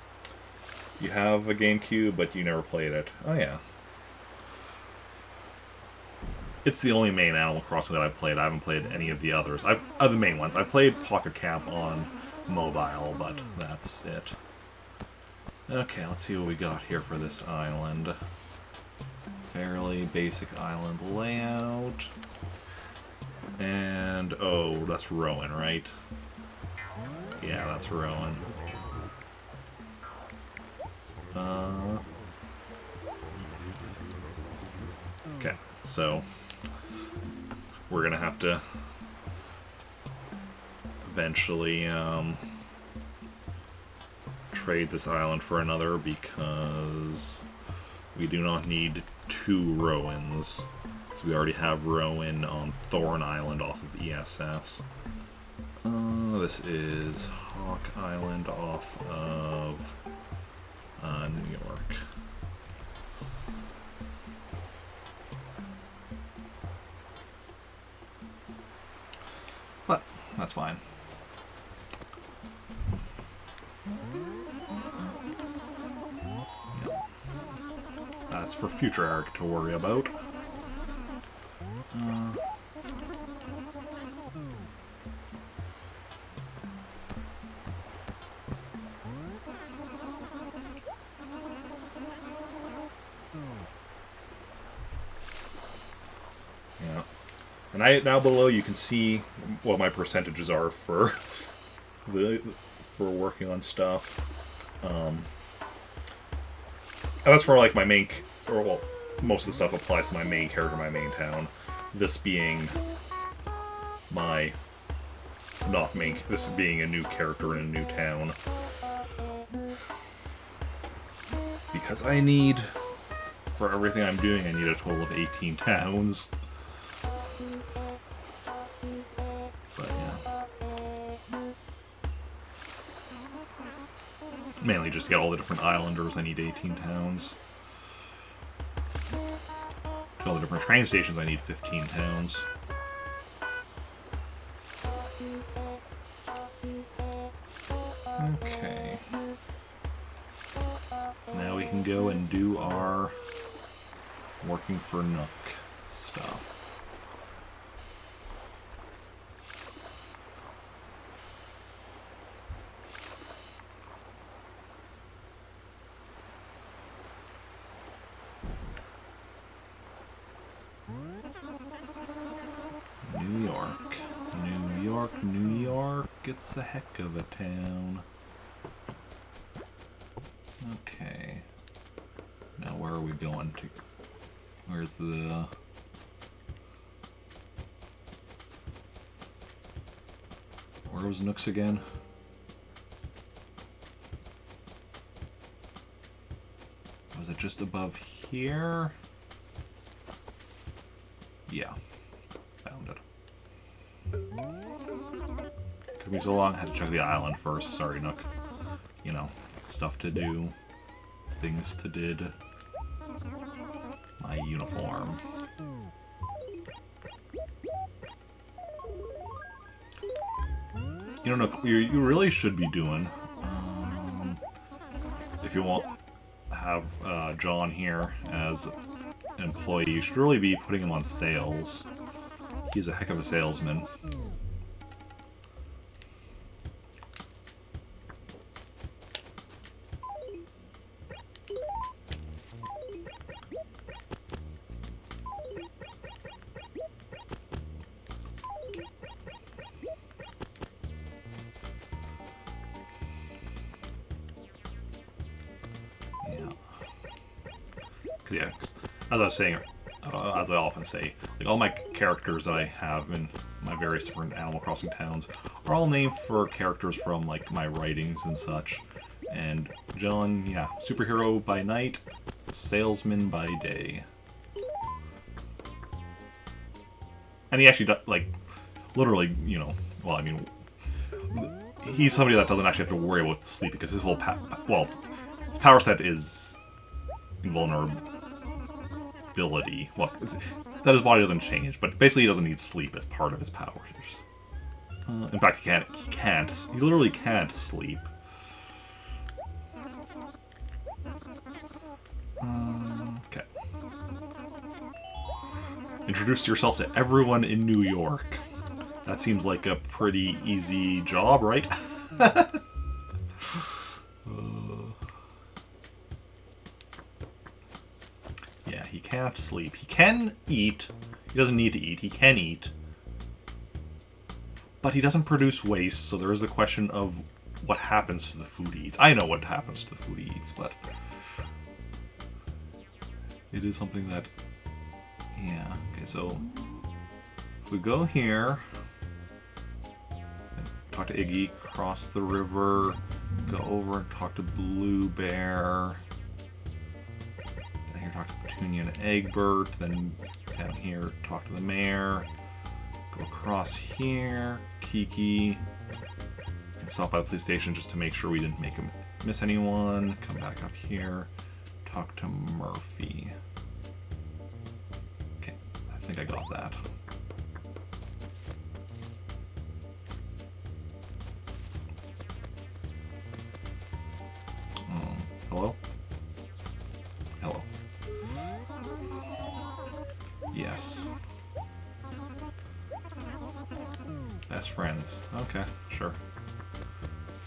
You have a GameCube, but you never played it. Oh yeah. It's the only main Animal Crossing that I've played. I haven't played any of the others. The main ones. I played Pocket Camp on mobile, but that's it. Okay, let's see what we got here for this island. Fairly basic island layout. And, oh, that's Rowan, right? Yeah, that's Rowan. Okay, so we're gonna have to eventually trade this island for another because we do not need 2 Rowans. So we already have Rowan on Thorn Island off of ESS. This is Hawk Island off of New York. But that's fine. Yep. That's for future Eric to worry about. And now below you can see what my percentages are for for working on stuff. And that's for like my main, or well, most of the stuff applies to my main character, my main town. This being my not main. This is being a new character in a new town. Because I need, for everything I'm doing, I need a total of 18 towns. But yeah. Mainly just to get all the different islanders, I need 18 towns. To get all the different train stations, I need 15 towns. Okay. Now we can go and do our working for Nook stuff. New York. New York, New York. It's a heck of a town. Okay. Now where are we going to? Where's the... Where was Nooks again? Was it just above here? Yeah. Found it. Took me so long, I had to check the island first. Sorry, Nook. You know, stuff to do. Things to did. My uniform. You know, Nook, you really should be doing, if you want to have John here as an employee, you should really be putting him on sales. He's a heck of a salesman. Yeah, 'cause as I was saying, as I often say, like all my characters that I have in my various different Animal Crossing towns are all named for characters from like my writings and such. And John, yeah, superhero by night, salesman by day. And he actually does, like, literally, you know, well, I mean, he's somebody that doesn't actually have to worry about sleep because his whole his power set is invulnerability. Well, that his body doesn't change, but basically he doesn't need sleep as part of his powers. In fact, he literally can't sleep. Okay. Introduce yourself to everyone in New York. That seems like a pretty easy job, right? Yeah, he can't sleep. He can eat. He doesn't need to eat. He can eat. But he doesn't produce waste, so there is the question of what happens to the food he eats. I know what happens to the food he eats, but it is something that... Yeah, okay, so if we go here, and talk to Iggy, cross the river, go over and talk to Blue Bear, down here talk to Petunia and Egbert, then down here talk to the mayor, go across here, Kiki, and stop by the police station just to make sure we didn't miss anyone, come back up here, talk to Murphy. I think I got that. Hello? Hello. Yes. Best friends. Okay, sure.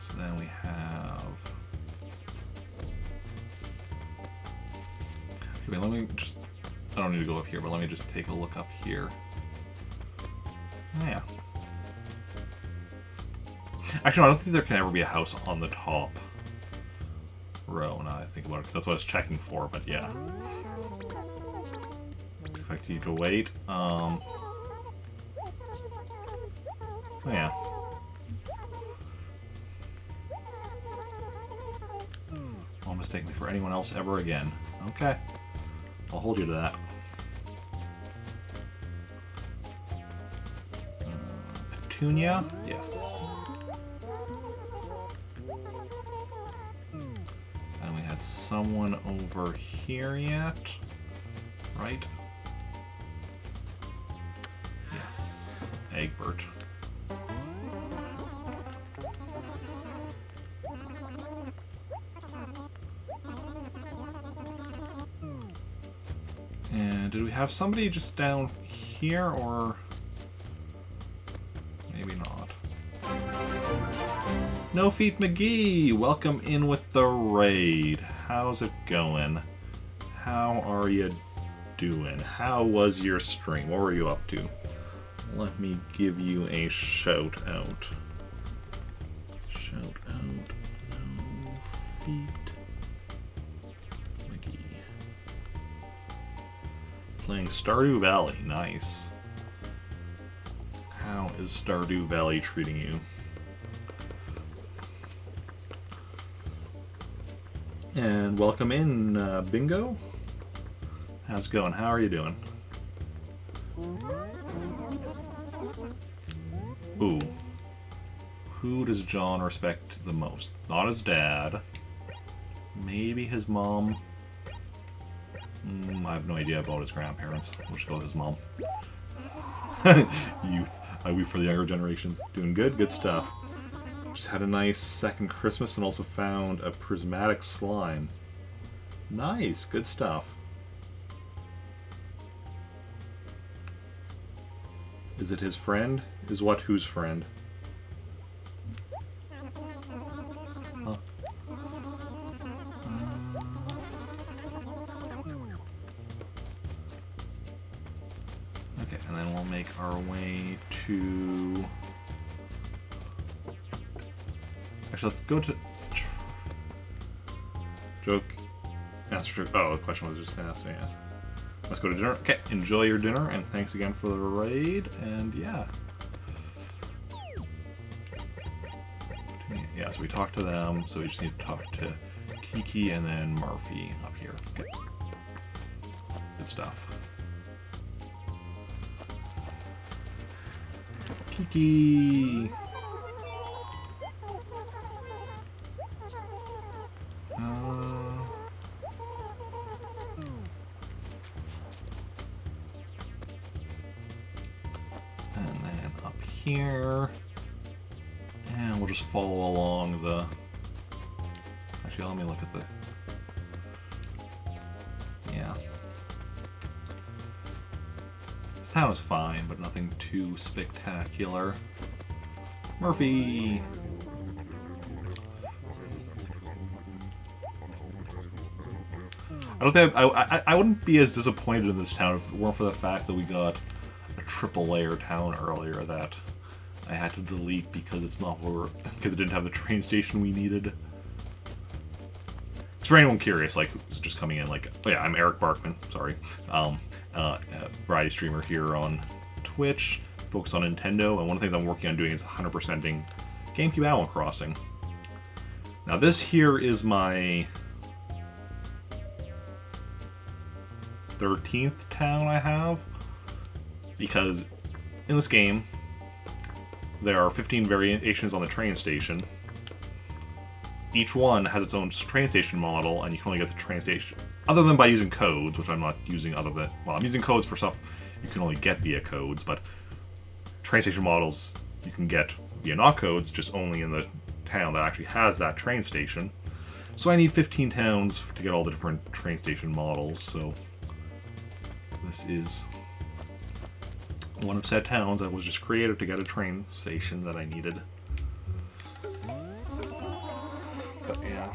So then we have... Wait, let me just... I don't need to go up here, but let me just take a look up here. Yeah. Actually, no, I don't think there can ever be a house on the top row, now I think about it, because that's what I was checking for, but yeah. Expect you to wait. Oh, yeah. Don't mistake me for anyone else ever again. Okay. I'll hold you to that. Petunia? Yes. And we had someone over here yet, right? Yes. Egbert. And did we have somebody just down here, or maybe not? No Feet McGee, welcome in with the raid. How's it going? How are you doing? How was your stream? What were you up to? Let me give you a shout out. Shout out, No Feet McGee. Playing Stardew Valley, nice. How is Stardew Valley treating you? And welcome in, Bingo. How's it going? How are you doing? Ooh. Who does John respect the most? Not his dad. Maybe his mom. I have no idea about his grandparents. We'll just go with his mom. Youth. I weep for the younger generations. Doing good? Good stuff. Just had a nice second Christmas and also found a prismatic slime. Nice. Good stuff. Is it his friend? Is what whose friend? Huh. Okay, and then we'll make our way to... Actually, let's go to... Joke. Answer to... Oh, the question was just asked, yeah. Let's go to dinner. Okay, enjoy your dinner, and thanks again for the raid, and yeah. Yeah, so we talked to them, so we just need to talk to Kiki and then Murphy up here. Okay. Good stuff. Kiki! And then up here. And we'll just follow along the... Actually, let me look at the... Yeah. This town is fine, but nothing too spectacular. Murphy! I don't think I wouldn't be as disappointed in this town if it weren't for the fact that we got a triple layer town earlier that I had to delete because it's not where because it didn't have the train station we needed. For anyone curious, like just coming in, like, oh yeah, I'm Eric Barkman. Sorry, variety streamer here on Twitch, focused on Nintendo, and one of the things I'm working on doing is 100%ing GameCube Animal Crossing. Now this here is my 13th town I have, because in this game there are 15 variations on the train station. Each one has its own train station model, and you can only get the train station other than by using codes, which I'm not using other than, well, I'm using codes for stuff you can only get via codes, but train station models you can get via not codes, just only in the town that actually has that train station. So I need 15 towns to get all the different train station models, so this is one of said towns that was just created to get a train station that I needed. But yeah.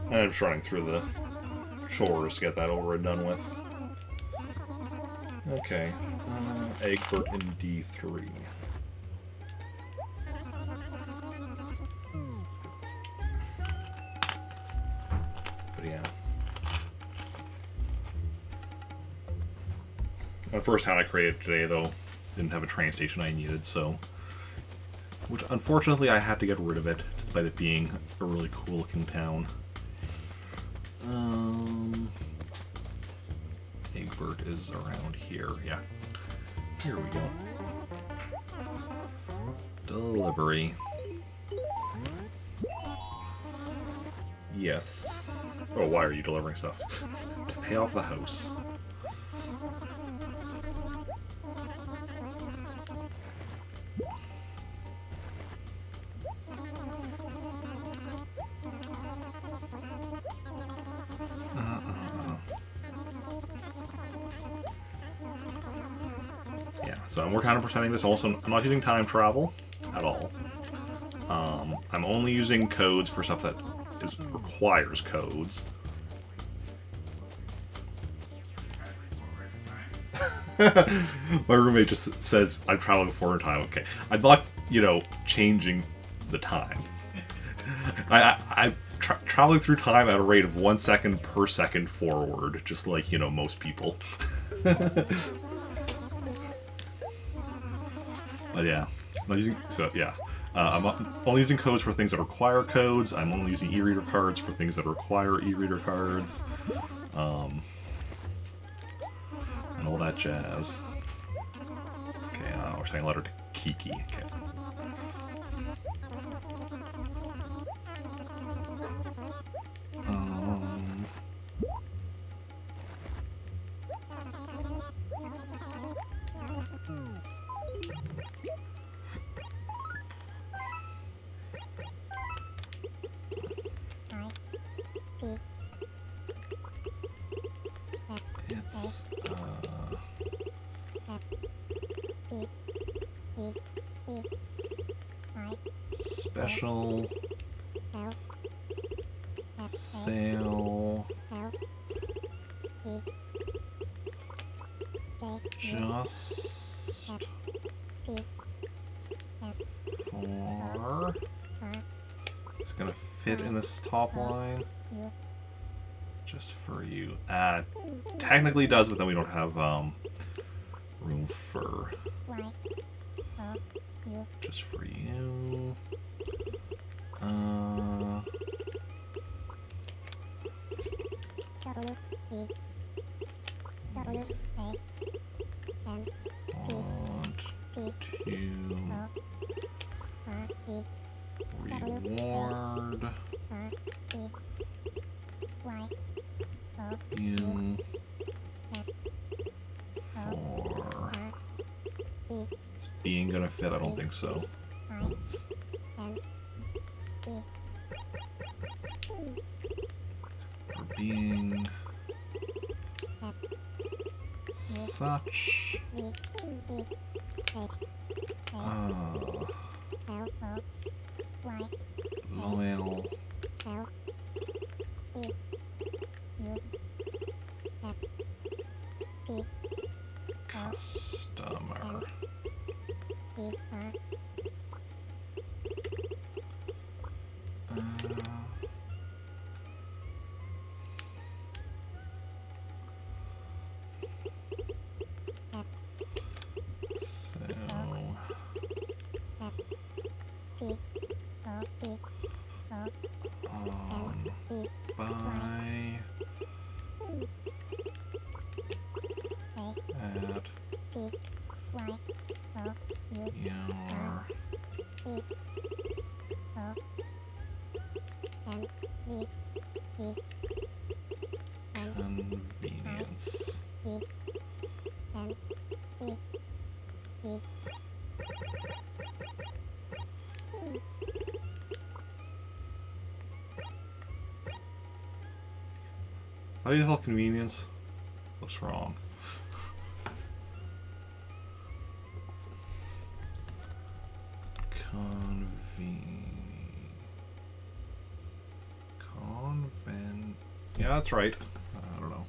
And I'm just running through the chores to get that over and done with. Okay. Egbert in D3. But yeah. The first town I created today, though, didn't have a train station I needed, so... Which, unfortunately, I had to get rid of it, despite it being a really cool-looking town. Egbert is around here, yeah. Here we go. Delivery. Yes. Oh, why are you delivering stuff? To pay off the house. Yeah, so we're kind of pretending this. Also, I'm not using time travel at all. I'm only using codes for stuff that requires codes. My roommate just says I'm traveling forward in time. Okay, I'm not, changing the time. I'm traveling through time at a rate of 1 second per second forward, just like most people. But yeah, I'm using, so yeah. I'm only using codes for things that require codes. I'm only using e-reader cards for things that require e-reader cards. And all that jazz. Okay, we're saying a letter to Kiki. Okay. It's, special sale just for... It's gonna fit in this top line. Just for you. Technically does, but then we don't have room for... Just for you. Want to reward you for... Is being gonna fit? I don't think so. For being such loyal customer. Buy at your convenience. How do you spell convenience? Looks wrong. Yeah, that's right. I don't know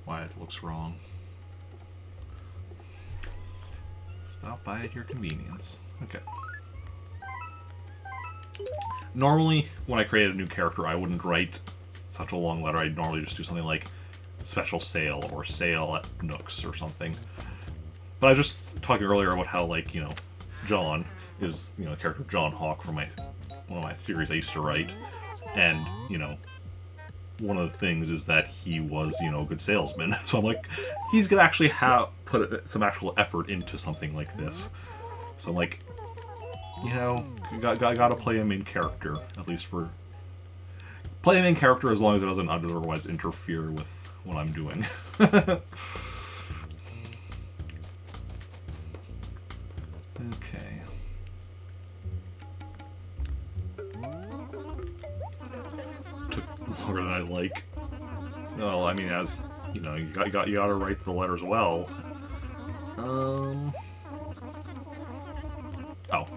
why it looks wrong. Stop by at your convenience. Okay. Normally, when I create a new character, I wouldn't write such a long letter. I'd normally just do something like special sale or sale at Nooks or something. But I was just talking earlier about how, like, you know, John is, you know, the character John Hawk from one of my series I used to write. And, you know, one of the things is that he was, you know, a good salesman. So I'm like, he's gonna actually put some actual effort into something like this. So I'm like, you know, gotta play a main character, at least for... Play a main character as long as it doesn't otherwise interfere with what I'm doing. Okay. Took longer than I like. Well, I mean, as you know, you gotta write the letters well. Oh,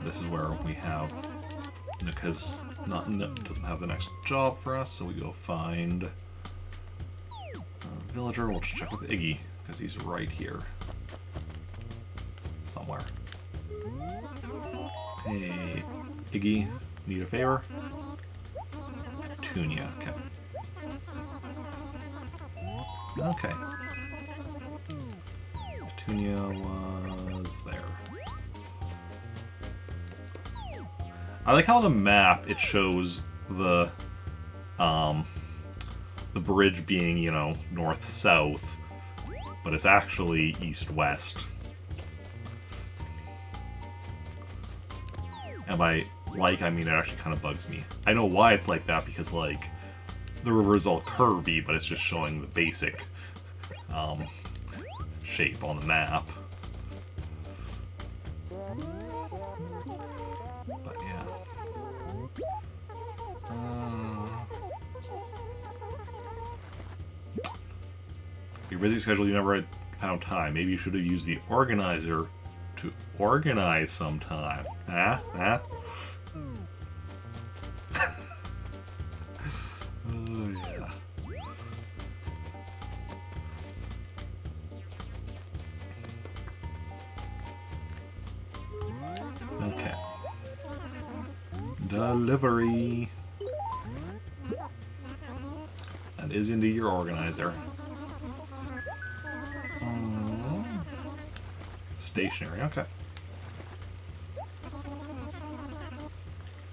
this is where we have Nook doesn't have the next job for us, so we go find a villager. We'll just check with Iggy because he's right here somewhere. Hey, Iggy, need a favor? Petunia, okay. Okay. Petunia was there. I like how on the map it shows the bridge being, you know, north-south, but it's actually east-west. And by like, I mean it actually kind of bugs me. I know why it's like that, because, like, the river is all curvy, but it's just showing the basic shape on the map. But, yeah. Your busy schedule, you never found time. Maybe you should have used the organizer to organize some time. Oh, yeah. Okay. Delivery. That is indeed your organizer. Stationary, okay.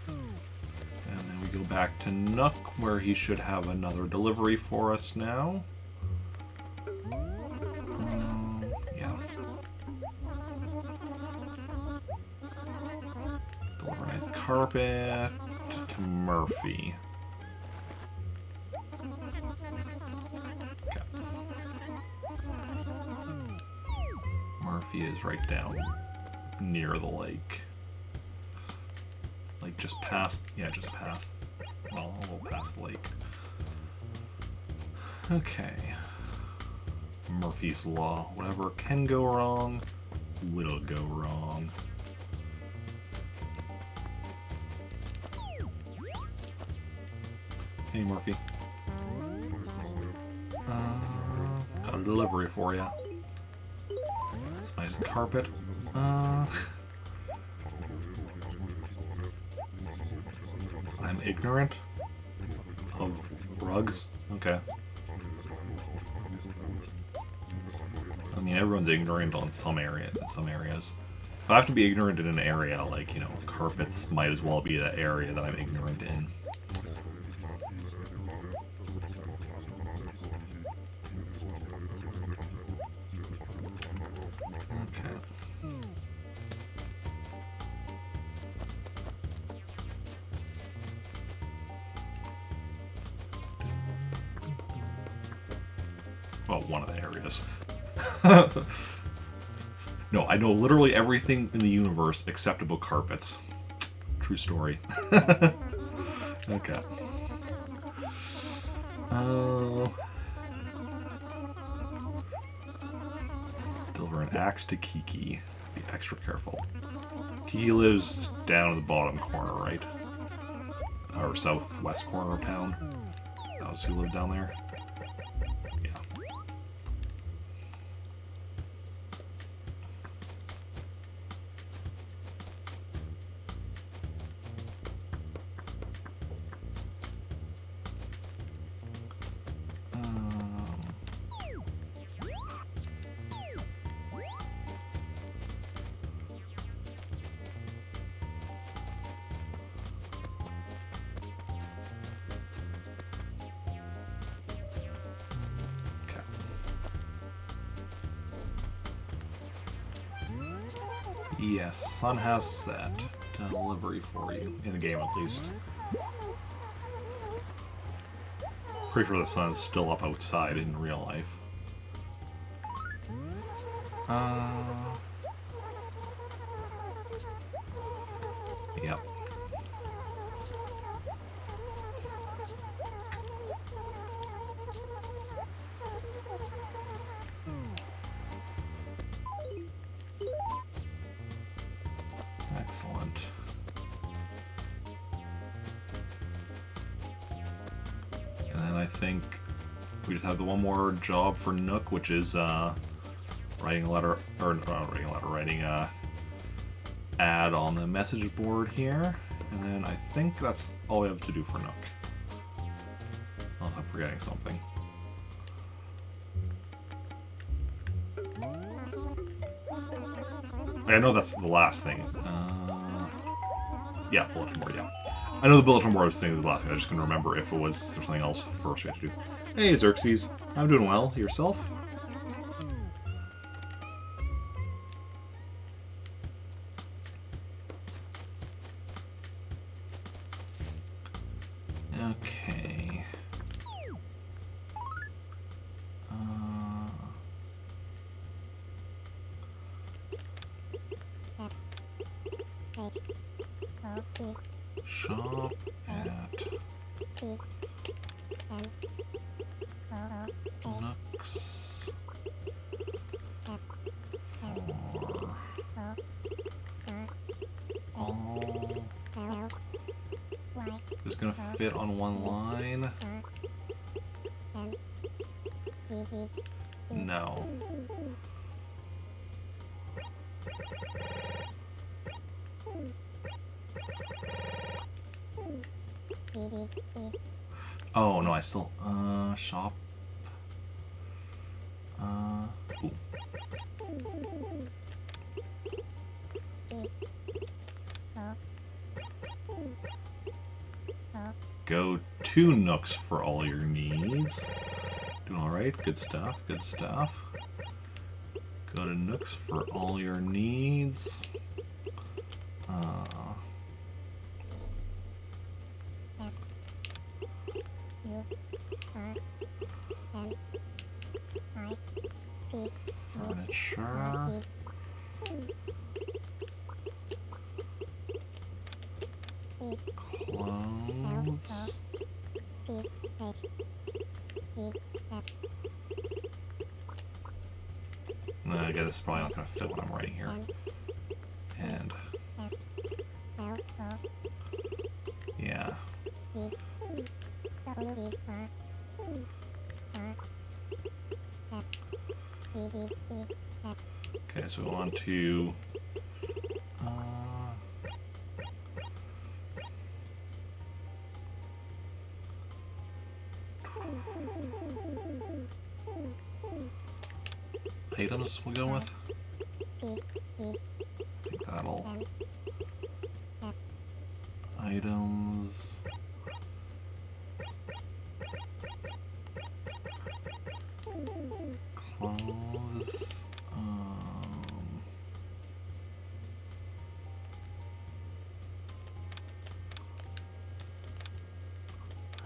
And then we go back to Nook, where he should have another delivery for us now. Yeah. Deliver a nice carpet to Murphy. Murphy is right down near the lake. Like just past, yeah, just past, well, a little past the lake. Okay. Murphy's Law. Whatever can go wrong, will go wrong. Hey, Murphy. Got a delivery for you. Nice carpet. I'm ignorant of rugs. Okay. I mean, everyone's ignorant on some areas. If I have to be ignorant in an area, like, you know, carpets might as well be the area that I'm ignorant in. Well, one of the areas. No, I know literally everything in the universe except about carpets. True story. Okay. Deliver an axe to Kiki. Be extra careful. Kiki lives down in the bottom corner, right? Or southwest corner of town. That was who lived down there? Yes, sun has set. Delivery for you. In the game, at least. Pretty sure the sun's still up outside in real life. Yep. Excellent. And then I think we just have the one more job for Nook, which is writing a letter, or not writing a letter, writing a ad on the message board here. And then I think that's all we have to do for Nook. Unless I'm forgetting something. I know that's the last thing. Yeah, bulletin board, yeah. I know the bulletin board thing is the last thing. I just couldn't remember if it was there's something else first we have to do. Hey, Xerxes. I'm doing well. Yourself? Okay. Shop at Nooks for all is gonna fit on one line. No. Oh no, I still shop. Ooh. Go to Nooks for all your needs. Doing alright, good stuff, good stuff. Go to Nooks for all your needs. Furniture. Clothes. I guess this is probably not going to fit what I'm writing here. And yeah. Okay, so on to items we'll go with. I think that'll items. Clothes.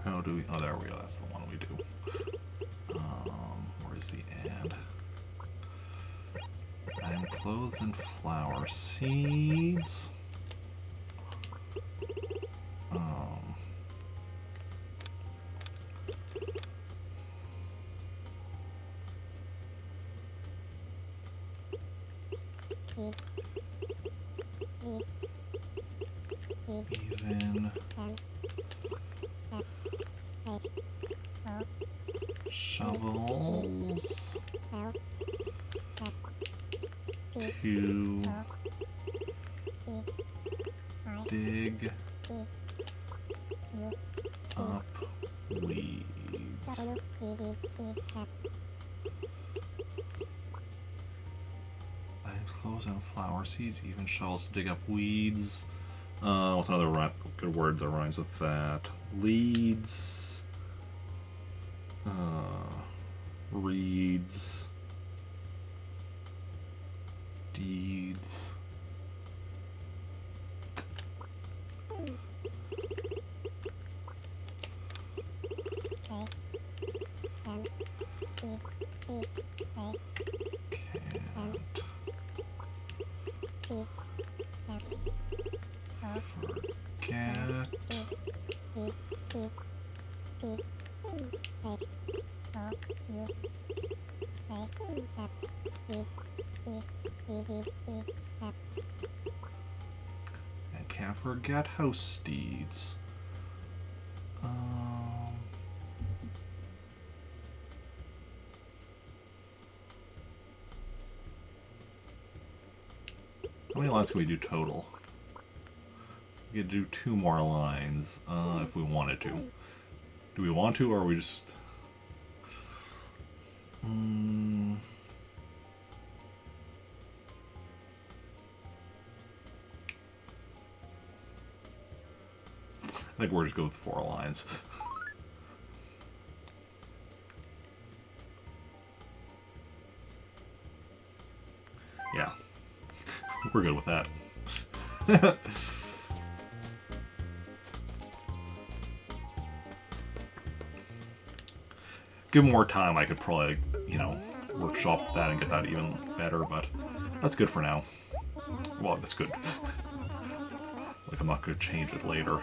How do we? Oh, there we go. That's the one we do. Where's the ad? And clothes and flower seeds. Even shovels to dig up weeds. Items, clothes, and flower seeds, even shovels to dig up weeds. What's another good word that rhymes with that? Leads. Reads. Deeds. And can't forget house steeds. How many lines can we do total? We could do 2 more lines if we wanted to. Do we want to, or are we just... I think we're just go with 4 lines. Yeah. We're good with that. Give more time, I could probably, you know, workshop that and get that even better, but that's good for now. Well, that's good. Like, I'm not going to change it later.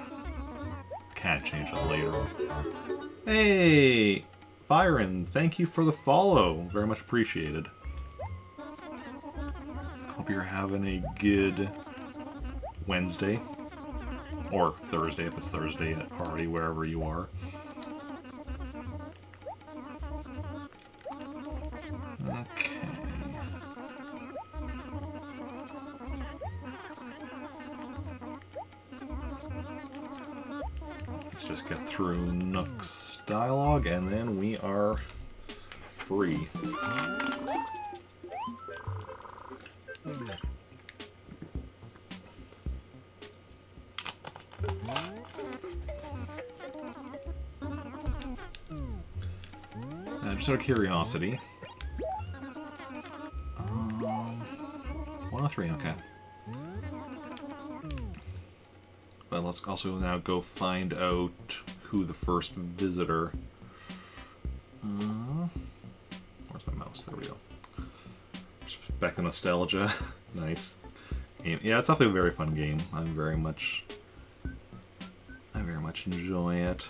Can't change it later. Hey! Byron, thank you for the follow. Very much appreciated. Hope you're having a good Wednesday. Or Thursday, if it's Thursday at party, wherever you are. Okay. Let's just get through Nook's dialogue, and then we are free. Just out of curiosity. 103, okay. But let's also now go find out who the first visitor... where's my mouse? There we go. Just back to nostalgia. Nice. Yeah, it's definitely a very fun game. I very much enjoy it.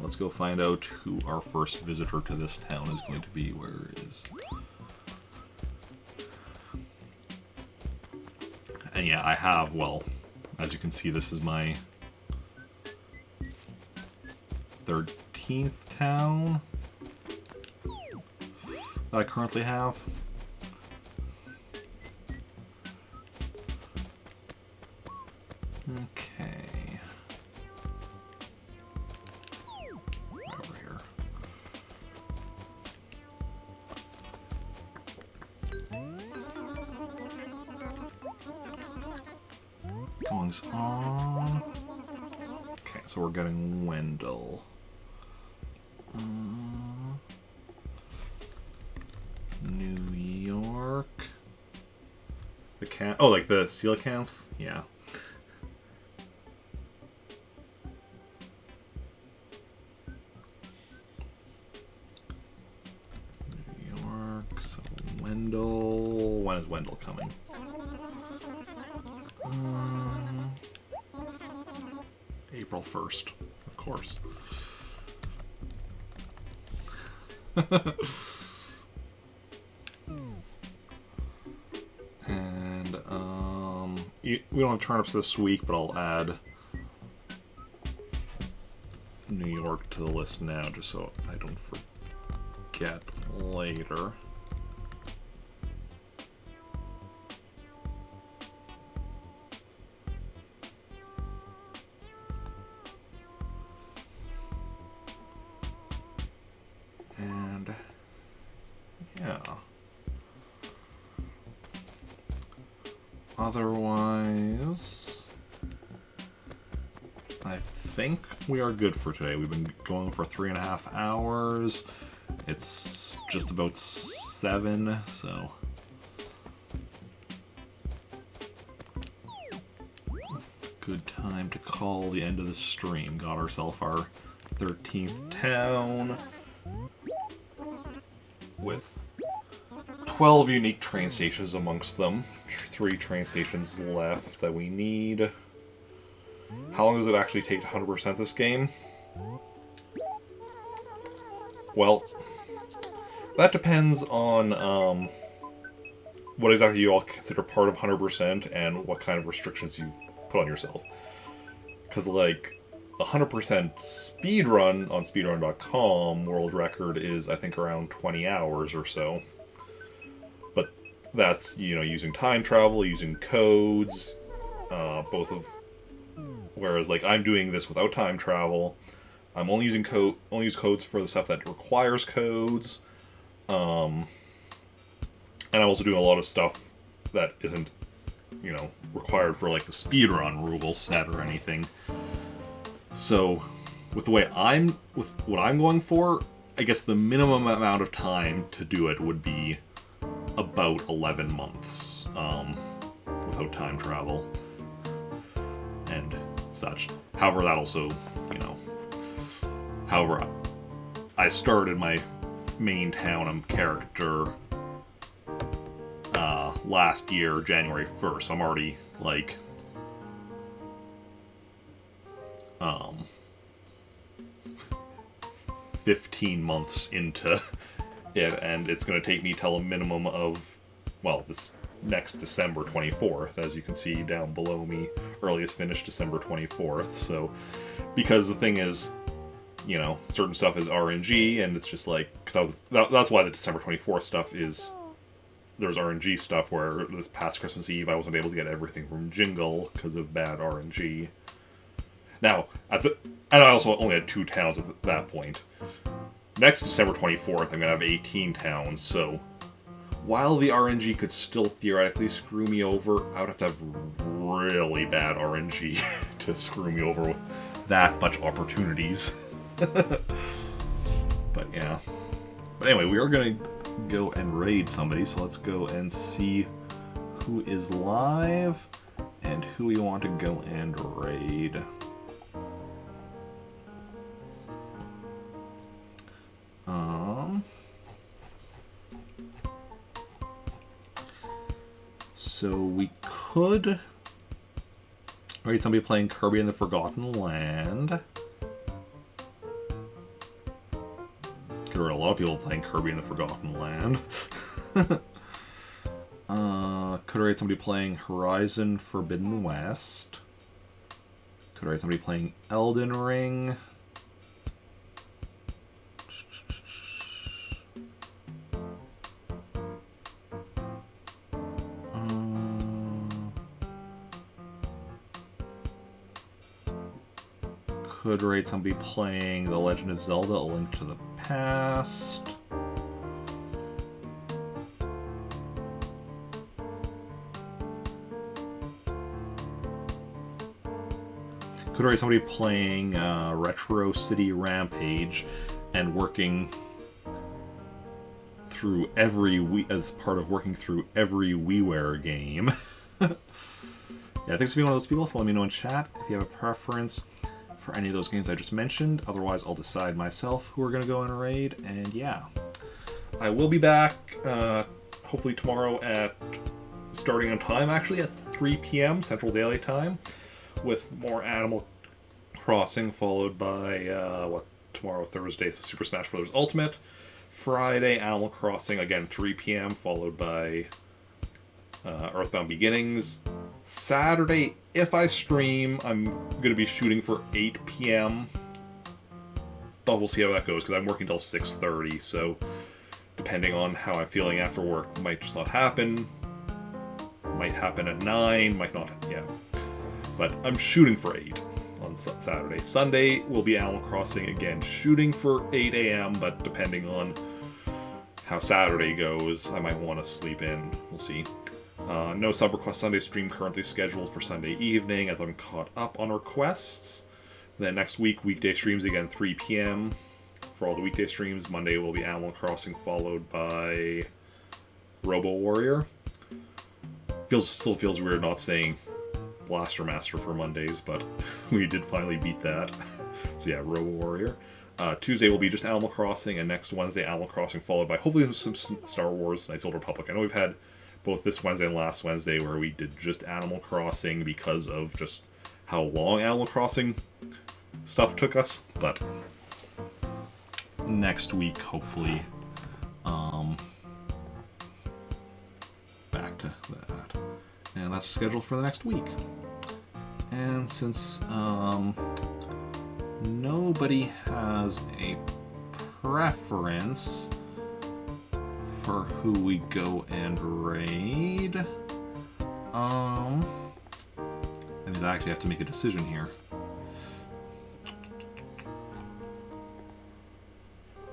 Let's go find out who our first visitor to this town is going to be. Where is... And yeah, I have, well, as you can see, this is my 13th town that I currently have. Okay. Right over here. Goings on. Okay, so we're getting Wendell. New York. The camp. Oh, like the seal camp? Yeah. New York. So Wendell. When is Wendell coming? April 1st, of course. And we don't have turnips this week, but I'll add New York to the list now, just so I don't forget later. And yeah. Otherwise, I think we are good for today. We've been going for 3.5 hours. It's just about 7, so... good time to call the end of the stream. Got ourselves our 13th town with 12 unique train stations amongst them. 3 train stations left that we need. How long does it actually take to 100% this game? Well, that depends on what exactly you all consider part of 100% and what kind of restrictions you've put on yourself. Because, like, the 100% speedrun on speedrun.com world record is, I think, around 20 hours or so. But that's, you know, using time travel, using codes, both of... Whereas, like, I'm doing this without time travel. I'm only using use codes for the stuff that requires codes. And I'm also doing a lot of stuff that isn't, you know, required for, like, the speedrun rule set or anything. So, with what I'm going for, I guess the minimum amount of time to do it would be about 11 months, without time travel and such. However, that also, you know, however, I started my main town and character last year, January 1st. I'm already, like, 15 months into it, and it's going to take me till a minimum of, well, this next December 24th, as you can see down below me, earliest finish December 24th, so, because the thing is, you know, certain stuff is RNG, and it's just like, cause that's why the December 24th stuff is, there's RNG stuff where this past Christmas Eve I wasn't able to get everything from Jingle because of bad RNG. Now, and I also only had 2 towns at that point. Next December 24th, I'm going to have 18 towns, so while the RNG could still theoretically screw me over, I would have to have really bad RNG to screw me over with that much opportunities. But yeah. But anyway, we are going to go and raid somebody, so let's go and see who is live and who we want to go and raid. So we could raid somebody playing Kirby in the Forgotten Land. There are a lot of people playing Kirby in the Forgotten Land. Could raid somebody playing Horizon Forbidden West. Could raid somebody playing Elden Ring. Could raid somebody playing The Legend of Zelda: A Link to the Past. Could raid somebody playing Retro City Rampage and working through as part of working through every WiiWare game. Yeah, thanks for being one of those people, so let me know in chat if you have a preference for any of those games I just mentioned. Otherwise, I'll decide myself who we're going to go and raid, and yeah. I will be back, hopefully tomorrow starting on time, actually, at 3 p.m. Central Daylight Time, with more Animal Crossing, followed by, tomorrow, Thursday, so Super Smash Bros. Ultimate. Friday, Animal Crossing, again, 3 p.m., followed by Earthbound Beginnings. Saturday, if I stream, I'm going to be shooting for 8 p.m. But we'll see how that goes, because I'm working till 6:30, so depending on how I'm feeling after work, might just not happen. Might happen at 9, might not, yeah. But I'm shooting for 8 on Saturday. Sunday will be Animal Crossing, again, shooting for 8 a.m., but depending on how Saturday goes, I might want to sleep in. We'll see. No sub-request Sunday stream currently scheduled for Sunday evening, as I'm caught up on requests. Then next week, weekday streams again, 3 p.m. for all the weekday streams. Monday will be Animal Crossing, followed by Robo Warrior. Still feels weird not saying Blaster Master for Mondays, but we did finally beat that. So yeah, Robo Warrior. Tuesday will be just Animal Crossing, and next Wednesday Animal Crossing, followed by hopefully some Star Wars Knights of the Old Republic. I know we've had both this Wednesday and last Wednesday where we did just Animal Crossing because of just how long Animal Crossing stuff took us, but next week, hopefully, back to that. And that's scheduled for the next week. And since nobody has a preference for who we go and raid, I mean, I actually have to make a decision here.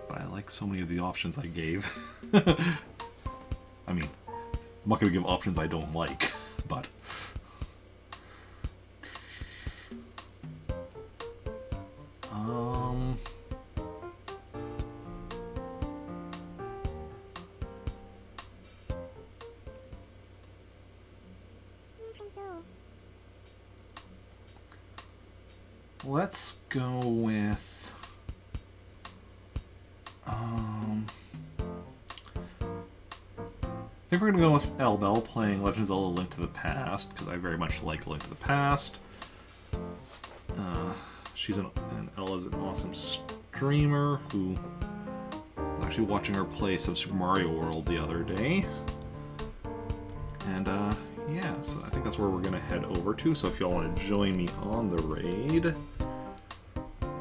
But I like so many of the options I gave. I mean, I'm not going to give options I don't like, but... Nintendo. Let's go with... I think we're going to go with Elbel playing Legend of Zelda: Link to the Past, because I very much like Link to the Past. Ella's an awesome streamer who was actually watching her play some Super Mario World the other day. And yeah, so I think that's where we're going to head over to. So if y'all want to join me on the raid.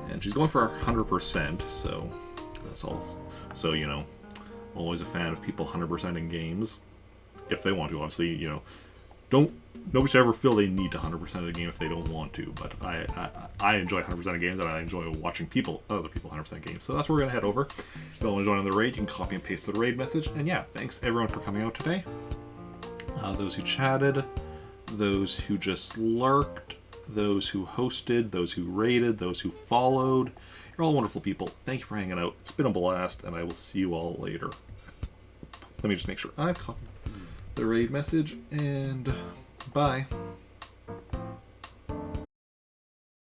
And she's going for 100%, so that's all. So, you know, I'm always a fan of people 100% in games. If they want to, obviously, you know. Nobody should ever feel they need to 100% of the game if they don't want to, but I enjoy 100% of games, and I enjoy watching other people 100% games. So that's where we're going to head over. If you want to join on the raid, you can copy and paste the raid message. And yeah, thanks everyone for coming out today. Those who chatted, those who just lurked, those who hosted, those who raided, those who followed. You're all wonderful people. Thank you for hanging out. It's been a blast, and I will see you all later. Let me just make sure I've copied the raid message, and bye.